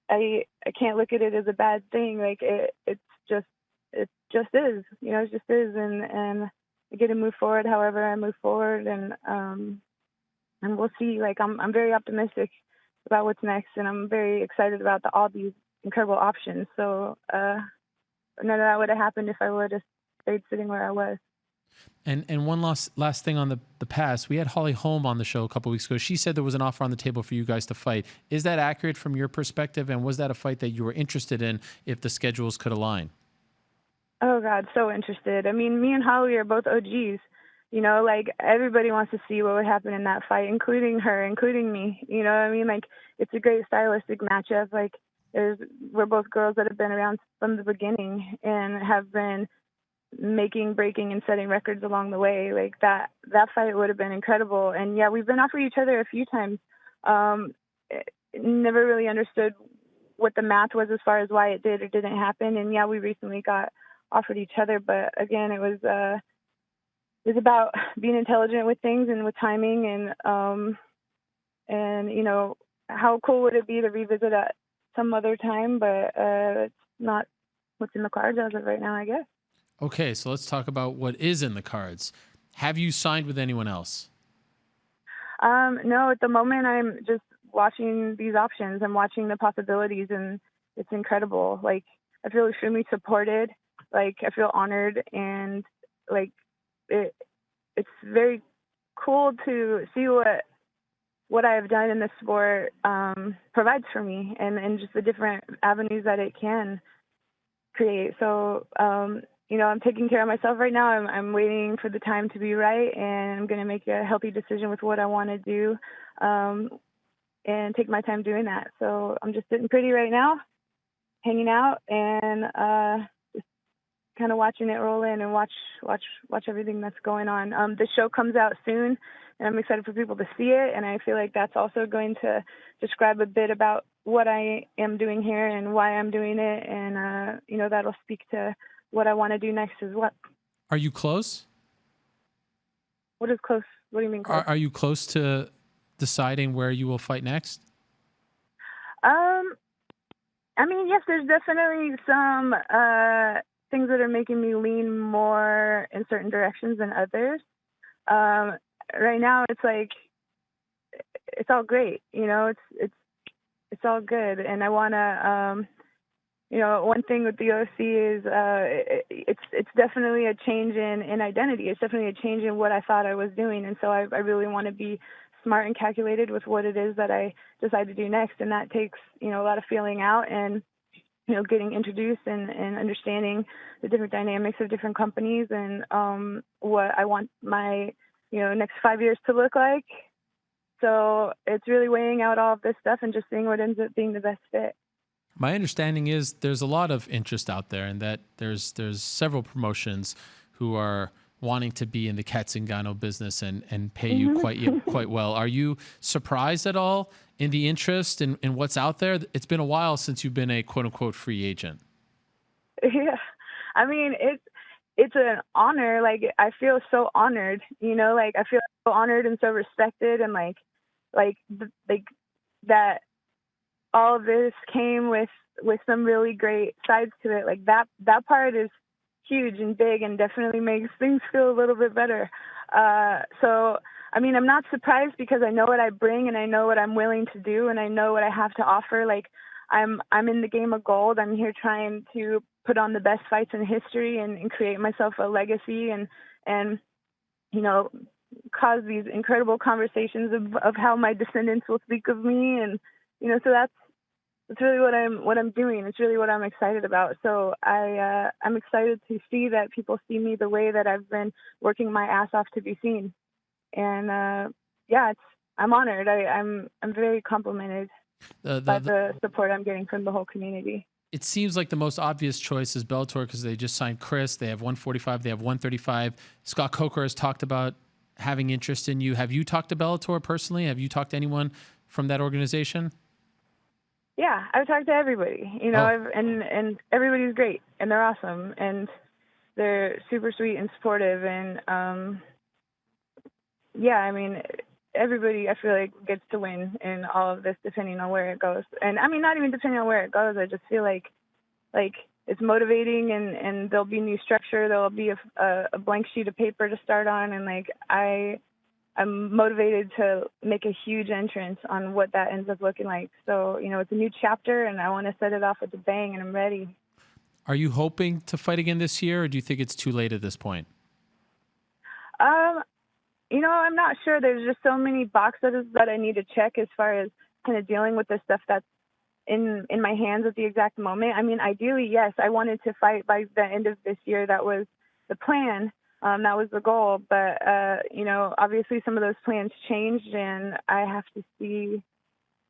I can't look at it as a bad thing. Like, it just is, it just is. And I get to move forward however I move forward. And we'll see. Like, I'm very optimistic about what's next, and I'm very excited about all these incredible options. So none of that would have happened if I would have stayed sitting where I was. And one last thing on the past, we had Holly Holm on the show a couple of weeks ago. She said there was an offer on the table for you guys to fight. Is that accurate from your perspective? And was that a fight that you were interested in if the schedules could align? Oh God, so interested. I mean, me and Holly are both OGs. Like, everybody wants to see what would happen in that fight, including her, including me. You know what I mean? Like, it's a great stylistic matchup. Like, we're both girls that have been around from the beginning and have been making, breaking, and setting records along the way. Like, that fight would have been incredible. And yeah, we've been offered each other a few times. Never really understood what the math was as far as why it did or didn't happen. And yeah, we recently got offered each other, but again, it was about being intelligent with things and with timing, and how cool would it be to revisit at some other time, but it's not what's in the cards as of right now, I guess. Okay, so let's talk about what is in the cards. Have you signed with anyone else? No, at the moment I'm just watching these options. I'm watching the possibilities, and it's incredible. Like, I feel extremely supported. Like, I feel honored, and like it's very cool to see what I have done in this sport provides for me, and just the different avenues that it can create. So, I'm taking care of myself right now. I'm waiting for the time to be right, and I'm going to make a healthy decision with what I want to do, and take my time doing that. So I'm just sitting pretty right now, hanging out, and just kind of watching it roll in and watch everything that's going on. The show comes out soon, and I'm excited for people to see it. And I feel like that's also going to describe a bit about what I am doing here and why I'm doing it. And, that'll speak to what I want to do next as well. Are you close? What is close? What do you mean close? Are you close to deciding where you will fight next? Yes, there's definitely some things that are making me lean more in certain directions than others. Right now, it's like it's all great, it's all good, and I want to. One thing with the UFC is it's definitely a change in identity. It's definitely a change in what I thought I was doing, and so I really want to be smart and calculated with what it is that I decide to do next, and that takes a lot of feeling out and getting introduced and understanding the different dynamics of different companies and what I want my next 5 years to look like. So it's really weighing out all of this stuff and just seeing what ends up being the best fit. My understanding is there's a lot of interest out there, and that there's several promotions who are wanting to be in the Cat Zingano business and pay you quite well. Are you surprised at all in the interest in what's out there? It's been a while since you've been a quote unquote free agent. Yeah, it's an honor. Like, I feel so honored. I feel so honored and so respected, and that all of this came with some really great sides to it. Like that part is huge and big and definitely makes things feel a little bit better. I'm not surprised because I know what I bring and I know what I'm willing to do and I know what I have to offer. Like, I'm in the game of gold. I'm here trying to put on the best fights in history and create myself a legacy and cause these incredible conversations of how my descendants will speak of me. And, so that's really what I'm doing. It's really what I'm excited about. So I'm excited to see that people see me the way that I've been working my ass off to be seen. And I'm honored. I'm very complimented by the support I'm getting from the whole community. It seems like the most obvious choice is Bellator because they just signed Chris. They have 145. They have 135. Scott Coker has talked about having interest in you. Have you talked to Bellator personally? Have you talked to anyone from that organization? Yeah, I've talked to everybody, and everybody's great, and they're awesome, and they're super sweet and supportive, and everybody I feel like gets to win in all of this depending on where it goes. And not even depending on where it goes, I just feel like it's motivating and there'll be new structure, there'll be a blank sheet of paper to start on, and I'm motivated to make a huge entrance on what that ends up looking like. So, it's a new chapter, and I want to set it off with a bang, and I'm ready. Are you hoping to fight again this year, or do you think it's too late at this point? I'm not sure. There's just so many boxes that I need to check as far as kind of dealing with the stuff that's in my hands at the exact moment. Ideally, yes, I wanted to fight by the end of this year. That was the plan. That was the goal. But, obviously some of those plans changed, and I have to see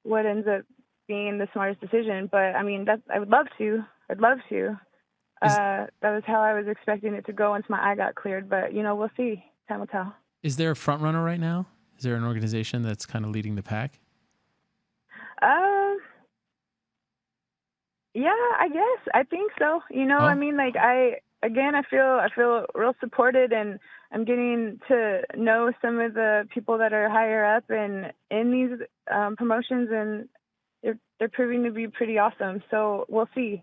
what ends up being the smartest decision. But, I would love to. I'd love to. That was how I was expecting it to go once my eye got cleared. But, we'll see. Time will tell. Is there a front runner right now? Is there an organization that's kind of leading the pack? Yeah, I guess. I think so. I feel real supported, and I'm getting to know some of the people that are higher up and in these promotions, and they're proving to be pretty awesome. So we'll see.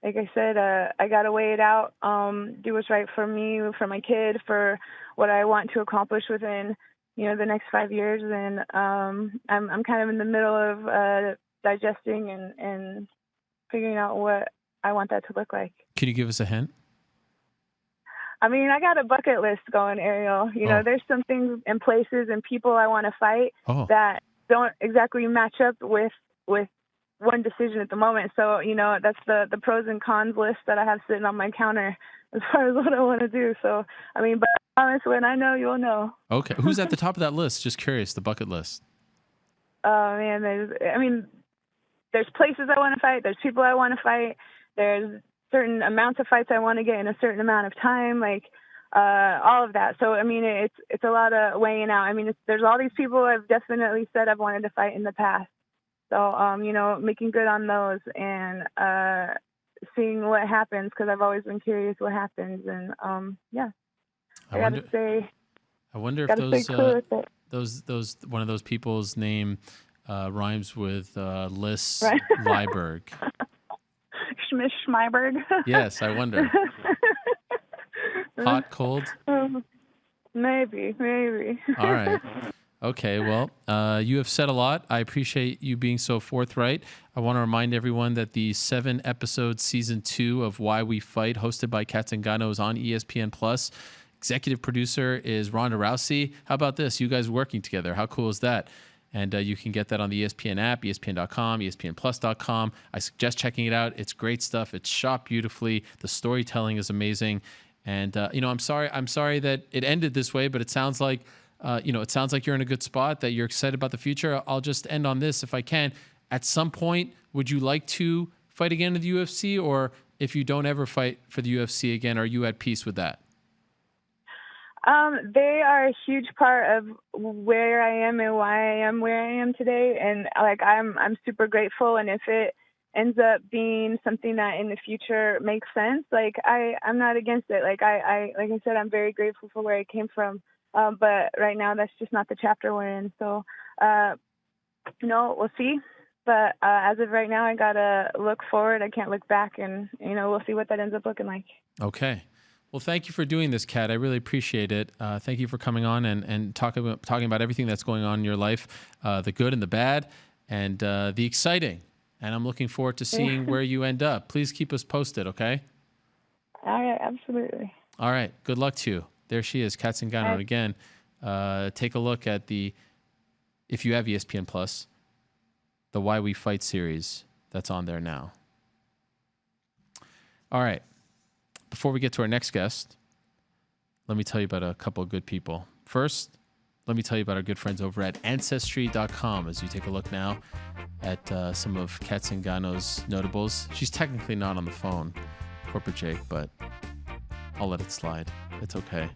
Like I said, I got to weigh it out, do what's right for me, for my kid, for what I want to accomplish within, the next 5 years. And I'm kind of in the middle of digesting and figuring out what I want that to look like. Can you give us a hint? I got a bucket list going, Ariel. There's some things and places and people I want to fight that don't exactly match up with one decision at the moment. So, that's the pros and cons list that I have sitting on my counter as far as what I want to do. So, but I promise when I know, you'll know. Okay. Who's at the top of that list? Just curious, the bucket list. Oh, man. There's places I want to fight. There's people I want to fight. There's certain amounts of fights I want to get in a certain amount of time, like all of that. So I mean, it's a lot of weighing out. I mean, there's all these people I've definitely said I've wanted to fight in the past. So you know, making good on those and seeing what happens, because I've always been curious what happens. And yeah, I wonder if those one of those people's name rhymes with Liz right. Leiberg. Schmish Schmeiberg. Yes, I wonder. Hot, cold? Maybe. All right. Okay, well, you have said a lot. I appreciate you being so forthright. I want to remind everyone that the 7-episode season 2 of Why We Fight, hosted by Cat Zingano, is on ESPN+. Executive producer is Ronda Rousey. How about this? You guys working together. How cool is that? And you can get that on the ESPN app, ESPN.com, ESPNplus.com. I suggest checking it out. It's great stuff. It's shot beautifully. The storytelling is amazing. And, you know, I'm sorry that it ended this way, but it sounds like, it sounds like you're in a good spot, that you're excited about the future. I'll just end on this if I can. At some point, would you like to fight again in the UFC? Or if you don't ever fight for the UFC again, are you at peace with that? They are a huge part of where I am and why I am where I am today. And like, I'm super grateful. And if it ends up being something that in the future makes sense, like I'm not against it. Like I said, I'm very grateful for where I came from. But right now that's just not the chapter we're in. So, we'll see. But, as of right now, I gotta look forward. I can't look back, and, we'll see what that ends up looking like. Okay. Well, thank you for doing this, Kat. I really appreciate it. Thank you for coming on and talking about everything that's going on in your life, the good and the bad, and the exciting. And I'm looking forward to seeing where you end up. Please keep us posted, okay? All right, absolutely. All right. Good luck to you. There she is, Cat Zingano. Right. Again, take a look at if you have ESPN+, the Why We Fight series that's on there now. All right. Before we get to our next guest, let me tell you about a couple of good people. First, let me tell you about our good friends over at Ancestry.com as you take a look now at some of Cat Zingano's notables. She's technically not on the phone, Corporate Jake, but I'll let it slide. It's okay.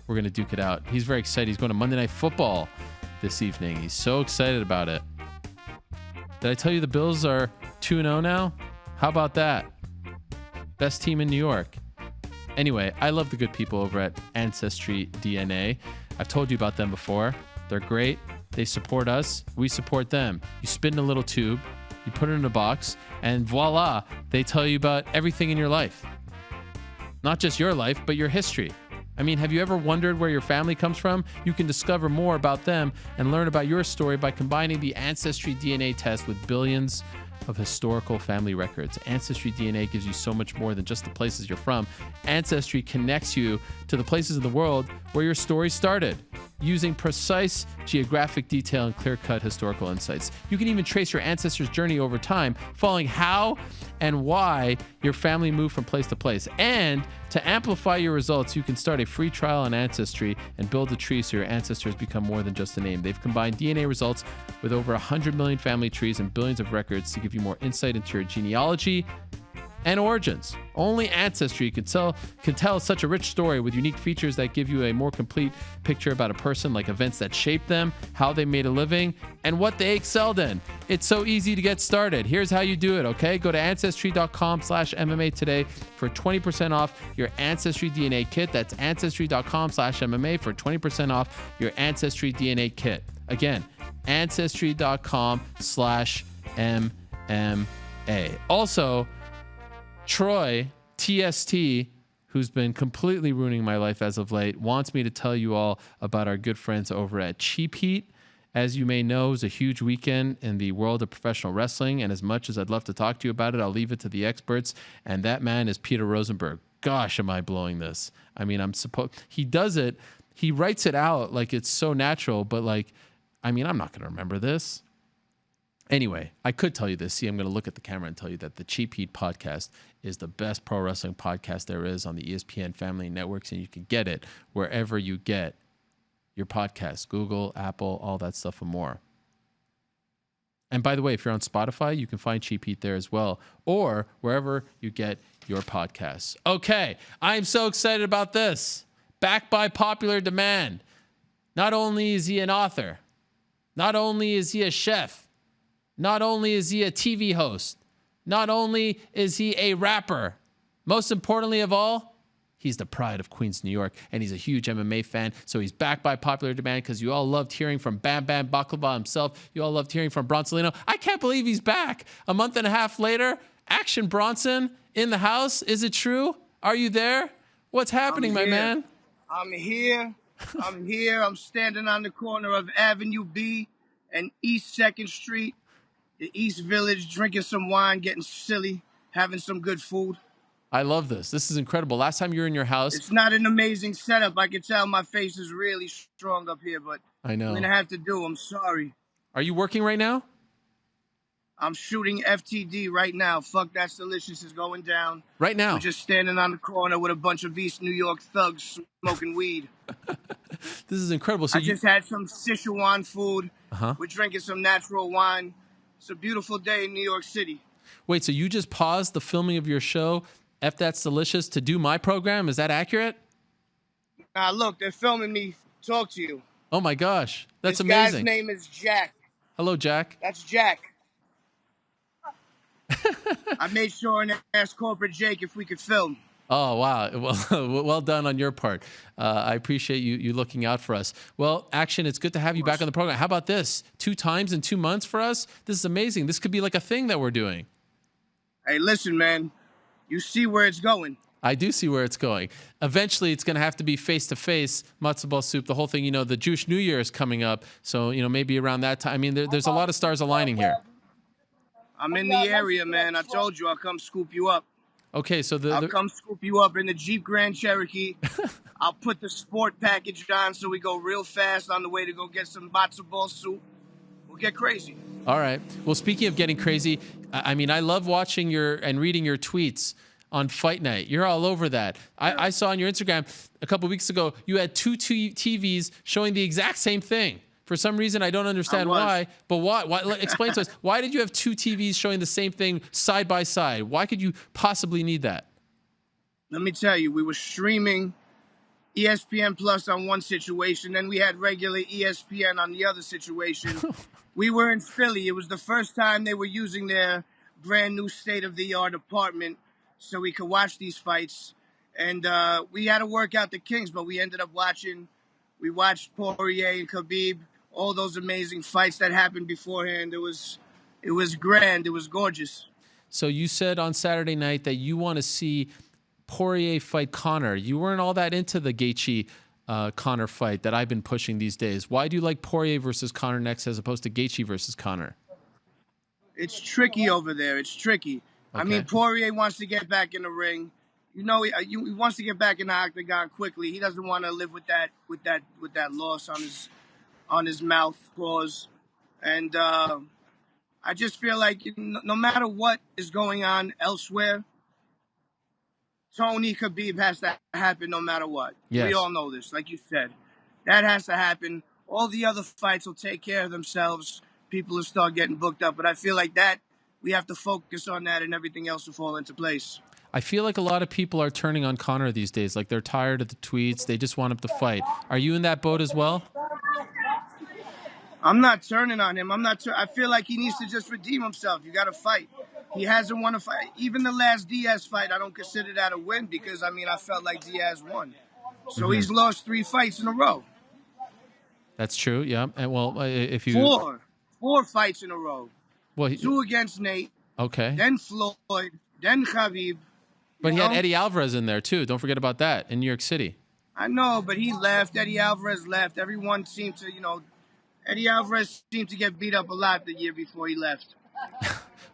We're going to duke it out. He's very excited. He's going to Monday Night Football this evening. He's so excited about it. Did I tell you the Bills are 2-0 now? How about that? Best team in New York. Anyway, I love the good people over at Ancestry DNA. I've told you about them before. They're great. They support us. We support them. You spit in a little tube, you put it in a box, and voila, they tell you about everything in your life. Not just your life, but your history. I mean, have you ever wondered where your family comes from? You can discover more about them and learn about your story by combining the Ancestry DNA test with billions of historical family records. Ancestry DNA gives you so much more than just the places you're from. Ancestry connects you to the places in the world where your story started, using precise geographic detail and clear-cut historical insights. You can even trace your ancestors' journey over time, following how and why your family moved from place to place. And to amplify your results, you can start a free trial on Ancestry and build a tree so your ancestors become more than just a name. They've combined DNA results with over 100 million family trees and billions of records to give you more insight into your genealogy and origins. Only Ancestry can tell such a rich story with unique features that give you a more complete picture about a person, like events that shaped them, how they made a living, and what they excelled in. It's so easy to get started. Here's how you do it, okay? Go to Ancestry.com/MMA today for 20% off your Ancestry DNA kit. That's Ancestry.com/MMA for 20% off your Ancestry DNA kit. Again, Ancestry.com/MMA. Also, Troy, TST, who's been completely ruining my life as of late, wants me to tell you all about our good friends over at Cheap Heat. As you may know, it was a huge weekend in the world of professional wrestling, and as much as I'd love to talk to you about it, I'll leave it to the experts, and that man is Peter Rosenberg. Gosh, am I blowing this? I mean, he does it, he writes it out like it's so natural, but I'm not going to remember this. Anyway, I could tell you this. See, I'm going to look at the camera and tell you that the Cheap Heat podcast is the best pro wrestling podcast there is on the ESPN family networks, and you can get it wherever you get your podcasts, Google, Apple, all that stuff and more. And by the way, if you're on Spotify, you can find Cheap Heat there as well, or wherever you get your podcasts. Okay, I'm so excited about this. Backed by popular demand. Not only is he an author, not only is he a chef, not only is he a TV host, not only is he a rapper, most importantly of all, he's the pride of Queens, New York, and he's a huge MMA fan, so he's backed by popular demand because you all loved hearing from Bam Bam Baklava himself. You all loved hearing from Bronsolino. I can't believe he's back. A month and a half later, Action Bronson in the house. Is it true? Are you there? What's happening, my man? I'm here. I'm standing on the corner of Avenue B and East 2nd Street, the East Village, drinking some wine, getting silly, having some good food. I love this. This is incredible. Last time you were in your house. It's not an amazing setup. I can tell my face is really strong up here, but I know. I'm going to have to do. I'm sorry. Are you working right now? I'm shooting FTD right now. Fuck That's Delicious is going down. Right now? I'm just standing on the corner with a bunch of East New York thugs smoking weed. This is incredible. So I just had some Sichuan food. We're drinking some natural wine. It's a beautiful day in New York City. Wait, so you just paused the filming of your show, F That's Delicious, to do my program? Is that accurate? Now, look, they're filming me talk to you. Oh, my gosh. That's this amazing. This guy's name is Jack. Hello, Jack. That's Jack. I made sure and asked corporate Jake if we could film. Oh, wow. Well done on your part. I appreciate you looking out for us. Well, Action, it's good to have you back on the program. How about this? 2 times in 2 months for us? This is amazing. This could be like a thing that we're doing. Hey, listen, man. You see where it's going. I do see where it's going. Eventually, it's going to have to be face-to-face, matzo ball soup, the whole thing. You know, the Jewish New Year is coming up. So, you know, maybe around that time. I mean, there's a lot of stars aligning here. I'm in the area, man. I told you I'll come scoop you up. Okay, so I'll come scoop you up in the Jeep Grand Cherokee. I'll put the sport package on so we go real fast on the way to go get some matzo ball soup. We'll get crazy. All right. Well, speaking of getting crazy, I mean, I love watching and reading your tweets on Fight Night. You're all over that. I saw on your Instagram a couple weeks ago, you had 2 TVs showing the exact same thing. For some reason, I don't understand why, but why? Explain to us. Why did you have 2 TVs showing the same thing side by side? Why could you possibly need that? Let me tell you, we were streaming ESPN Plus on one situation, then we had regular ESPN on the other situation. We were in Philly. It was the first time they were using their brand new state-of-the-art apartment so we could watch these fights. And we had to work out the kinks, but we ended up watching. We watched Poirier and Khabib, all those amazing fights that happened beforehand. It was grand. It was gorgeous. So you said on Saturday night that you want to see Poirier fight Conor. You weren't all that into the Gaethje Conor fight that I've been pushing these days. Why do you like Poirier versus Conor next as opposed to Gaethje versus Conor? It's tricky over there. It's tricky. Okay. I mean, Poirier wants to get back in the ring. You know, he wants to get back in the octagon quickly. He doesn't want to live with that loss on his mouth clause. And I just feel like no matter what is going on elsewhere, Tony Khabib has to happen no matter what. Yes. We all know this, like you said. That has to happen. All the other fights will take care of themselves. People will start getting booked up. But I feel like that we have to focus on that and everything else will fall into place. I feel like a lot of people are turning on Conor these days. Like they're tired of the tweets. They just want him to fight. Are you in that boat as well? I'm not turning on him. I feel like he needs to just redeem himself. You got to fight. He hasn't won a fight. Even the last Diaz fight, I don't consider that a win because, I mean, I felt like Diaz won. So he's lost 3 fights in a row. That's true, yeah. And well, if you... 4 fights in a row. Well, 2 against Nate. Okay. Then Floyd. Then Khabib. But he had Eddie Alvarez in there, too. Don't forget about that in New York City. I know, but he left. Eddie Alvarez left. Everyone seemed to, Eddie Alvarez seemed to get beat up a lot the year before he left.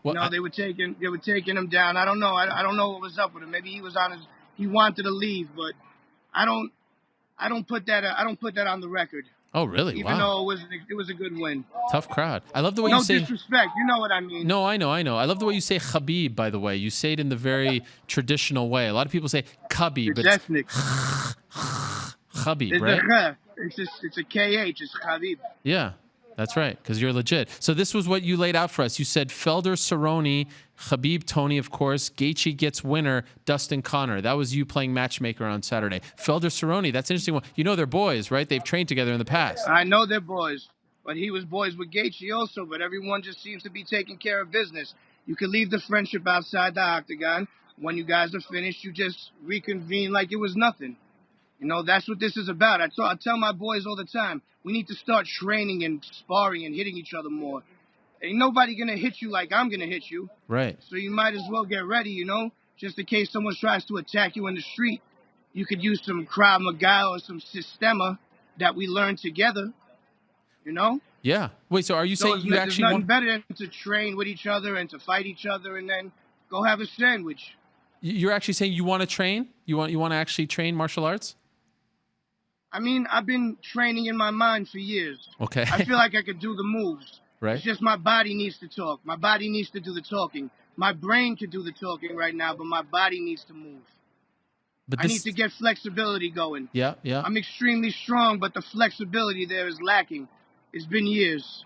Well, they were taking him down. I don't know. I don't know what was up with him. Maybe he wanted to leave, but I don't put that on the record. Oh, really? Even though it was a good win. Tough crowd. I love the way you say... No disrespect. You know what I mean. No, I know. I love the way you say Khabib, by the way. You say it in the very traditional way. A lot of people say Khabib, but it's Khabib, right? It's a KH. It's Khabib. Yeah. That's right, because you're legit. So this was what you laid out for us. You said Felder, Cerrone, Khabib, Tony, of course. Gaethje gets winner, Dustin Connor. That was you playing matchmaker on Saturday. Felder, Cerrone, that's an interesting one. You know they're boys, right? They've trained together in the past. I know they're boys, but he was boys with Gaethje also, but everyone just seems to be taking care of business. You can leave the friendship outside the octagon. When you guys are finished, you just reconvene like it was nothing. You know, that's what this is about. I tell my boys all the time, we need to start training and sparring and hitting each other more. Ain't nobody going to hit you like I'm going to hit you. Right. So you might as well get ready, you know, just in case someone tries to attack you in the street. You could use some Krav Maga or some Sistema that we learned together, you know? Yeah. Wait, so are you saying you actually there's want... nothing better than to train with each other and to fight each other and then go have a sandwich. You're actually saying you want to train? You want to actually train martial arts? I mean, I've been training in my mind for years. Okay. I feel like I could do the moves. Right. It's just my body needs to talk. My body needs to do the talking. My brain could do the talking right now, but my body needs to move. But I need to get flexibility going. Yeah. I'm extremely strong, but the flexibility there is lacking. It's been years.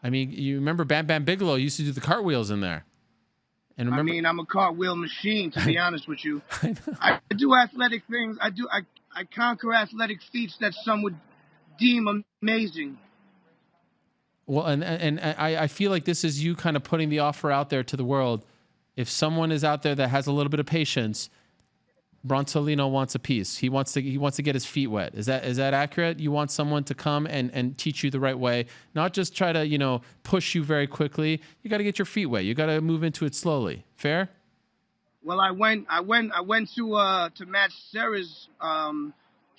I mean, you remember Bam Bam Bigelow used to do the cartwheels in there. And remember... I mean, I'm a cartwheel machine, to be honest with you. I do athletic things. I conquer athletic feats that some would deem amazing. Well, and I feel like this is you kind of putting the offer out there to the world. If someone is out there that has a little bit of patience, Bronsolino wants a piece. He wants to get his feet wet. Is that accurate? You want someone to come and teach you the right way, not just try to, push you very quickly. You got to get your feet wet. You got to move into it slowly. Fair? Well, I went to Matt Serra's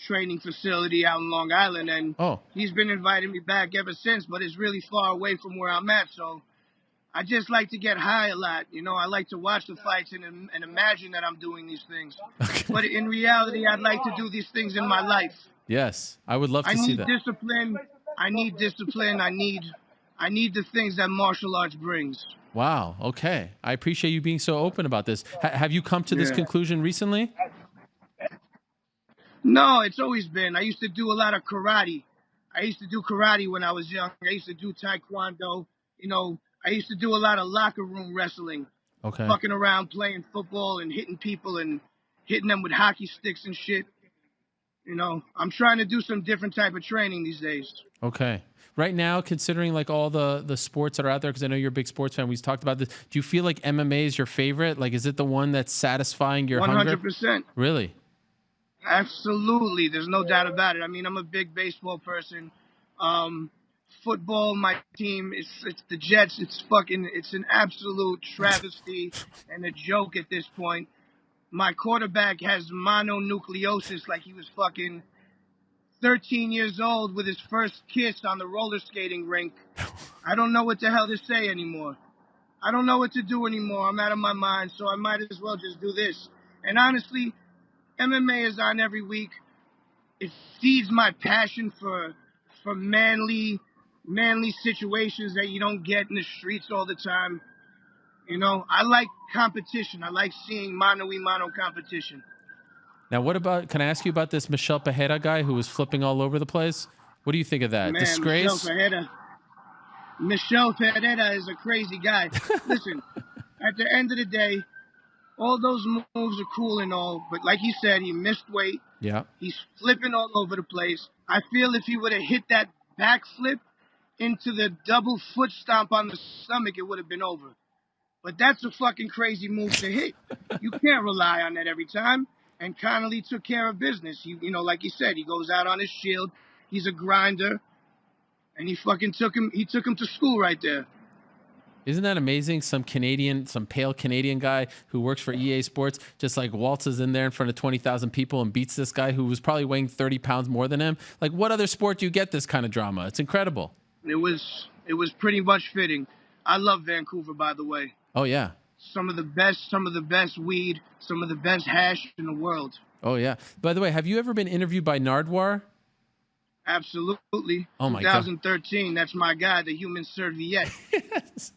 training facility out in Long Island, and he's been inviting me back ever since, but it's really far away from where I'm at, so I just like to get high a lot. I like to watch the fights and imagine that I'm doing these things. Okay. But in reality, I'd like to do these things in my life. Yes, I would love to see that. I need discipline. I need the things that martial arts brings. Wow. Okay. I appreciate you being so open about this. Have you come to this conclusion recently? No, it's always been. I used to do a lot of karate. I used to do karate when I was young. I used to do taekwondo. I used to do a lot of locker room wrestling. Okay. Fucking around, playing football and hitting people and hitting them with hockey sticks and shit. I'm trying to do some different type of training these days. Okay. Right now, considering like all the sports that are out there, because I know you're a big sports fan, we've talked about this. Do you feel like MMA is your favorite? Like, is it the one that's satisfying your 100%. hunger? 100%. Really? Absolutely. There's no doubt about it. I mean, I'm a big baseball person. Football, my team, it's the Jets. It's an absolute travesty and a joke at this point. My quarterback has mononucleosis, like he was fucking 13 years old with his first kiss on the roller skating rink. I don't know what the hell to say anymore. I don't know what to do anymore. I'm out of my mind, so I might as well just do this. And honestly, MMA is on every week. It feeds my passion for manly situations that you don't get in the streets all the time. I like competition. I like seeing mano-a-mano competition. Now, can I ask you about this Michel Pereira guy who was flipping all over the place? What do you think of that? Man, Disgrace? Michel Pereira is a crazy guy. Listen, at the end of the day, all those moves are cool and all, but like you said, he missed weight. Yeah. He's flipping all over the place. I feel if he would have hit that backflip into the double foot stomp on the stomach, it would have been over. But that's a fucking crazy move to hit. You can't rely on that every time. And Connelly took care of business. Like you said, he goes out on his shield. He's a grinder. And he took him to school right there. Isn't that amazing? Some pale Canadian guy who works for EA Sports just like waltzes in there in front of 20,000 people and beats this guy who was probably weighing 30 pounds more than him. Like, what other sport do you get this kind of drama? It's incredible. It was pretty much fitting. I love Vancouver, by the way. Oh, yeah. Some of the best weed, some of the best hash in the world. Oh, yeah. By the way, have you ever been interviewed by Nardwuar? Absolutely. Oh, my God. 2013, that's my guy, the human serviette. Yes.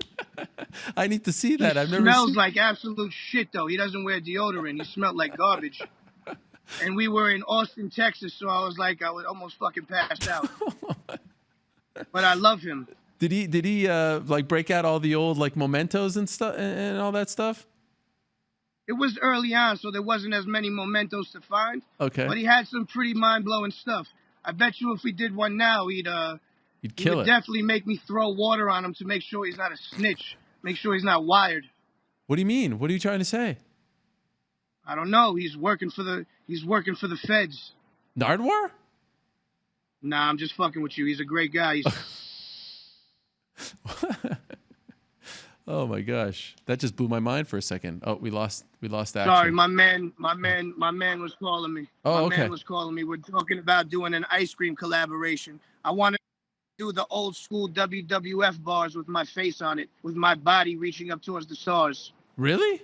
I need to see that. He smells like absolute shit, though. He doesn't wear deodorant. He smelled like garbage. And we were in Austin, Texas, so I was almost fucking passed out. but I love him. Did he like break out all the old like mementos and stuff and all that stuff? It was early on, so there wasn't as many mementos to find. Okay. But he had some pretty mind-blowing stuff. I bet you if we did one now, he'd kill it. Definitely make me throw water on him to make sure he's not a snitch. Make sure he's not wired. What do you mean? What are you trying to say? I don't know. He's working for the feds. Nardwar? Nah, I'm just fucking with you. He's a great guy. Oh my gosh, that just blew my mind for a second. Oh, we lost action. Sorry, my man was calling me. Oh, my okay. man was calling me. We're talking about doing an ice cream collaboration. I want to do the old school WWF bars with my face on it, with my body reaching up towards the stars. Really?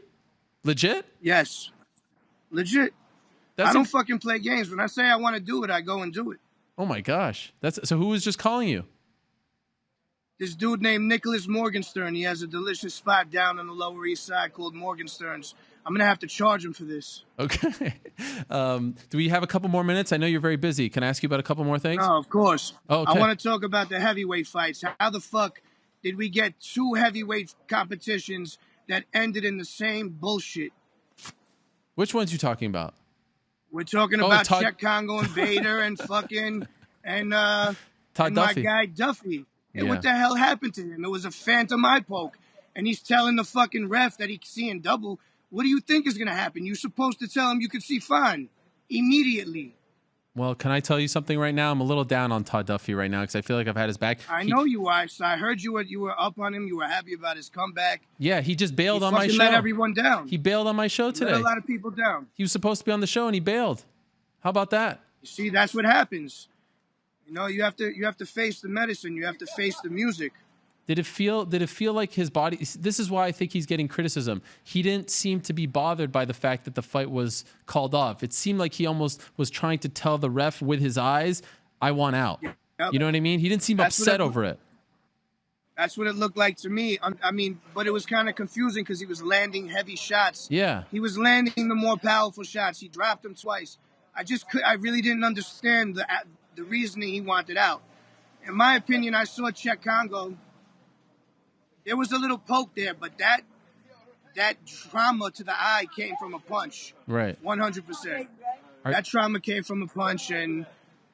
Legit? Yes. Legit. I don't fucking play games. When I say I want to do it, I go and do it. Oh my gosh. So who was just calling you? This dude named Nicholas Morgenstern. He has a delicious spot down on the Lower East Side called Morgenstern's. I'm going to have to charge him for this. Okay. Do we have a couple more minutes? I know you're very busy. Can I ask you about a couple more things? No, of course. Oh, okay. I want to talk about the heavyweight fights. How the fuck did we get two heavyweight competitions that ended in the same bullshit? Which ones you talking about? We're talking about Czech Congo and Bader and fucking and Todd and Duffy. my guy Duffy. And Yeah. what the hell happened to him? It was a phantom eye poke. And he's telling the fucking ref that he's seeing double. What do you think is going to happen? You're supposed to tell him you could see fine immediately. Well, can I tell you something right now? I'm a little down on Todd Duffy right now because I feel like I've had his back. I know you are. So I heard you were up on him. You were happy about his comeback. Yeah, he just bailed He on my fucking show. let everyone down. He bailed on my show today. Let a lot of people down. He was supposed to be on the show and he bailed. How about that? You see, that's what happens. You know, you have to face the medicine. You have to face the music. Did it feel like his body? This is why I think he's getting criticism. He didn't seem to be bothered by the fact that the fight was called off. It seemed like he almost was trying to tell the ref with his eyes, "I want out." Yep. You know what I mean? He didn't seem upset over it. That's what it looked like to me. I mean, but it was kind of confusing because he was landing heavy shots. Yeah. He was landing the more powerful shots. He dropped them twice. I really didn't understand the reasoning he wanted out. In my opinion, I saw Czech Congo. There was a little poke there, but that trauma to the eye came from a punch. Right. 100%. That trauma came from a punch, and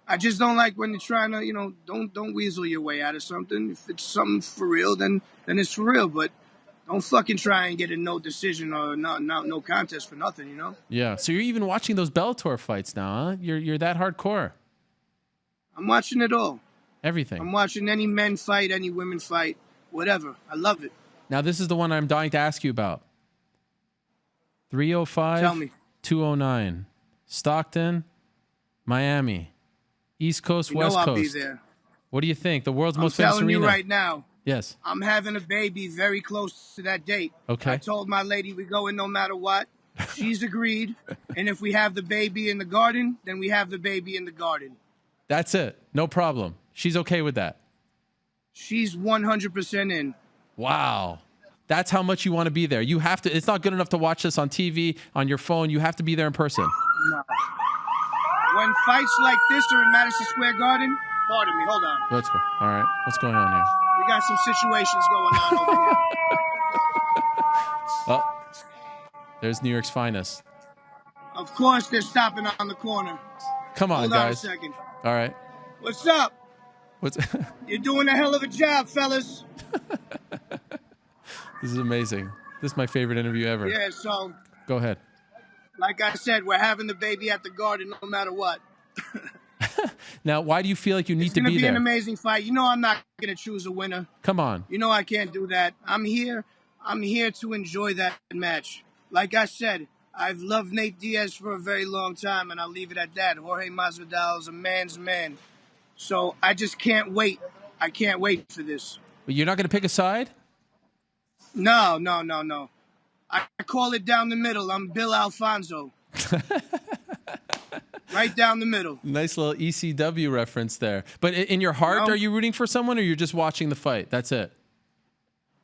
I just don't like when you're trying to, don't weasel your way out of something. If it's something for real, then it's for real. But don't fucking try and get a no decision or no contest for nothing, you know? Yeah. So you're even watching those Bellator fights now, huh? You're that hardcore. I'm watching it all. Everything. I'm watching any men fight, any women fight, whatever. I love it. Now this is the one I'm dying to ask you about. 305. Tell me. 209. Stockton, Miami. East Coast, West I'll Coast. be there. What do you think? The world's I'm most famous telling arena. you right now. Yes. I'm having a baby very close to that date. Okay. I told my lady we go in no matter what. She's agreed. And if we have the baby in the garden, then we have the baby in the garden. That's it. No problem. She's okay with that. She's 100% in. Wow. That's how much you want to be there. You have to. It's not good enough to watch this on TV, on your phone. You have to be there in person. No. When fights like this are in Madison Square Garden, pardon me, hold on. Let's go. All right. What's going on here? We got some situations going on over here. Oh, there's New York's finest. Of course, they're stopping on the corner. Come on, hold guys. on a second. All right. What's up? What's? You're doing a hell of a job, fellas. This is amazing. This is my favorite interview ever. Yeah, so Go ahead. like I said, we're having the baby at the garden no matter what. Now, why do you feel like you need It's to going to be be there? an amazing fight. You know I'm not going to choose a winner. Come on. You know I can't do that. I'm here to enjoy that match. Like I said, I've loved Nate Diaz for a very long time, and I'll leave it at that. Jorge Masvidal is a man's man. So I just can't wait. I can't wait for this. But you're not going to pick a side? No. I call it down the middle. I'm Bill Alfonso. Right down the middle. Nice little ECW reference there. But in your heart, No. are you rooting for someone or you're just watching the fight? That's it.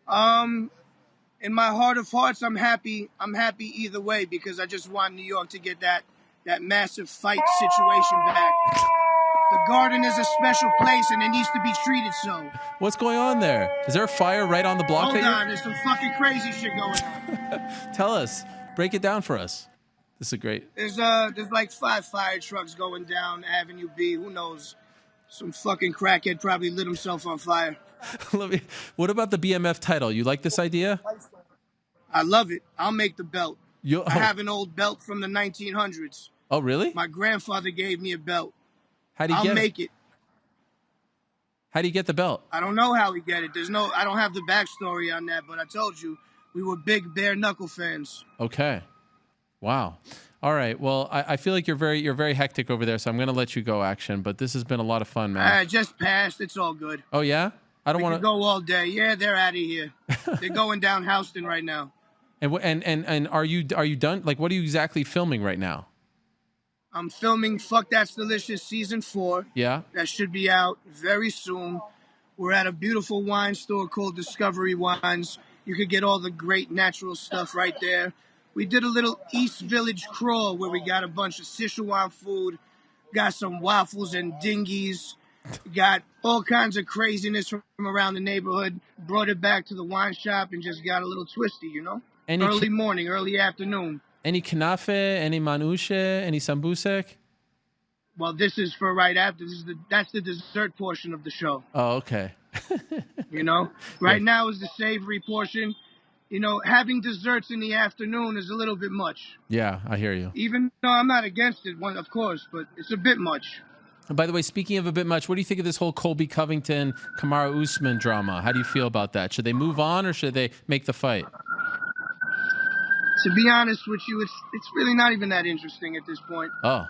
In my heart of hearts, I'm happy. I'm happy either way because I just want New York to get that massive fight situation back. The garden is a special place, and it needs to be treated so. What's going on there? Is there a fire right on the block? Hold on, there's some fucking crazy shit going on. Tell us. Break it down for us. This is great. There's like 5 fire trucks going down Avenue B. Who knows? Some fucking crackhead probably lit himself on fire. What about the BMF title? You like this idea? I love it. I'll make the belt. I have an old belt from the 1900s. Oh, really? My grandfather gave me a belt. How do you get it? I'll make it. How do you get the belt? I don't know how we get it. I don't have the backstory on that, but I told you we were big bare knuckle fans. Okay. Wow. All right. Well, I feel like you're very hectic over there, so I'm going to let you go, Action. But this has been a lot of fun, man. Just passed. It's all good. Oh yeah. I don't want to go all day. Yeah, they're out of here. They're going down Houston right now. And are you done? Like, what are you exactly filming right now? I'm filming Fuck That's Delicious Season 4. Yeah. That should be out very soon. We're at a beautiful wine store called Discovery Wines. You could get all the great natural stuff right there. We did a little East Village crawl where we got a bunch of Sichuan food, got some waffles and dinghies, got all kinds of craziness from around the neighborhood, brought it back to the wine shop and just got a little twisty, you know? Early morning, early afternoon. Any kanafe, any manushe, any sambusek? Well, this is for right after. That's the dessert portion of the show. Oh, okay. You know, right now is the savory portion. You know, having desserts in the afternoon is a little bit much. Yeah, I hear you. Even though I'm not against it, of course, but it's a bit much. And by the way, speaking of a bit much, what do you think of this whole Colby Covington, Kamaru Usman drama? How do you feel about that? Should they move on or should they make the fight? To be honest with you, it's really not even that interesting at this point. Oh,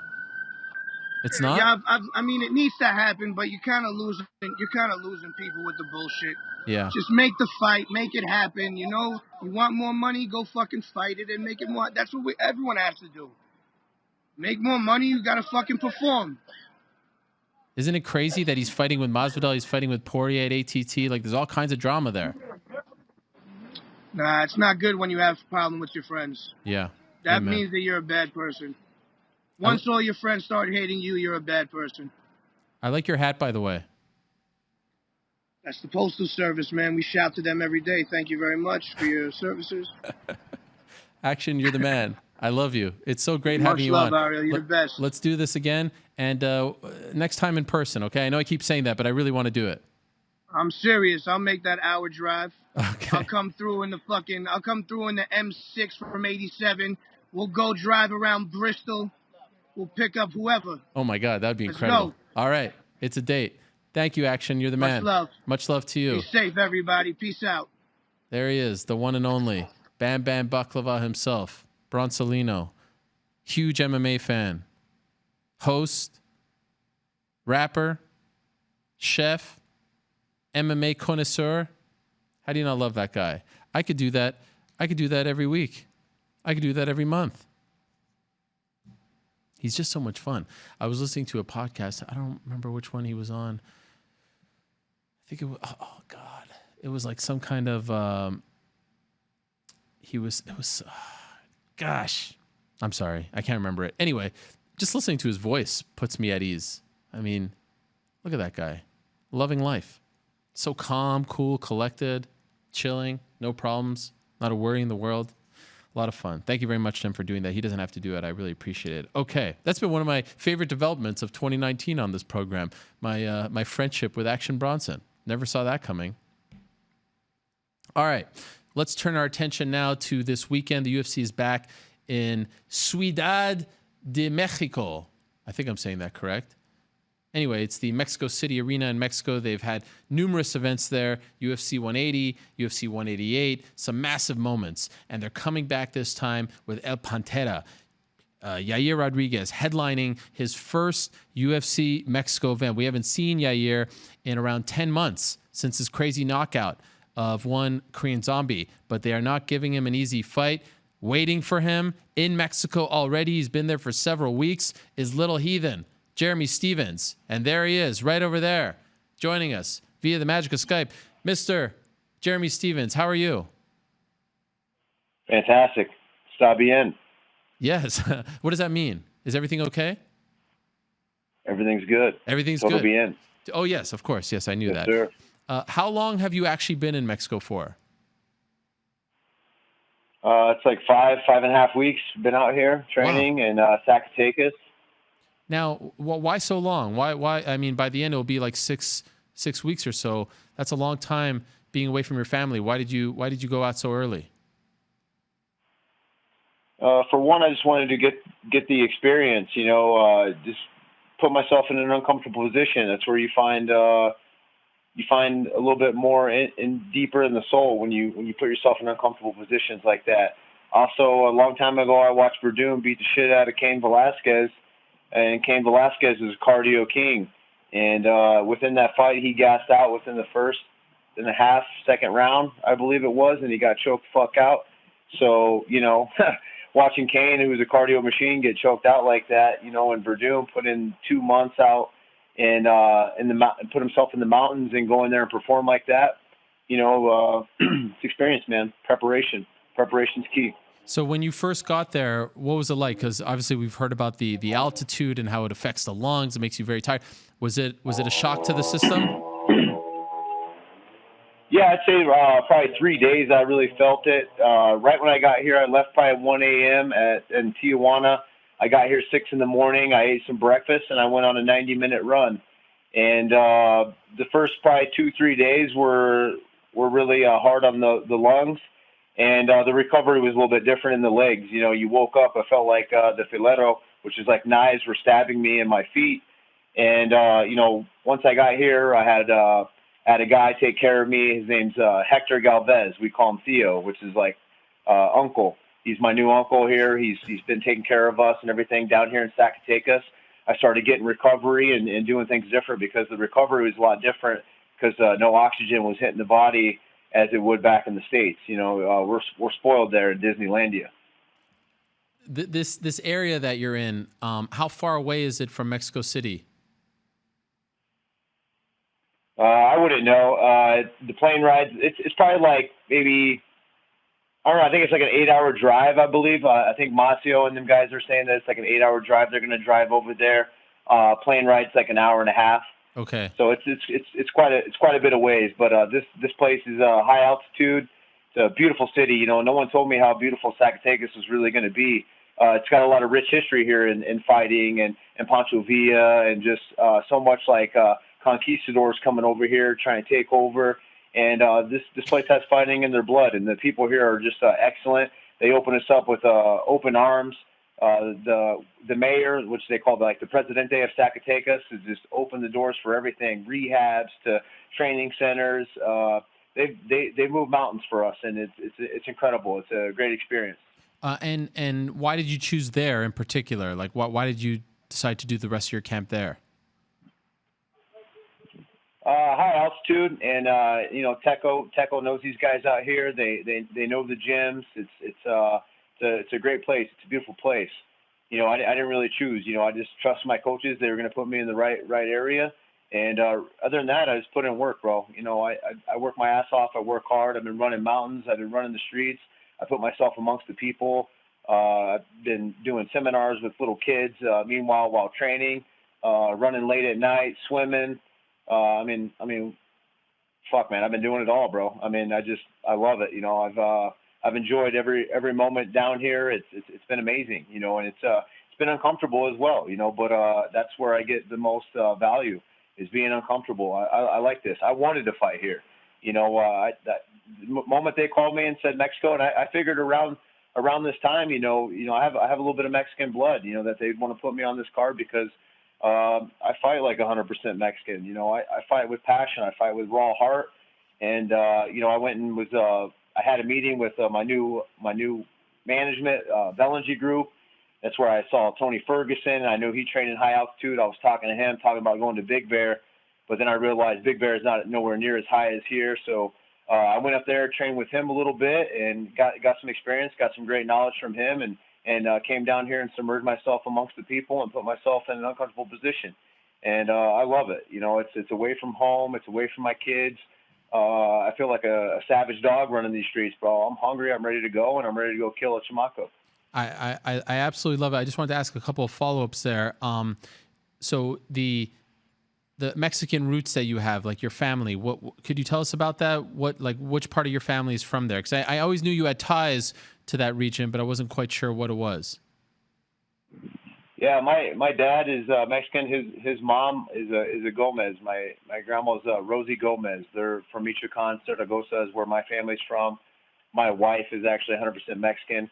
it's not? Yeah, I mean, it needs to happen, but you're kind of losing people with the bullshit. Yeah. Just make the fight, make it happen. You know, you want more money, go fucking fight it and make it more. That's what everyone has to do. Make more money, you gotta fucking perform. Isn't it crazy that he's fighting with Masvidal, he's fighting with Poirier at ATT? Like, there's all kinds of drama there. Nah, it's not good when you have a problem with your friends. Yeah. That Amen. means that you're a bad person. Once all your friends start hating you, you're a bad person. I like your hat, by the way. That's the Postal Service, man. We shout to them every day. Thank you very much for your services. Action, you're the man. I love you. It's so great Much having you love, on. Ariel. You're the best. Let's do this again, and next time in person, okay? I know I keep saying that, but I really want to do it. I'm serious. I'll make that hour drive. Okay. I'll come through in the M6 from 87. We'll go drive around Bristol. We'll pick up whoever. Oh my God, that'd be Let's incredible. go. All right, it's a date. Thank you, Action. You're the man. Much love. Much love to you. Be safe, everybody. Peace out. There he is, the one and only Bam Bam Baklava himself, Bronsolino. Huge MMA fan, host, rapper, chef, MMA connoisseur. How do you not love that guy? I could do that. I could do that every week. I could do that every month. He's just so much fun. I was listening to a podcast. I don't remember which one he was on. I think it was, oh God. It was like some kind of, gosh. I'm sorry. I can't remember it. Anyway, just listening to his voice puts me at ease. I mean, look at that guy. Loving life. So calm, cool, collected, chilling, no problems, not a worry in the world. A lot of fun. Thank you very much, Tim, for doing that. He doesn't have to do it. I really appreciate it. Okay, that's been one of my favorite developments of 2019 on this program. My friendship with Action Bronson. Never saw that coming. All right, let's turn our attention now to this weekend. The UFC is back in Ciudad de Mexico. I think I'm saying that correct. Anyway, it's the Mexico City Arena in Mexico. They've had numerous events there, UFC 180, UFC 188, some massive moments. And they're coming back this time with El Pantera, Yair Rodriguez, headlining his first UFC Mexico event. We haven't seen Yair in around 10 months since his crazy knockout of one Korean Zombie. But they are not giving him an easy fight. Waiting for him in Mexico already. He's been there for several weeks. Is Little Heathen Jeremy Stevens. And there he is, right over there, joining us via the magic of Skype. Mr. Jeremy Stevens, how are you? Fantastic. Está bien. Yes. What does that mean? Is everything okay? Everything's good. Everything's Total good. be in. Oh, yes, of course. Yes, I knew Yes, that. sir. How long have you actually been in Mexico for? It's like 5.5 weeks. Been out here training in Zacatecas. Now, why so long? Why? I mean, by the end, it'll be like six weeks or so. That's a long time being away from your family. Why did you go out so early? For one, I just wanted to get the experience. Just put myself in an uncomfortable position. That's where you find a little bit more in deeper in the soul when you put yourself in uncomfortable positions like that. Also, a long time ago, I watched Verdun beat the shit out of Cain Velasquez, and Cain Velasquez is a cardio king. And within that fight, he gassed out within the first and a half, second round, I believe it was, and he got choked the fuck out. So, watching Cain, who was a cardio machine, get choked out like that, in Verdun, put in 2 months out and put himself in the mountains and go in there and perform like that, it's experience, man. Preparation's key. So when you first got there, what was it like? Because obviously we've heard about the altitude and how it affects the lungs. It makes you very tired. Was it a shock to the system? Yeah, I'd say probably 3 days I really felt it. Right when I got here, I left probably at 1 a.m. in Tijuana. I got here 6 in the morning. I ate some breakfast, and I went on a 90-minute run. And the first probably 2-3 days were really hard on the lungs. And the recovery was a little bit different in the legs. You woke up, I felt like the filero, which is like knives, were stabbing me in my feet. And, once I got here, I had a guy take care of me. His name's Hector Galvez. We call him Theo, which is like uncle. He's my new uncle here. He's been taking care of us and everything down here in Zacatecas. I started getting recovery and doing things different because the recovery was a lot different because no oxygen was hitting the body as it would back in the States. We're spoiled there in Disneylandia. This area that you're in, how far away is it from Mexico City? I wouldn't know. The plane ride, it's probably like maybe, I don't know, I think it's like an 8-hour drive, I believe. I think Macio and them guys are saying that it's like an 8-hour drive. They're going to drive over there. Plane ride's like an hour and a half. Okay. So it's quite a bit of ways. But this place is high altitude. It's a beautiful city. No one told me how beautiful Zacatecas was really going to be. It's got a lot of rich history here in fighting and Pancho Villa and just so much like conquistadors coming over here trying to take over. And this place has fighting in their blood, and the people here are just excellent. They open us up with open arms. The mayor, which they call like the Presidente of Zacatecas, has just opened the doors for everything, rehabs to training centers. They move mountains for us, and it's incredible. It's a great experience. And why did you choose there in particular? Like, why did you decide to do the rest of your camp there? High altitude, and Teco knows these guys out here. They know the gyms. It's a great place. It's a beautiful place. I didn't really choose. I just trust my coaches. They were going to put me in the right area. And other than that, I just put in work, bro. I work my ass off. I work hard. I've been running mountains. I've been running the streets. I put myself amongst the people. I've been doing seminars with little kids. Meanwhile, while training, running late at night, swimming. I mean, fuck, man, I've been doing it all, bro. I love it. I've enjoyed every moment down here. It's been amazing, and it's been uncomfortable as well, but that's where I get the most value is being uncomfortable. I like this. I wanted to fight here. That moment they called me and said Mexico, and I figured around this time, I have a little bit of Mexican blood, that they'd want to put me on this card because I fight like 100% Mexican. I fight with passion. I fight with raw heart. And, I went and I had a meeting with my new management, Bellinger Group. That's where I saw Tony Ferguson. I knew he trained in high altitude. I was talking to him, talking about going to Big Bear. But then I realized Big Bear is nowhere near as high as here. So I went up there, trained with him a little bit, and got some experience, got some great knowledge from him, and came down here and submerged myself amongst the people and put myself in an uncomfortable position. And I love it. It's away from home. It's away from my kids. I feel like a savage dog running these streets, bro. I'm hungry. I'm ready to go, and I'm ready to go kill a chamaco. I absolutely love it. I just wanted to ask a couple of follow-ups there. so the Mexican roots that you have, like your family, what could you tell us about that? Which part of your family is from there? Because I always knew you had ties to that region, but I wasn't quite sure what it was. Yeah, my dad is Mexican. His mom is a Gomez. My grandma's Rosie Gomez. They're from Michoacan, Zaragoza is where my family's from. My wife is actually 100% Mexican.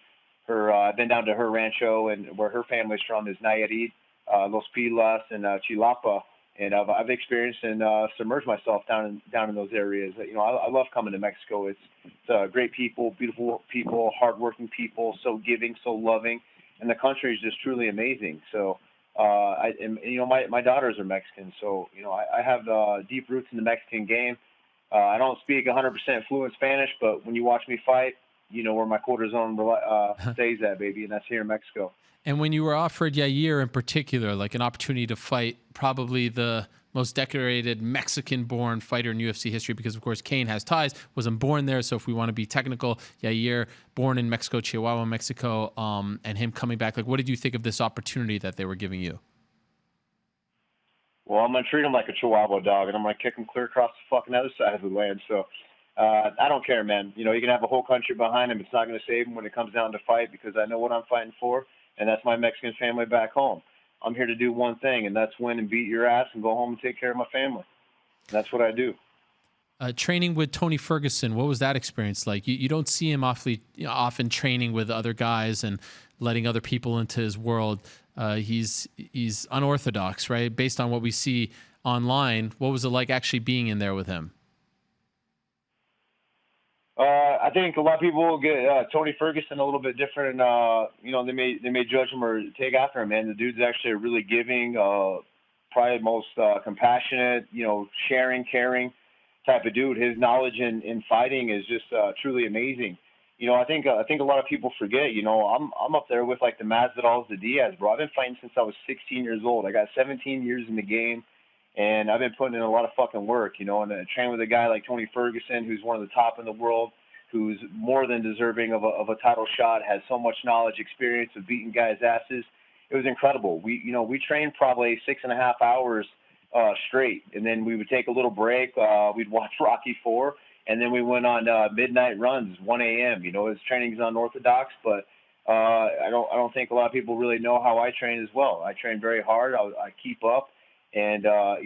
I've been down to her rancho, and where her family's from is Nayarit, Los Pilas, and Chilapa. And I've experienced and submerged myself down in those areas. I love coming to Mexico. It's great people, beautiful people, hardworking people, so giving, so loving, and the country is just truly amazing. So, my daughters are Mexican, so I have deep roots in the Mexican game. I don't speak 100% fluent Spanish, but when you watch me fight, you know where my cortisone stays at, baby, and that's here in Mexico. And when you were offered Yair in particular, like an opportunity to fight probably the most decorated Mexican-born fighter in UFC history, because of course Cain has ties, wasn't born there. So if we want to be technical, Yair, born in Mexico, Chihuahua, Mexico, and him coming back, like what did you think of this opportunity that they were giving you? Well, I'm going to treat him like a Chihuahua dog, and I'm going to kick him clear across the fucking other side of the land. So I don't care, man. You can have a whole country behind him. It's not going to save him when it comes down to fight, because I know what I'm fighting for. And that's my Mexican family back home. I'm here to do one thing, and that's win and beat your ass and go home and take care of my family. And that's what I do. Training with Tony Ferguson, what was that experience like? You don't see him often training with other guys and letting other people into his world. He's unorthodox, right? Based on what we see online, what was it like actually being in there with him? I think a lot of people get Tony Ferguson a little bit different. They may judge him or take after him. Man, the dude's actually a really giving, probably most compassionate, sharing, caring type of dude. His knowledge in fighting is just truly amazing. I think a lot of people forget. I'm up there with like the Masvidals, the Diaz, bro. I've been fighting since I was 16 years old. I got 17 years in the game, and I've been putting in a lot of fucking work. And I train with a guy like Tony Ferguson, who's one of the top in the world, who's more than deserving of a title shot, has so much knowledge, experience of beating guys' asses. It was incredible. We trained probably 6.5 hours straight, and then we would take a little break. We'd watch Rocky IV, and then we went on midnight runs, 1 a.m. His training's unorthodox, but I don't think a lot of people really know how I train as well. I train very hard. I keep up, and I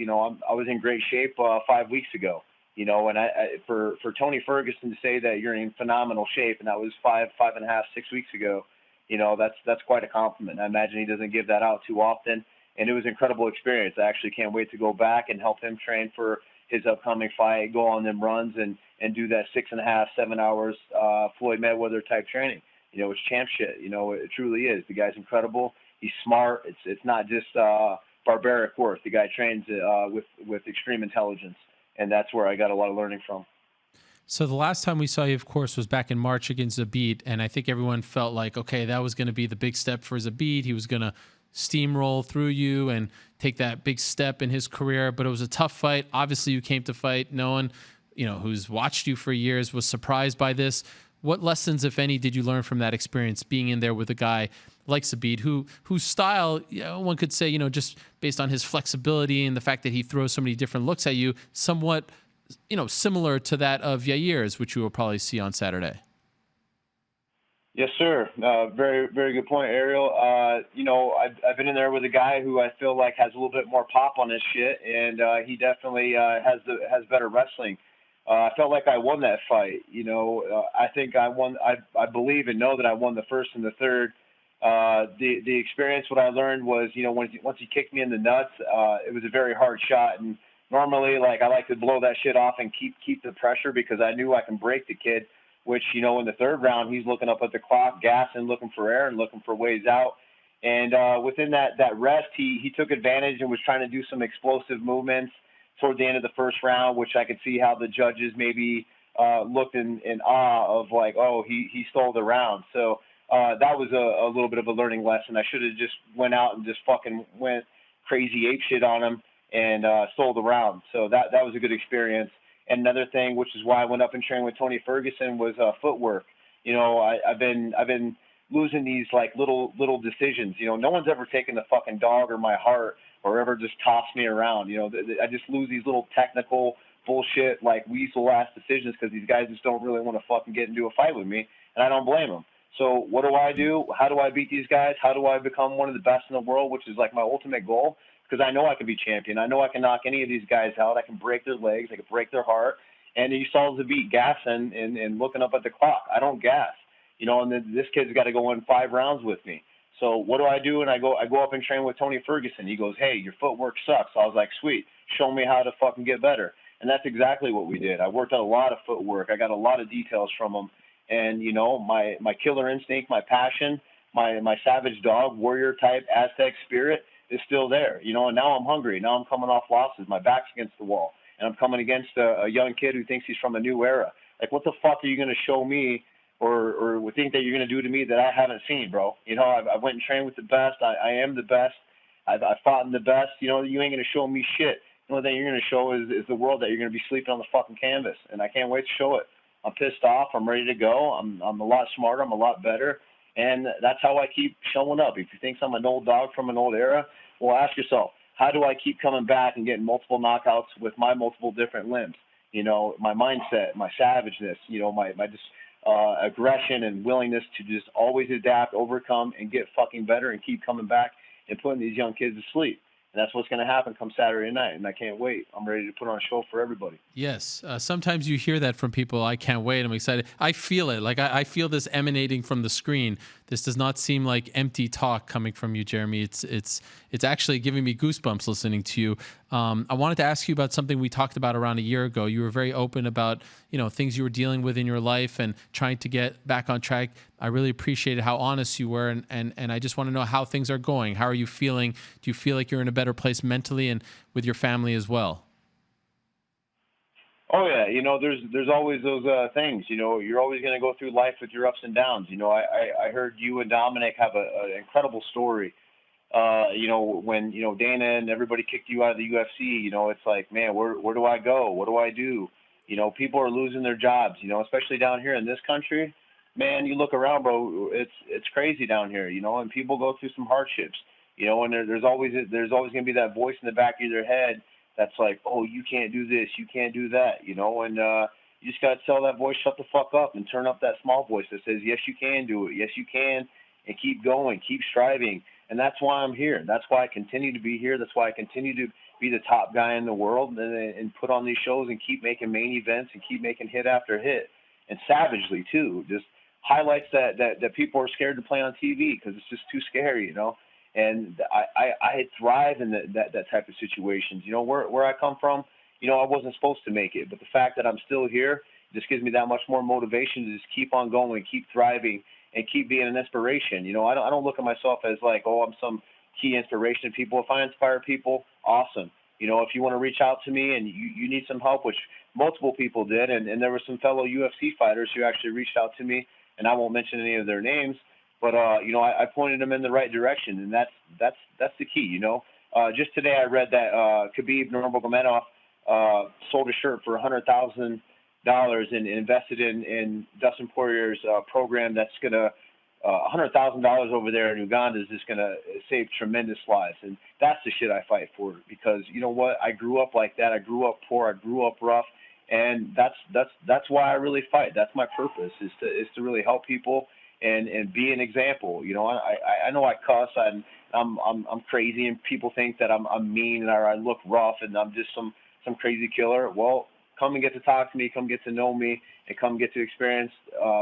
was in great shape 5 weeks ago. And for Tony Ferguson to say that you're in phenomenal shape, and that was 5.5, 6 weeks ago, that's quite a compliment. I imagine he doesn't give that out too often, and it was an incredible experience. I actually can't wait to go back and help him train for his upcoming fight, go on them runs, and do that 6.5, 7 hours Floyd Mayweather type training. It's champ shit. It truly is. The guy's incredible. He's smart. It's not just barbaric work. The guy trains with extreme intelligence. And that's where I got a lot of learning from. So the last time we saw you, of course, was back in March against Zabit, and I think everyone felt like, okay, that was going to be the big step for Zabit. He was going to steamroll through you and take that big step in his career, but it was a tough fight. Obviously, you came to fight. No one, who's watched you for years was surprised by this. What lessons, if any, did you learn from that experience, being in there with a guy like Zabit, whose style, one could say, just based on his flexibility and the fact that he throws so many different looks at you, somewhat, similar to that of Yair's, which you will probably see on Saturday? Yes, sir. Very, very good point, Ariel. I've been in there with a guy who I feel like has a little bit more pop on his shit, and he definitely has better wrestling. I felt like I won that fight. I think I won. I believe and know that I won the first and the third. The experience, what I learned was, once he kicked me in the nuts, it was a very hard shot. And normally, I like to blow that shit off and keep the pressure, because I knew I can break the kid, which, in the third round, he's looking up at the clock, gassing, looking for air and looking for ways out. And within that rest, he took advantage and was trying to do some explosive movements toward the end of the first round, which I could see how the judges maybe looked in awe of, like, oh, he stole the round. So that was a little bit of a learning lesson. I should have just went out and just fucking went crazy ape shit on him and stole the round. So that was a good experience. And another thing, which is why I went up and trained with Tony Ferguson, was footwork. I've been losing these little decisions. No one's ever taken the fucking dog or my heart or ever just toss me around. I just lose these little technical bullshit like weasel ass decisions because these guys just don't really want to fucking get into a fight with me, and I don't blame them. So what do? How do I beat these guys? How do I become one of the best in the world, which is like my ultimate goal? Because I know I can be champion. I know I can knock any of these guys out. I can break their legs. I can break their heart. And you saw the beat gassing and looking up at the clock. I don't gas, and then this kid's got to go in 5 rounds with me. So what do? And I go up and train with Tony Ferguson. He goes, hey, your footwork sucks. I was like, sweet, show me how to fucking get better. And that's exactly what we did. I worked on a lot of footwork. I got a lot of details from him. And, my killer instinct, my passion, my savage dog, warrior type, Aztec spirit is still there, and now I'm hungry. Now I'm coming off losses. My back's against the wall. And I'm coming against a young kid who thinks he's from a new era. Like, what the fuck are you going to show me or would think that you're going to do to me that I haven't seen, bro? I went and trained with the best. I am the best. I fought in the best. You ain't going to show me shit. The only thing you're going to show is the world that you're going to be sleeping on the fucking canvas. And I can't wait to show it. I'm pissed off. I'm ready to go. I'm a lot smarter. I'm a lot better. And that's how I keep showing up. If you think I'm an old dog from an old era, well, ask yourself, how do I keep coming back and getting multiple knockouts with my multiple different limbs? My mindset, my savageness, my just aggression and willingness to just always adapt, overcome, and get fucking better and keep coming back and putting these young kids to sleep. And that's what's going to happen come Saturday night, and I can't wait. I'm ready to put on a show for everybody. Yes. Sometimes you hear that from people. I can't wait. I'm excited. I feel it. Like I feel this emanating from the screen. This does not seem like empty talk coming from you, Jeremy. It's actually giving me goosebumps listening to you. I wanted to ask you about something we talked about around a year ago. You were very open about, things you were dealing with in your life and trying to get back on track. I really appreciated how honest you were, and I just want to know how things are going. How are you feeling? Do you feel like you're in a better place mentally and with your family as well? Oh yeah, there's always those things. You're always going to go through life with your ups and downs. I heard you and Dominic have an incredible story. When Dana and everybody kicked you out of the UFC. It's like, man, where do I go? What do I do? People are losing their jobs. Especially down here in this country. Man, you look around, bro. It's crazy down here. And people go through some hardships. And there's always going to be that voice in the back of their head that's like, oh, you can't do this, you can't do that, and you just got to tell that voice, shut the fuck up, and turn up that small voice that says, yes, you can do it, yes, you can, and keep going, keep striving. And that's why I'm here. That's why I continue to be here. That's why I continue to be the top guy in the world and put on these shows and keep making main events and keep making hit after hit, and savagely, too. Just highlights that people are scared to play on TV because it's just too scary, And I thrive in that type of situations. Where I come from, I wasn't supposed to make it. But the fact that I'm still here just gives me that much more motivation to just keep on going, keep thriving, and keep being an inspiration. I don't look at myself as like, oh, I'm some key inspiration to people. If I inspire people, awesome. If you want to reach out to me and you need some help, which multiple people did, and there were some fellow UFC fighters who actually reached out to me, and I won't mention any of their names. But I pointed them in the right direction, and that's the key. Just today I read that Khabib Nurmagomedov sold a shirt for $100,000 and invested in Dustin Poirier's program. That's gonna $100,000 over there in Uganda is just gonna save tremendous lives, and that's the shit I fight for. Because you know what, I grew up like that. I grew up poor. I grew up rough, and that's why I really fight. That's my purpose is to really help people. And be an example. I know I cuss. I'm crazy, and people think that I'm mean or I look rough, and I'm just some crazy killer. Well, come and get to talk to me, come get to know me, and come get to experience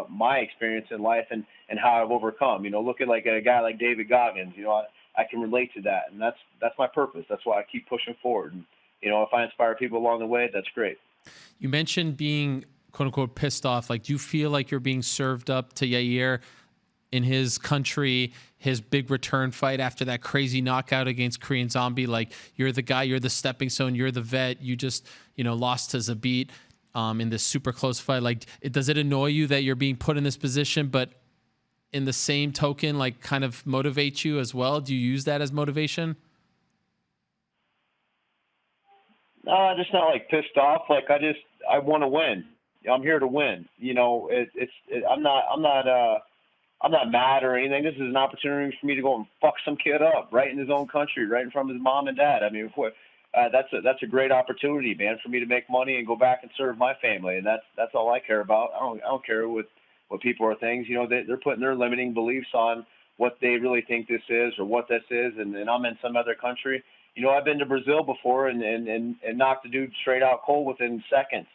my experience in life and how I've overcome. Look at like a guy like David Goggins. I can relate to that, and that's my purpose. That's why I keep pushing forward. And if I inspire people along the way, that's great. You mentioned being quote unquote pissed off. Like, do you feel like you're being served up to Yair in his country, his big return fight after that crazy knockout against Korean Zombie? Like, you're the guy, you're the stepping stone, you're the vet. You just, lost to Zabit in this super close fight. Like, does it annoy you that you're being put in this position, but in the same token, like, kind of motivate you as well? Do you use that as motivation? No, just not like pissed off. Like, I want to win. I'm here to win. I'm not I'm not mad or anything. This is an opportunity for me to go and fuck some kid up right in his own country, right in front of his mom and dad. I mean, that's a great opportunity, man, for me to make money and go back and serve my family, and that's all I care about. I don't care what people are things. You know, they're putting their limiting beliefs on what they really think this is or what this is, and I'm in some other country. You know, I've been to Brazil before and knocked the dude straight out cold within seconds,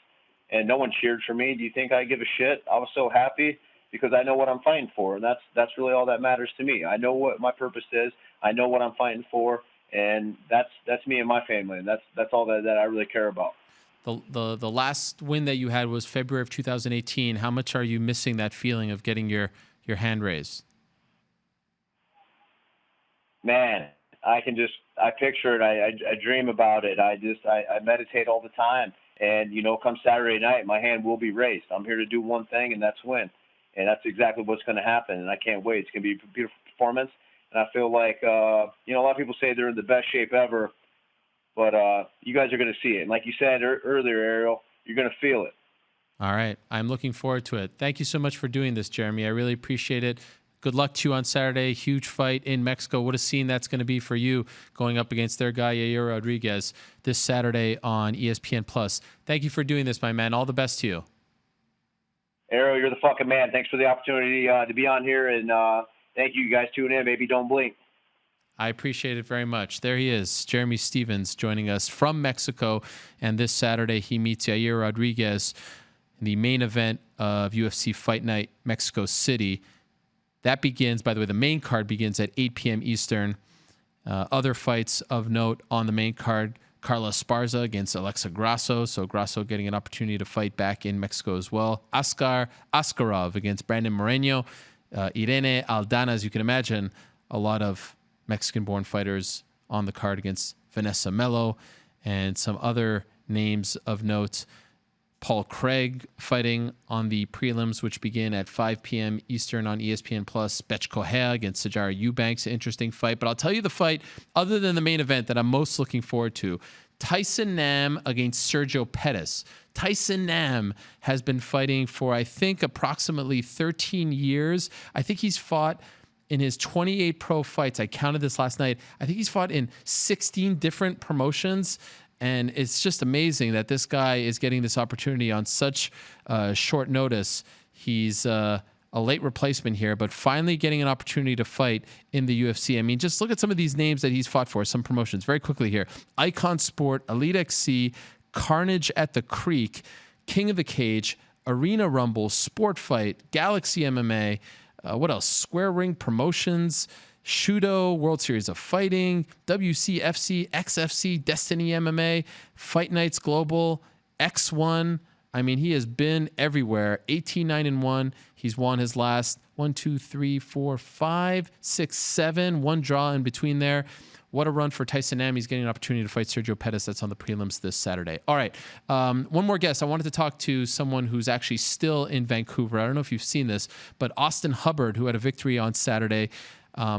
and no one cheered for me. Do you think I give a shit? I was so happy because I know what I'm fighting for, and that's really all that matters to me. I know what my purpose is. I know what I'm fighting for, and that's me and my family, and that's all that I really care about. The last win that you had was February of 2018. How much are you missing that feeling of getting your hand raised? Man, I picture it. I dream about it. I meditate all the time. And, you know, come Saturday night, my hand will be raised. I'm here to do one thing, and that's win. And that's exactly what's going to happen. And I can't wait. It's going to be a beautiful performance. And I feel like, you know, a lot of people say they're in the best shape ever. But you guys are going to see it. And like you said earlier, Ariel, you're going to feel it. All right. I'm looking forward to it. Thank you so much for doing this, Jeremy. I really appreciate it. Good luck to you on Saturday. Huge fight in Mexico. What a scene that's going to be for you going up against their guy, Yair Rodriguez, this Saturday on ESPN+. Thank you for doing this, my man. All the best to you. Ariel, you're the fucking man. Thanks for the opportunity to be on here. And thank you guys tuning in. Maybe don't blink. I appreciate it very much. There he is, Jeremy Stephens, joining us from Mexico. And this Saturday, he meets Yair Rodriguez in the main event of UFC Fight Night Mexico City. That begins, by the way, the main card begins at 8 p.m. Eastern. Other fights of note on the main card, Carla Esparza against Alexa Grasso. So Grasso getting an opportunity to fight back in Mexico as well. Askar Askarov against Brandon Moreno. Irene Aldana, as you can imagine, a lot of Mexican-born fighters on the card against Vanessa Melo. And some other names of note. Paul Craig fighting on the prelims, which begin at 5 p.m. Eastern on ESPN+. Betch Correa against Sajara Eubanks, interesting fight. But I'll tell you the fight, other than the main event, that I'm most looking forward to. Tyson Nam against Sergio Pettis. Tyson Nam has been fighting for, I think, approximately 13 years. I think he's fought in his 28 pro fights. I counted this last night. I think he's fought in 16 different promotions. And it's just amazing that this guy is getting this opportunity on such short notice. He's a late replacement here, but finally getting an opportunity to fight in the UFC. I mean, just look at some of these names that he's fought for, some promotions, very quickly here. Icon Sport, Elite XC, Carnage at the Creek, King of the Cage, Arena Rumble, Sport Fight, Galaxy MMA, what else? Square Ring Promotions, Shudo, World Series of Fighting, WCFC, XFC, Destiny MMA, Fight Nights Global, X1. I mean, he has been everywhere. 18-9-1. He's won his last 1, 2, 3, 4, 5, 6, 7. One draw in between there. What a run for Tyson Nam. He's getting an opportunity to fight Sergio Pettis. That's on the prelims this Saturday. All right. One more guest. I wanted to talk to someone who's actually still in Vancouver. I don't know if you've seen this, but Austin Hubbard, who had a victory on Saturday,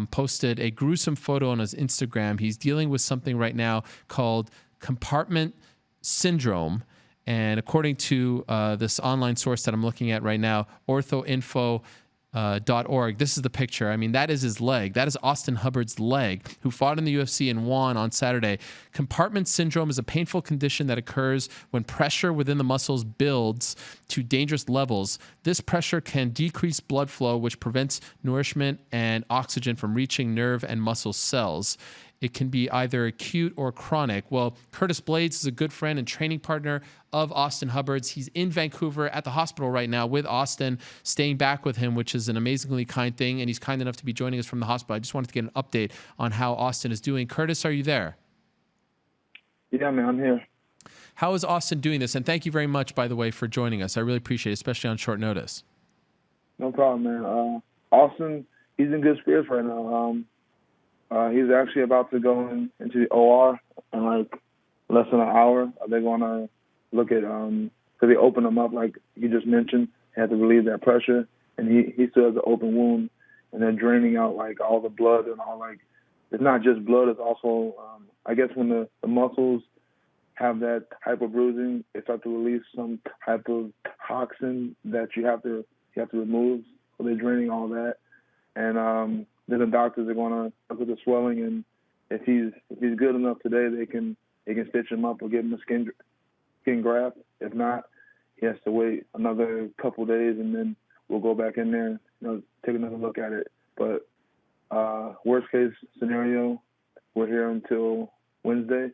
posted a gruesome photo on his Instagram. He's dealing with something right now called compartment syndrome. And according to this online source that I'm looking at right now, orthoinfo.org, this is the picture. I mean, that is his leg. That is Austin Hubbard's leg, who fought in the UFC and won on Saturday. Compartment syndrome is a painful condition that occurs when pressure within the muscles builds to dangerous levels. This pressure can decrease blood flow, which prevents nourishment and oxygen from reaching nerve and muscle cells. It can be either acute or chronic. Well, Curtis Blaydes is a good friend and training partner of Austin Hubbard's. He's in Vancouver at the hospital right now with Austin, staying back with him, which is an amazingly kind thing. And he's kind enough to be joining us from the hospital. I just wanted to get an update on how Austin is doing. Curtis, are you there? Yeah, man, I'm here. How is Austin doing this? And thank you very much, by the way, for joining us. I really appreciate it, especially on short notice. No problem, man. Austin, he's in good spirits right now. He's actually about to go into the OR in like less than an hour. They're going to look at, because they opened him up like you just mentioned, had to relieve that pressure, and he still has an open wound, and they're draining out like all the blood and all, like, it's not just blood, it's also, I guess when the muscles have that type of bruising, they start to release some type of toxin that you have to remove, so they're draining all that. and then the doctors are going to look at the swelling, and if he's good enough today, they can stitch him up or give him a skin graft. If not, he has to wait another couple of days, and then we'll go back in there, take another look at it. But worst case scenario, we're here until Wednesday.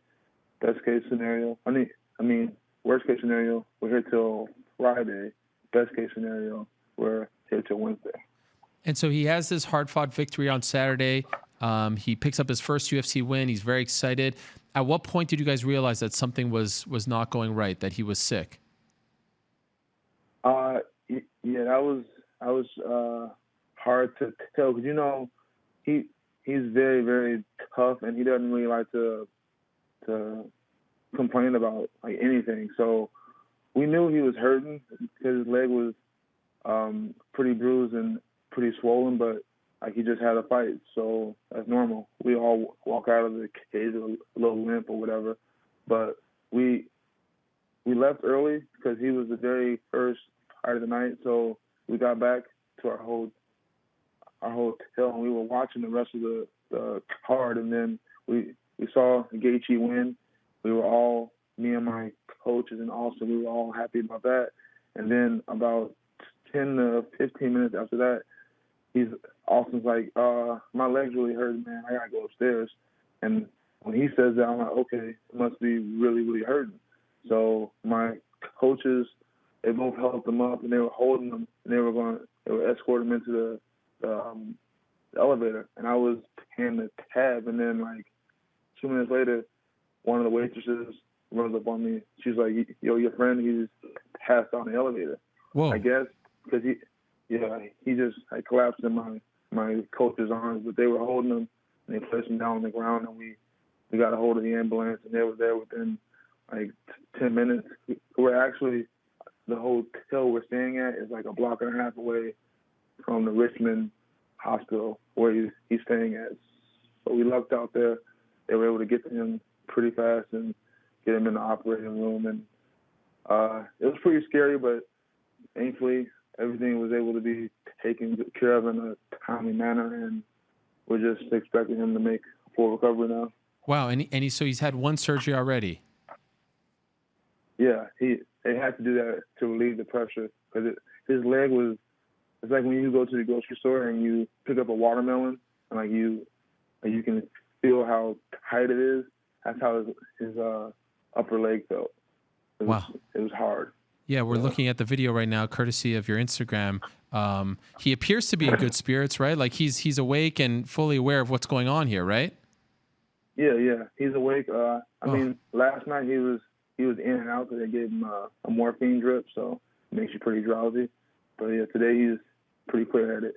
Best case scenario, worst case scenario, we're here till Friday. Best case scenario, we're here till Wednesday. And so he has this hard-fought victory on Saturday. He picks up his first UFC win. He's very excited. At what point did you guys realize that something was not going right, that he was sick? Yeah, that was hard to tell because he's very, very tough, and he doesn't really like to complain about like anything. So we knew he was hurting because his leg was pretty bruised and pretty swollen, but like he just had a fight, so that's normal. We all walk out of the cage with a little limp or whatever, but we left early because he was the very first fight of the night. So we got back to our hotel and we were watching the rest of the card, and then we saw Gaethje win. We were all, me and my coaches and Austin, we were all happy about that. And then about 10 to 15 minutes after that, Austin's like, my legs really hurt, man. I gotta go upstairs. And when he says that, I'm like, okay, it must be really, really hurting. So my coaches, they both helped him up, and they were holding him, and they were escorting him into the elevator. And I was paying the tab, and then like 2 minutes later, one of the waitresses runs up on me. She's like, yo, your friend, he's passed out in the elevator. Whoa. I guess because he just collapsed in my coach's arms, but they were holding him, and they placed him down on the ground, and we got a hold of the ambulance, and they were there within like 10 minutes. We're actually, the hotel we're staying at is like a block and a half away from the Richmond hospital where he's staying at. So we lucked out there. They were able to get to him pretty fast and get him in the operating room, and it was pretty scary, but thankfully everything was able to be taken care of in a timely manner, and we're just expecting him to make full recovery now. Wow, and so he's had one surgery already. Yeah, they had to do that to relieve the pressure because his leg was. It's like when you go to the grocery store and you pick up a watermelon, and like you can feel how tight it is. That's how his upper leg felt. It was hard. Yeah, we're looking at the video right now, courtesy of your Instagram. He appears to be in good spirits, right? Like he's awake and fully aware of what's going on here, right? Yeah, he's awake. I mean, last night he was in and out because they gave him a morphine drip, so it makes you pretty drowsy. But yeah, today he's pretty clear-headed.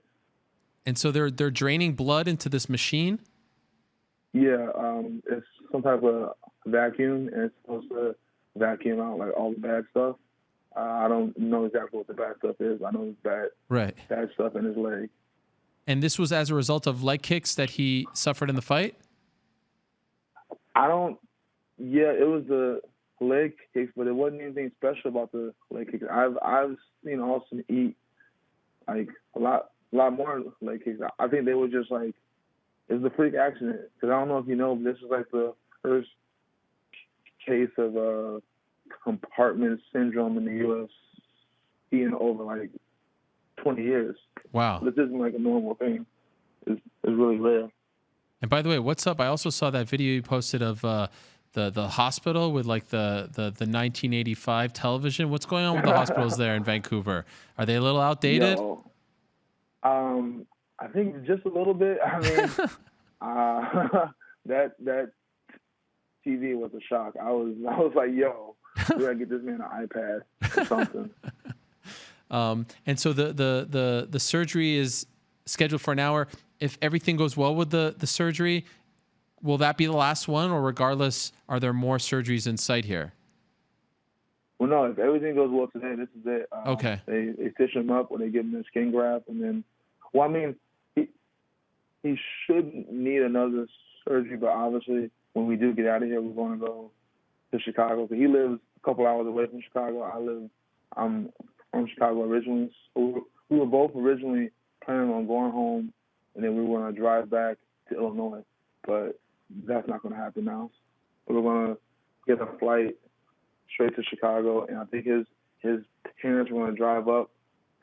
And so they're draining blood into this machine? Yeah, it's some type of vacuum, and it's supposed to vacuum out like all the bad stuff. I don't know exactly what the bad stuff is. I know it's bad stuff in his leg. And this was as a result of leg kicks that he suffered in the fight? Yeah, it was the leg kicks, but it wasn't anything special about the leg kicks. I've seen Austin eat like a lot more leg kicks. I think they were just like, it was a freak accident. Because I don't know if you know, but this is like the first case of compartment syndrome in the UFC in over like 20 years. Wow. This isn't like a normal thing. It's really rare. And by the way, what's up? I also saw that video you posted of the hospital with like the 1985 television. What's going on with the hospitals there in Vancouver? Are they a little outdated? I think just a little bit. I mean, that TV was a shock. I was like, yo, we gotta get this man an iPad or something. And so the surgery is scheduled for an hour. If everything goes well with the surgery, will that be the last one, or regardless, are there more surgeries in sight here? Well, no, if everything goes well today, this is it. Okay. They stitch him up, or they give him a skin graft, and then, well, I mean, he shouldn't need another surgery, but obviously when we do get out of here, we're going to go to Chicago. He lives a couple hours away from Chicago. I'm from Chicago originally. So we were both originally planning on going home and then we were going to drive back to Illinois. But that's not going to happen now. We're going to get a flight straight to Chicago, and I think his parents were going to drive up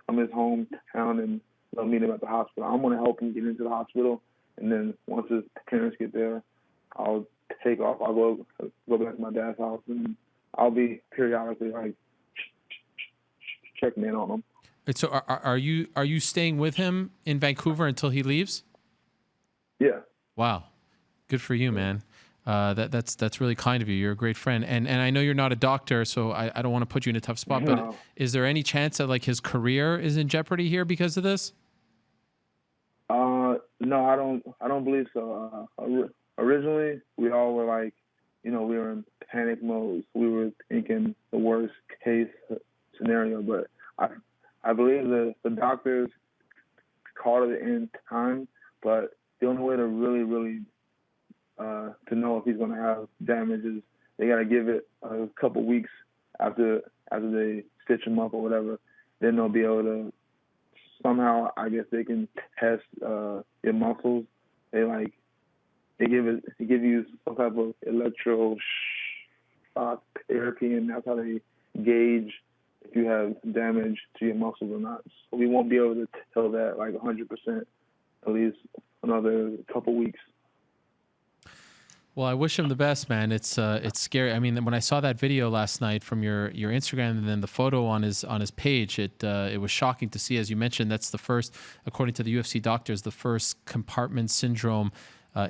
from his hometown and they'll meet him at the hospital. I'm going to help him get into the hospital, and then once his parents get there, I'll take off. I'll go back to my dad's house, and I'll be periodically like checking in on him. So are you staying with him in Vancouver until he leaves? Yeah. Wow, good for you, man. That's really kind of you. You're a great friend, and I know you're not a doctor, so I don't want to put you in a tough spot. No. But is there any chance that like his career is in jeopardy here because of this? No, I don't believe so. Originally, we all were like, we were in panic mode. We were thinking the worst case scenario, but I believe the doctors called it in time. But the only way to really to know if he's going to have damage is they got to give it a couple weeks after they stitch him up or whatever. Then they'll be able to somehow, I guess they can test your muscles. They give you some type of electro shock therapy, and that's how they gauge if you have damage to your muscles or not. So we won't be able to tell that like 100%, at least another couple weeks. Well, I wish him the best, man. It's scary. I mean, when I saw that video last night from your Instagram and then the photo on his page, it was shocking to see. As you mentioned, that's the first, according to the UFC doctors, the first compartment syndrome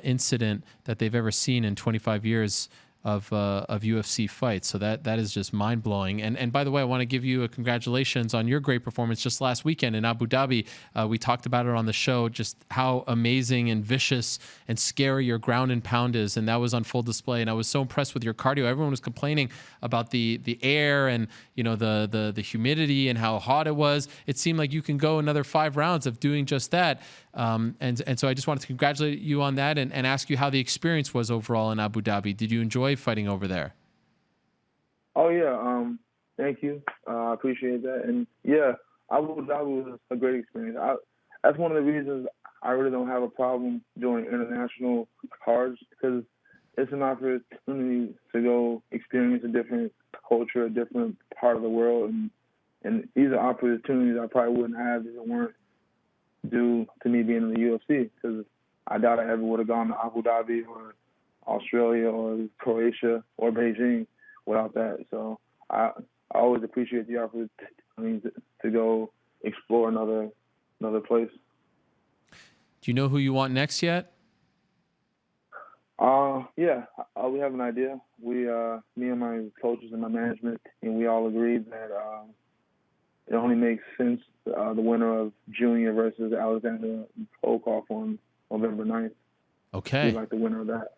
incident that they've ever seen in 25 years of UFC fights. So that is just mind blowing. And by the way, I want to give you a congratulations on your great performance just last weekend in Abu Dhabi. We talked about it on the show, just how amazing and vicious and scary your ground and pound is, and that was on full display. And I was so impressed with your cardio. Everyone was complaining about the air and the humidity and how hot it was. It seemed like you can go another 5 rounds of doing just that. And so I just wanted to congratulate you on that and ask you how the experience was overall in Abu Dhabi. Did you enjoy fighting over there? Oh yeah, thank you. I appreciate that. And yeah, Abu Dhabi was a great experience. That's one of the reasons I really don't have a problem doing international cards, because it's an opportunity to go experience a different culture, a different part of the world, and these are opportunities I probably wouldn't have if it weren't due to me being in the UFC, because I doubt I ever would have gone to Abu Dhabi or Australia or Croatia or Beijing without that. So I always appreciate the opportunity to go explore another place. Do you know who you want next yet? Yeah, we have an idea. We, me and my coaches and my management, and we all agreed that it only makes sense the winner of Junior versus Alexander Volkov on November 9th. Okay. We'd like the winner of that.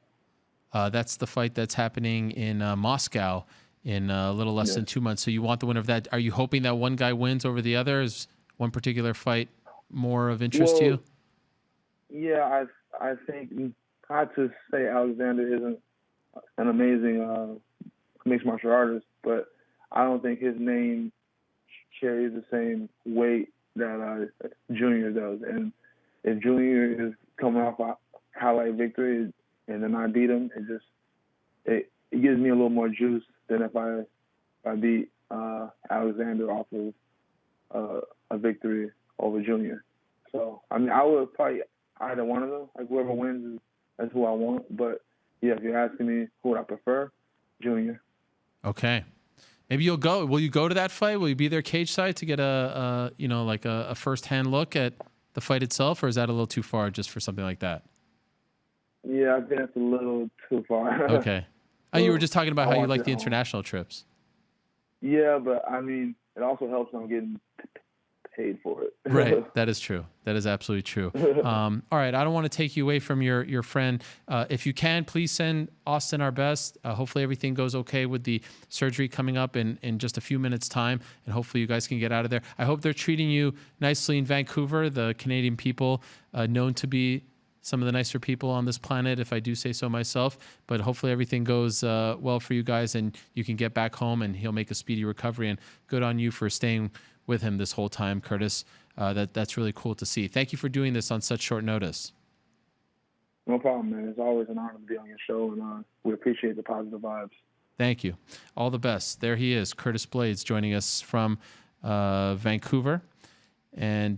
That's the fight that's happening in Moscow in a little less than 2 months. So you want the winner of that. Are you hoping that one guy wins over the other? Is one particular fight more of interest to you? Yeah, I think not to say Alexander isn't an amazing mixed martial artist, but I don't think his name carries the same weight that Junior does. And if Junior is coming off a highlight victory and then I beat him, it gives me a little more juice than if I beat Alexander off of a victory over Junior. So I mean, I would probably either one of them. Like whoever wins is who I want. But yeah, if you're asking me who would I prefer, Junior. Okay. Maybe you'll go. Will you go to that fight? Will you be there cage side to get a first-hand look at the fight itself, or is that a little too far just for something like that? Yeah, I think that's a little too far. Okay. Oh, you were just talking about how you like the international trips. Yeah, but I mean, it also helps when I'm getting paid for it. Right. That is true. That is absolutely true. All right. I don't want to take you away from your friend. If you can, please send Austin our best. Hopefully everything goes okay with the surgery coming up in just a few minutes' time, and hopefully you guys can get out of there. I hope they're treating you nicely in Vancouver. The Canadian people, known to be some of the nicer people on this planet, if I do say so myself. But hopefully everything goes well for you guys, and you can get back home, and he'll make a speedy recovery. And good on you for staying with him this whole time, Curtis. that's really cool to see. Thank you for doing this on such short notice. No problem, man. It's always an honor to be on your show, and we appreciate the positive vibes. Thank you. All the best. There he is, Curtis Blaydes, joining us from Vancouver. And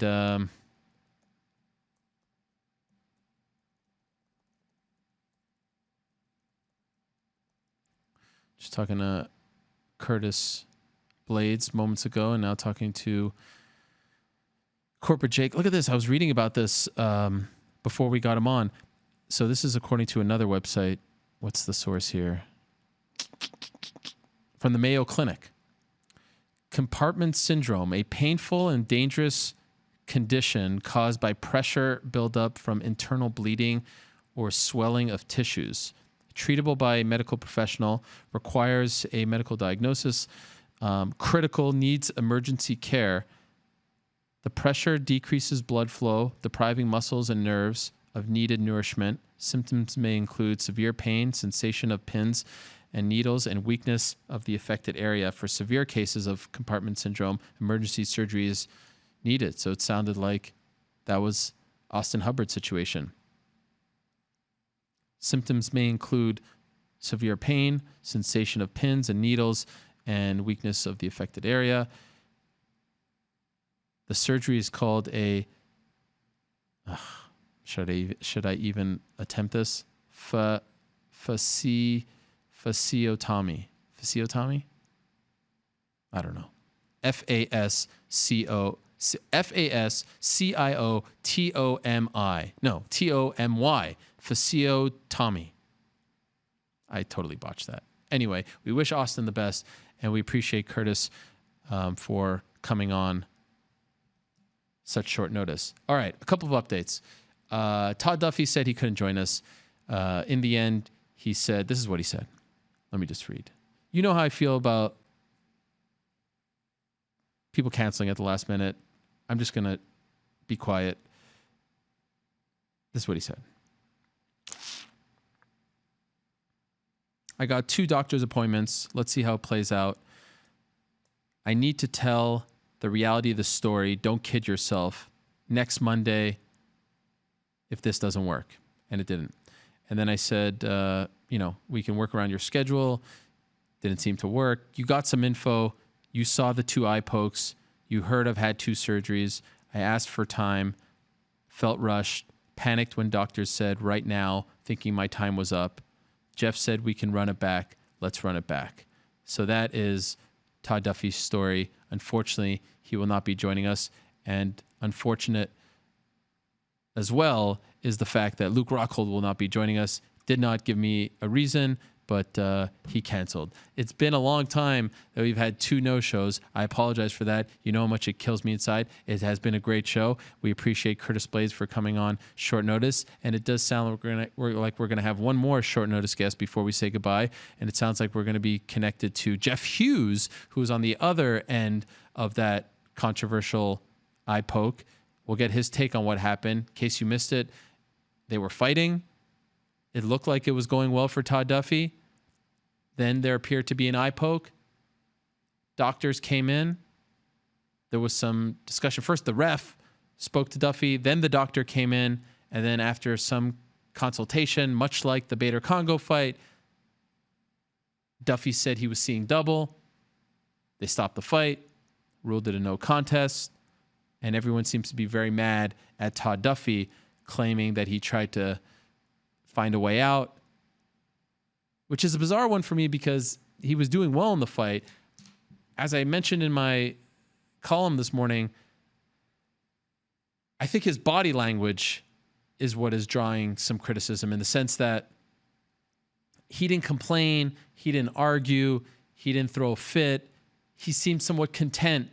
just talking to Curtis Blaydes moments ago, and now talking to Corporate Jake. Look at this. I was reading about this before we got him on. So this is according to another website. What's the source here? From the Mayo Clinic. Compartment syndrome, a painful and dangerous condition caused by pressure buildup from internal bleeding or swelling of tissues. Treatable by a medical professional, requires a medical diagnosis, critical, needs emergency care. The pressure decreases blood flow, depriving muscles and nerves of needed nourishment. Symptoms may include severe pain, sensation of pins and needles, and weakness of the affected area. For severe cases of compartment syndrome, emergency surgery is needed. So it sounded like that was Austin Hubbard's situation. Symptoms may include severe pain, sensation of pins and needles, and weakness of the affected area. The surgery is called a... should I even attempt this? Fasciotomy. Fasciotomy? I don't know. Fasciotomy. No, Tomy. Fasciotomy. I totally botched that. Anyway, we wish Austin the best, and we appreciate Curtis for coming on such short notice. All right, a couple of updates. Todd Duffy said he couldn't join us. In the end, he said, this is what he said. Let me just read. You know how I feel about people canceling at the last minute. I'm just going to be quiet. This is what he said. I got 2 doctor's appointments. Let's see how it plays out. I need to tell the reality of the story. Don't kid yourself. Next Monday, if this doesn't work. And it didn't. And then I said, we can work around your schedule. Didn't seem to work. You got some info. You saw the 2 eye pokes. You heard I've had 2 surgeries. I asked for time, felt rushed, panicked when doctors said right now, thinking my time was up. Jeff said we can run it back. Let's run it back. So that is Todd Duffy's story. Unfortunately, he will not be joining us. And unfortunate as well is the fact that Luke Rockhold will not be joining us. Did not give me a reason, but he canceled. It's been a long time that we've had 2 no-shows. I apologize for that. You know how much it kills me inside. It has been a great show. We appreciate Curtis Blaydes for coming on short notice, and it does sound like we're gonna have one more short notice guest before we say goodbye, and it sounds like we're going to be connected to Jeff Hughes, who is on the other end of that controversial eye poke. We'll get his take on what happened. In case you missed it, they were fighting. It looked like it was going well for Todd Duffy. Then there appeared to be an eye poke. Doctors came in. There was some discussion. First, the ref spoke to Duffy. Then the doctor came in. And then after some consultation, much like the Bader-Congo fight, Duffy said he was seeing double. They stopped the fight, ruled it a no contest. And everyone seems to be very mad at Todd Duffy, claiming that he tried to find a way out, which is a bizarre one for me because he was doing well in the fight. As I mentioned in my column this morning, I think his body language is what is drawing some criticism in the sense that he didn't complain, he didn't argue, he didn't throw a fit. He seemed somewhat content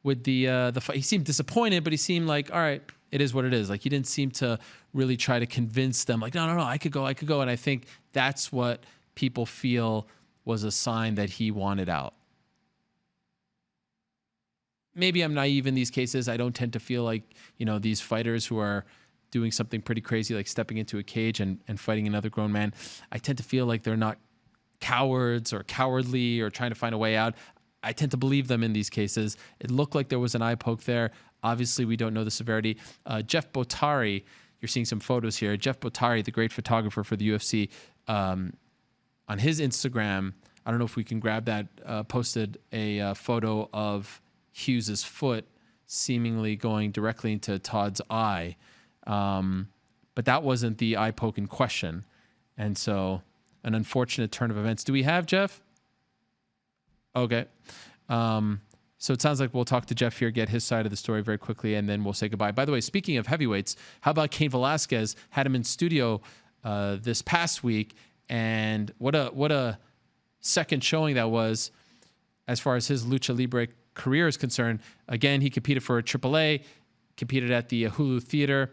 with the fight. He seemed disappointed, but he seemed like, all right, it is what it is. Like, he didn't seem to really try to convince them, like, no, I could go. And I think that's what people feel was a sign that he wanted out. Maybe I'm naive in these cases. I don't tend to feel like, these fighters who are doing something pretty crazy, like stepping into a cage and fighting another grown man, I tend to feel like they're not cowards or cowardly or trying to find a way out. I tend to believe them in these cases. It looked like there was an eye poke there. Obviously, we don't know the severity. Jeff Botari, you're seeing some photos here. Jeff Botari, the great photographer for the UFC, on his Instagram, I don't know if we can grab that, posted a photo of Hughes's foot seemingly going directly into Todd's eye. But that wasn't the eye poke in question. And so an unfortunate turn of events. Do we have Jeff? Okay. So it sounds like we'll talk to Jeff here, get his side of the story very quickly, and then we'll say goodbye. By the way, speaking of heavyweights, how about Cain Velasquez? Had him in studio this past week, and what a second showing that was as far as his lucha libre career is concerned. Again, he competed for AAA, competed at the Hulu Theater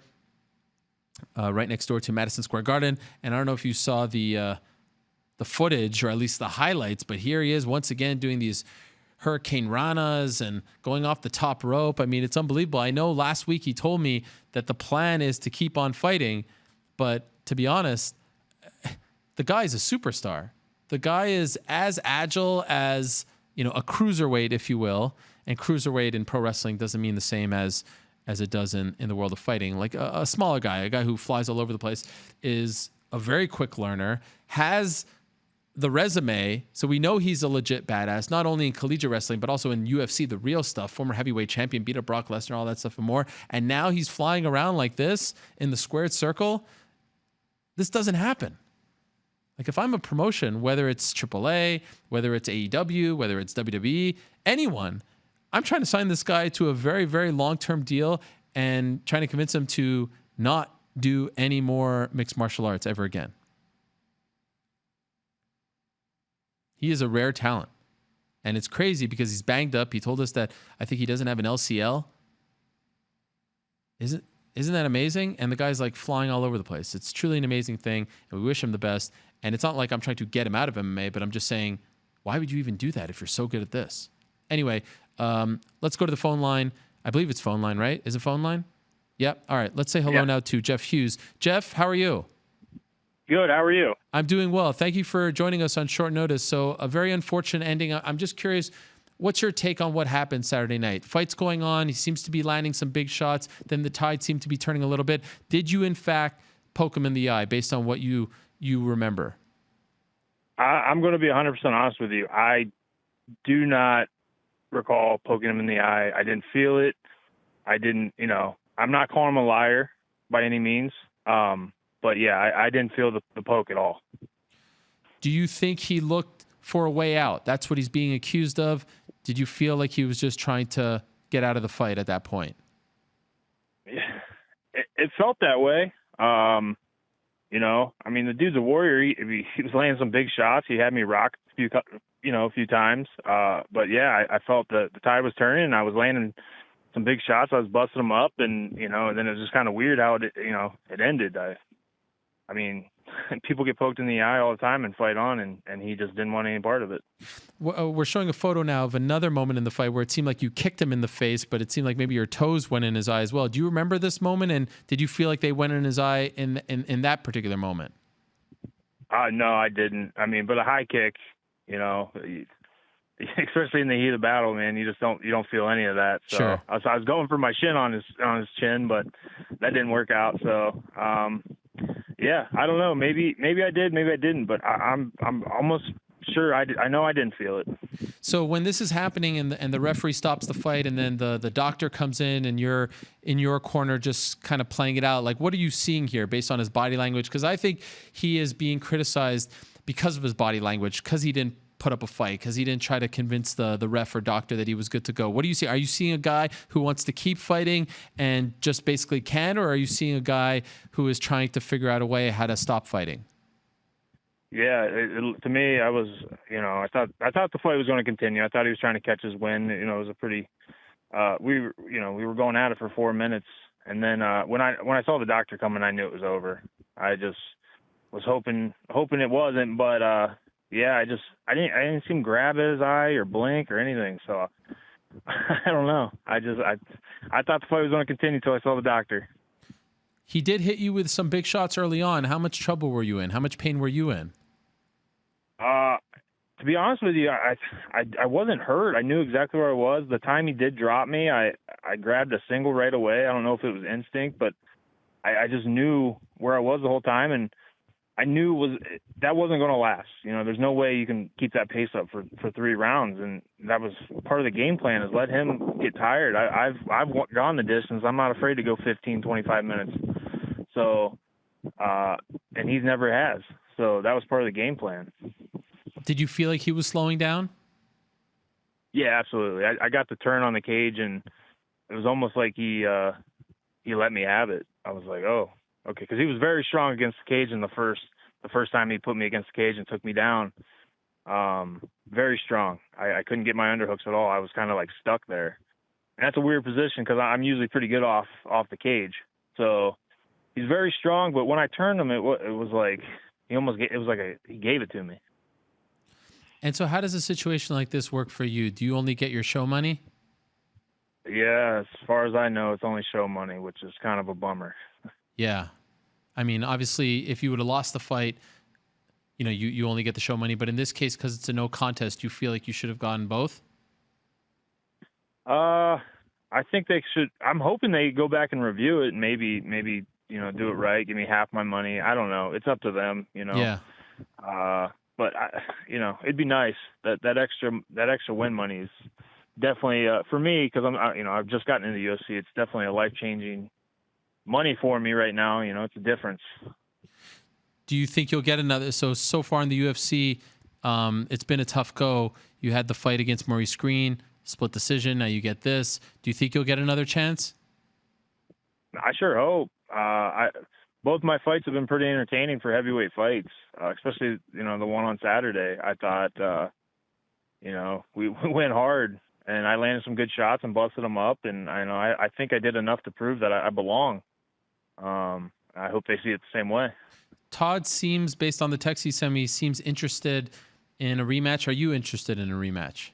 right next door to Madison Square Garden. And I don't know if you saw the footage or at least the highlights, but here he is once again doing these Hurricane Ranas and going off the top rope. I mean, it's unbelievable. I know last week he told me that the plan is to keep on fighting, but to be honest, the guy is a superstar. The guy is as agile as, a cruiserweight, if you will. And cruiserweight in pro wrestling doesn't mean the same as it does in the world of fighting. Like a smaller guy, a guy who flies all over the place, is a very quick learner, has the resume, so we know he's a legit badass, not only in collegiate wrestling, but also in UFC, the real stuff, former heavyweight champion, beat up Brock Lesnar, all that stuff and more. And now he's flying around like this in the squared circle. This doesn't happen. Like if I'm a promotion, whether it's AAA, whether it's AEW, whether it's WWE, anyone, I'm trying to sign this guy to a very, very long-term deal and trying to convince him to not do any more mixed martial arts ever again. He is a rare talent. And it's crazy because he's banged up. He told us that I think he doesn't have an LCL. Isn't that amazing? And the guy's like flying all over the place. It's truly an amazing thing. And we wish him the best. And it's not like I'm trying to get him out of MMA, but I'm just saying, why would you even do that if you're so good at this? Anyway, let's go to the phone line. I believe it's phone line, right? Is it phone line? Yep. All right. Let's say hello now to Jeff Hughes. Jeff, how are you? Good. How are you? I'm doing well. Thank you for joining us on short notice. So a very unfortunate ending. I'm just curious, what's your take on what happened Saturday night? Fight's going on. He seems to be landing some big shots. Then the tide seemed to be turning a little bit. Did you, in fact, poke him in the eye based on what you remember? I'm going to be 100% honest with you. I do not recall poking him in the eye. I didn't feel it. I didn't, I'm not calling him a liar by any means. But yeah, I didn't feel the poke at all. Do you think he looked for a way out? That's what he's being accused of. Did you feel like he was just trying to get out of the fight at that point? It felt that way. I mean, the dude's a warrior. He was laying some big shots. He had me rock a few times. But yeah, I felt the tide was turning, and I was landing some big shots. I was busting them up, and and then it was just kind of weird how it ended. I mean, people get poked in the eye all the time and fight on, and he just didn't want any part of it. We're showing a photo now of another moment in the fight where it seemed like you kicked him in the face, but it seemed like maybe your toes went in his eye as well. Do you remember this moment, and did you feel like they went in his eye in that particular moment? No, I didn't. I mean, but a high kick, especially in the heat of battle, man, you don't feel any of that. So sure. I was going for my shin on his chin, but that didn't work out. So, yeah, I don't know. Maybe I did, maybe I didn't, but I'm almost sure I did. I know I didn't feel it. So when this is happening and the referee stops the fight and then the doctor comes in and you're in your corner just kind of playing it out, like what are you seeing here based on his body language? Because I think he is being criticized because of his body language, because he didn't put up a fight, because he didn't try to convince the ref or doctor that he was good to go. What do you see? Are you seeing a guy who wants to keep fighting and just basically can, or are you seeing a guy who is trying to figure out a way how to stop fighting? Yeah, to me, I was, I thought the fight was going to continue. I thought he was trying to catch his win. It was a pretty, we were going at it for 4 minutes, and then when I saw the doctor coming, I knew it was over. I just was hoping it wasn't, but yeah, I didn't see him grab at his eye or blink or anything. So I don't know. I thought the fight was going to continue until I saw the doctor. He did hit you with some big shots early on. How much trouble were you in? How much pain were you in? To be honest with you, I wasn't hurt. I knew exactly where I was. The time he did drop me, I grabbed a single right away. I don't know if it was instinct, but I just knew where I was the whole time, and I knew that wasn't going to last. You know, there's no way you can keep that pace up for 3 rounds, and that was part of the game plan, is let him get tired. I've gone the distance. I'm not afraid to go 15, 25 minutes. So, and he's never has. So that was part of the game plan. Did you feel like he was slowing down? Yeah, absolutely. I got the turn on the cage, and it was almost like he let me have it. I was like, oh, okay, because he was very strong against the cage in the first time he put me against the cage and took me down. Very strong. I couldn't get my underhooks at all. I was kind of like stuck there. And that's a weird position because I'm usually pretty good off the cage. So he's very strong, but when I turned him, it was like he gave it to me. And so how does a situation like this work for you? Do you only get your show money? Yeah, as far as I know, it's only show money, which is kind of a bummer. Yeah. I mean, obviously, if you would have lost the fight, you know, you only get the show money. But in this case, because it's a no contest, you feel like you should have gotten both? I think they should. I'm hoping they go back and review it and maybe you know, do it right, give me half my money. I don't know. It's up to them, you know. Yeah. But you know, it'd be nice that extra win money is definitely for me, because I've just gotten into the UFC. It's definitely a life-changing money for me right now. You know, it's a difference. Do you think you'll get another? So far in the UFC, it's been a tough go. You had the fight against Maurice Green, split decision. Now you get this. Do you think you'll get another chance? I sure hope. Both my fights have been pretty entertaining for heavyweight fights, especially, you know, the one on Saturday. I thought, you know, we went hard, and I landed some good shots and busted them up, and I think I did enough to prove that I belong. I hope they see it the same way. Todd seems, based on the text he sent me, seems interested in a rematch. Are you interested in a rematch?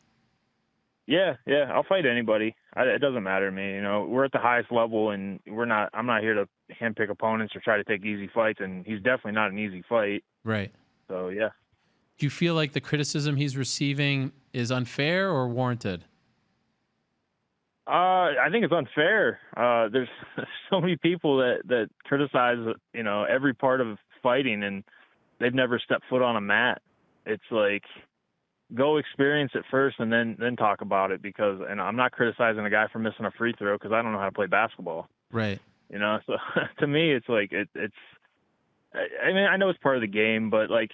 Yeah, I'll fight anybody. It doesn't matter to me. You know, we're at the highest level, and I'm not here to handpick opponents or try to take easy fights, and he's definitely not an easy fight. Right. So, yeah. Do you feel like the criticism he's receiving is unfair or warranted? I think it's unfair. There's so many people that criticize, you know, every part of fighting, and they've never stepped foot on a mat. It's like, go experience it first and then talk about it, because, and I'm not criticizing a guy for missing a free throw because I don't know how to play basketball. Right. You know, so to me, it's like, I mean, I know it's part of the game, but like,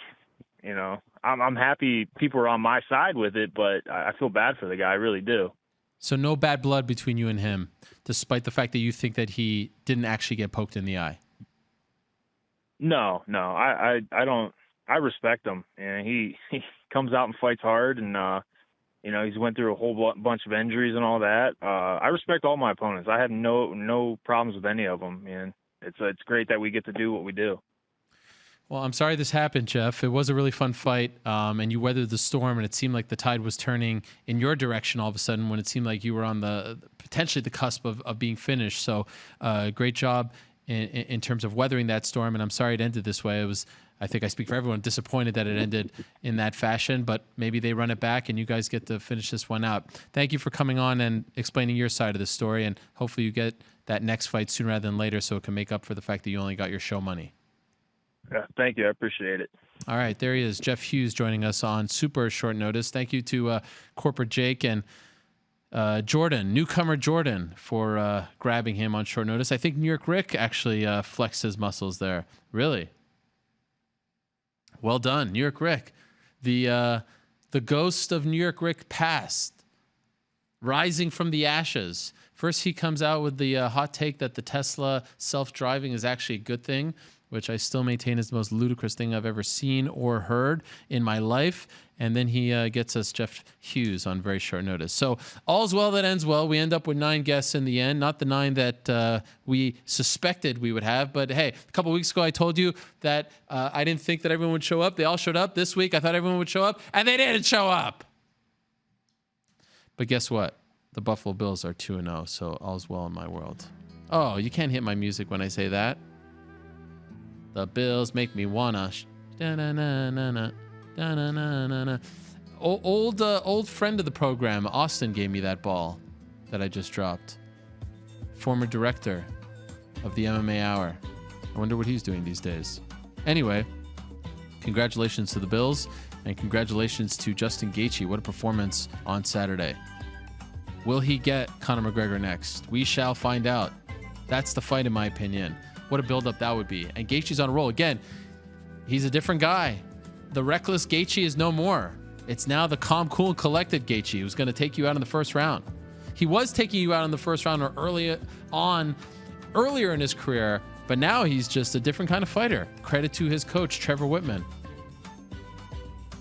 you know, I'm happy people are on my side with it, but I feel bad for the guy. I really do. So no bad blood between you and him, despite the fact that you think that he didn't actually get poked in the eye. No, I don't. I respect him, and he comes out and fights hard, and you know, he's went through a whole bunch of injuries and all that. I respect all my opponents. I have no problems with any of them, and it's great that we get to do what we do. Well, I'm sorry this happened, Jeff. It was a really fun fight, and you weathered the storm, and it seemed like the tide was turning in your direction all of a sudden when it seemed like you were on potentially the cusp of being finished. So great job in terms of weathering that storm, and I'm sorry it ended this way. I think I speak for everyone, disappointed that it ended in that fashion, but maybe they run it back and you guys get to finish this one out. Thank you for coming on and explaining your side of the story, and hopefully you get that next fight sooner rather than later so it can make up for the fact that you only got your show money. Yeah, thank you. I appreciate it. All right, there he is, Jeff Hughes, joining us on super short notice. Thank you to Corporate Jake and newcomer Jordan, for grabbing him on short notice. I think New York Rick actually flexed his muscles there. Really? Well done, New York Rick. The ghost of New York Rick passed, rising from the ashes. First, he comes out with the hot take that the Tesla self-driving is actually a good thing, which I still maintain is the most ludicrous thing I've ever seen or heard in my life. And then he gets us Jeff Hughes on very short notice. So all's well that ends well. We end up with 9 guests in the end, not the 9 that we suspected we would have. But hey, a couple weeks ago, I told you that I didn't think that everyone would show up. They all showed up. This week, I thought everyone would show up, and they didn't show up. But guess what? The Buffalo Bills are 2-0, so all's well in my world. Oh, you can't hit my music when I say that. The Bills make me wanna. Da-na-na-na-na. Da-na-na-na-na. Old friend of the program, Austin, gave me that ball that I just dropped. Former director of the MMA Hour. I wonder what he's doing these days. Anyway, congratulations to the Bills, and congratulations to Justin Gaethje. What a performance on Saturday. Will he get Conor McGregor next? We shall find out. That's the fight, in my opinion. What a build-up that would be. And Gaethje's on a roll. Again, he's a different guy. The reckless Gaethje is no more. It's now the calm, cool, and collected Gaethje who's going to take you out in the first round. He was taking you out in the first round or earlier in his career, but now he's just a different kind of fighter. Credit to his coach, Trevor Whitman,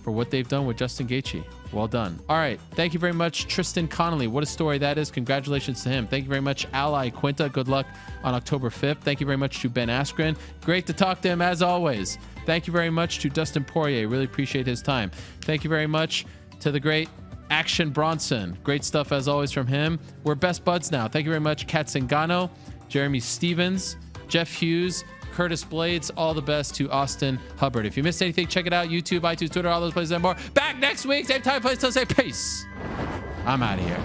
for what they've done with Justin Gaethje. Well done. All right. Thank you very much, Tristan Connelly. What a story that is. Congratulations to him. Thank you very much, Iaquinta. Good luck on October 5th. Thank you very much to Ben Askren. Great to talk to him, as always. Thank you very much to Dustin Poirier. Really appreciate his time. Thank you very much to the great Action Bronson. Great stuff, as always, from him. We're best buds now. Thank you very much, Cat Zingano, Jeremy Stevens, Jeff Hughes, Curtis Blaydes. All the best to Austin Hubbard. If you missed anything, check it out. YouTube, iTunes, Twitter, all those places and more. Back next week, same time, place, till say peace. I'm out of here.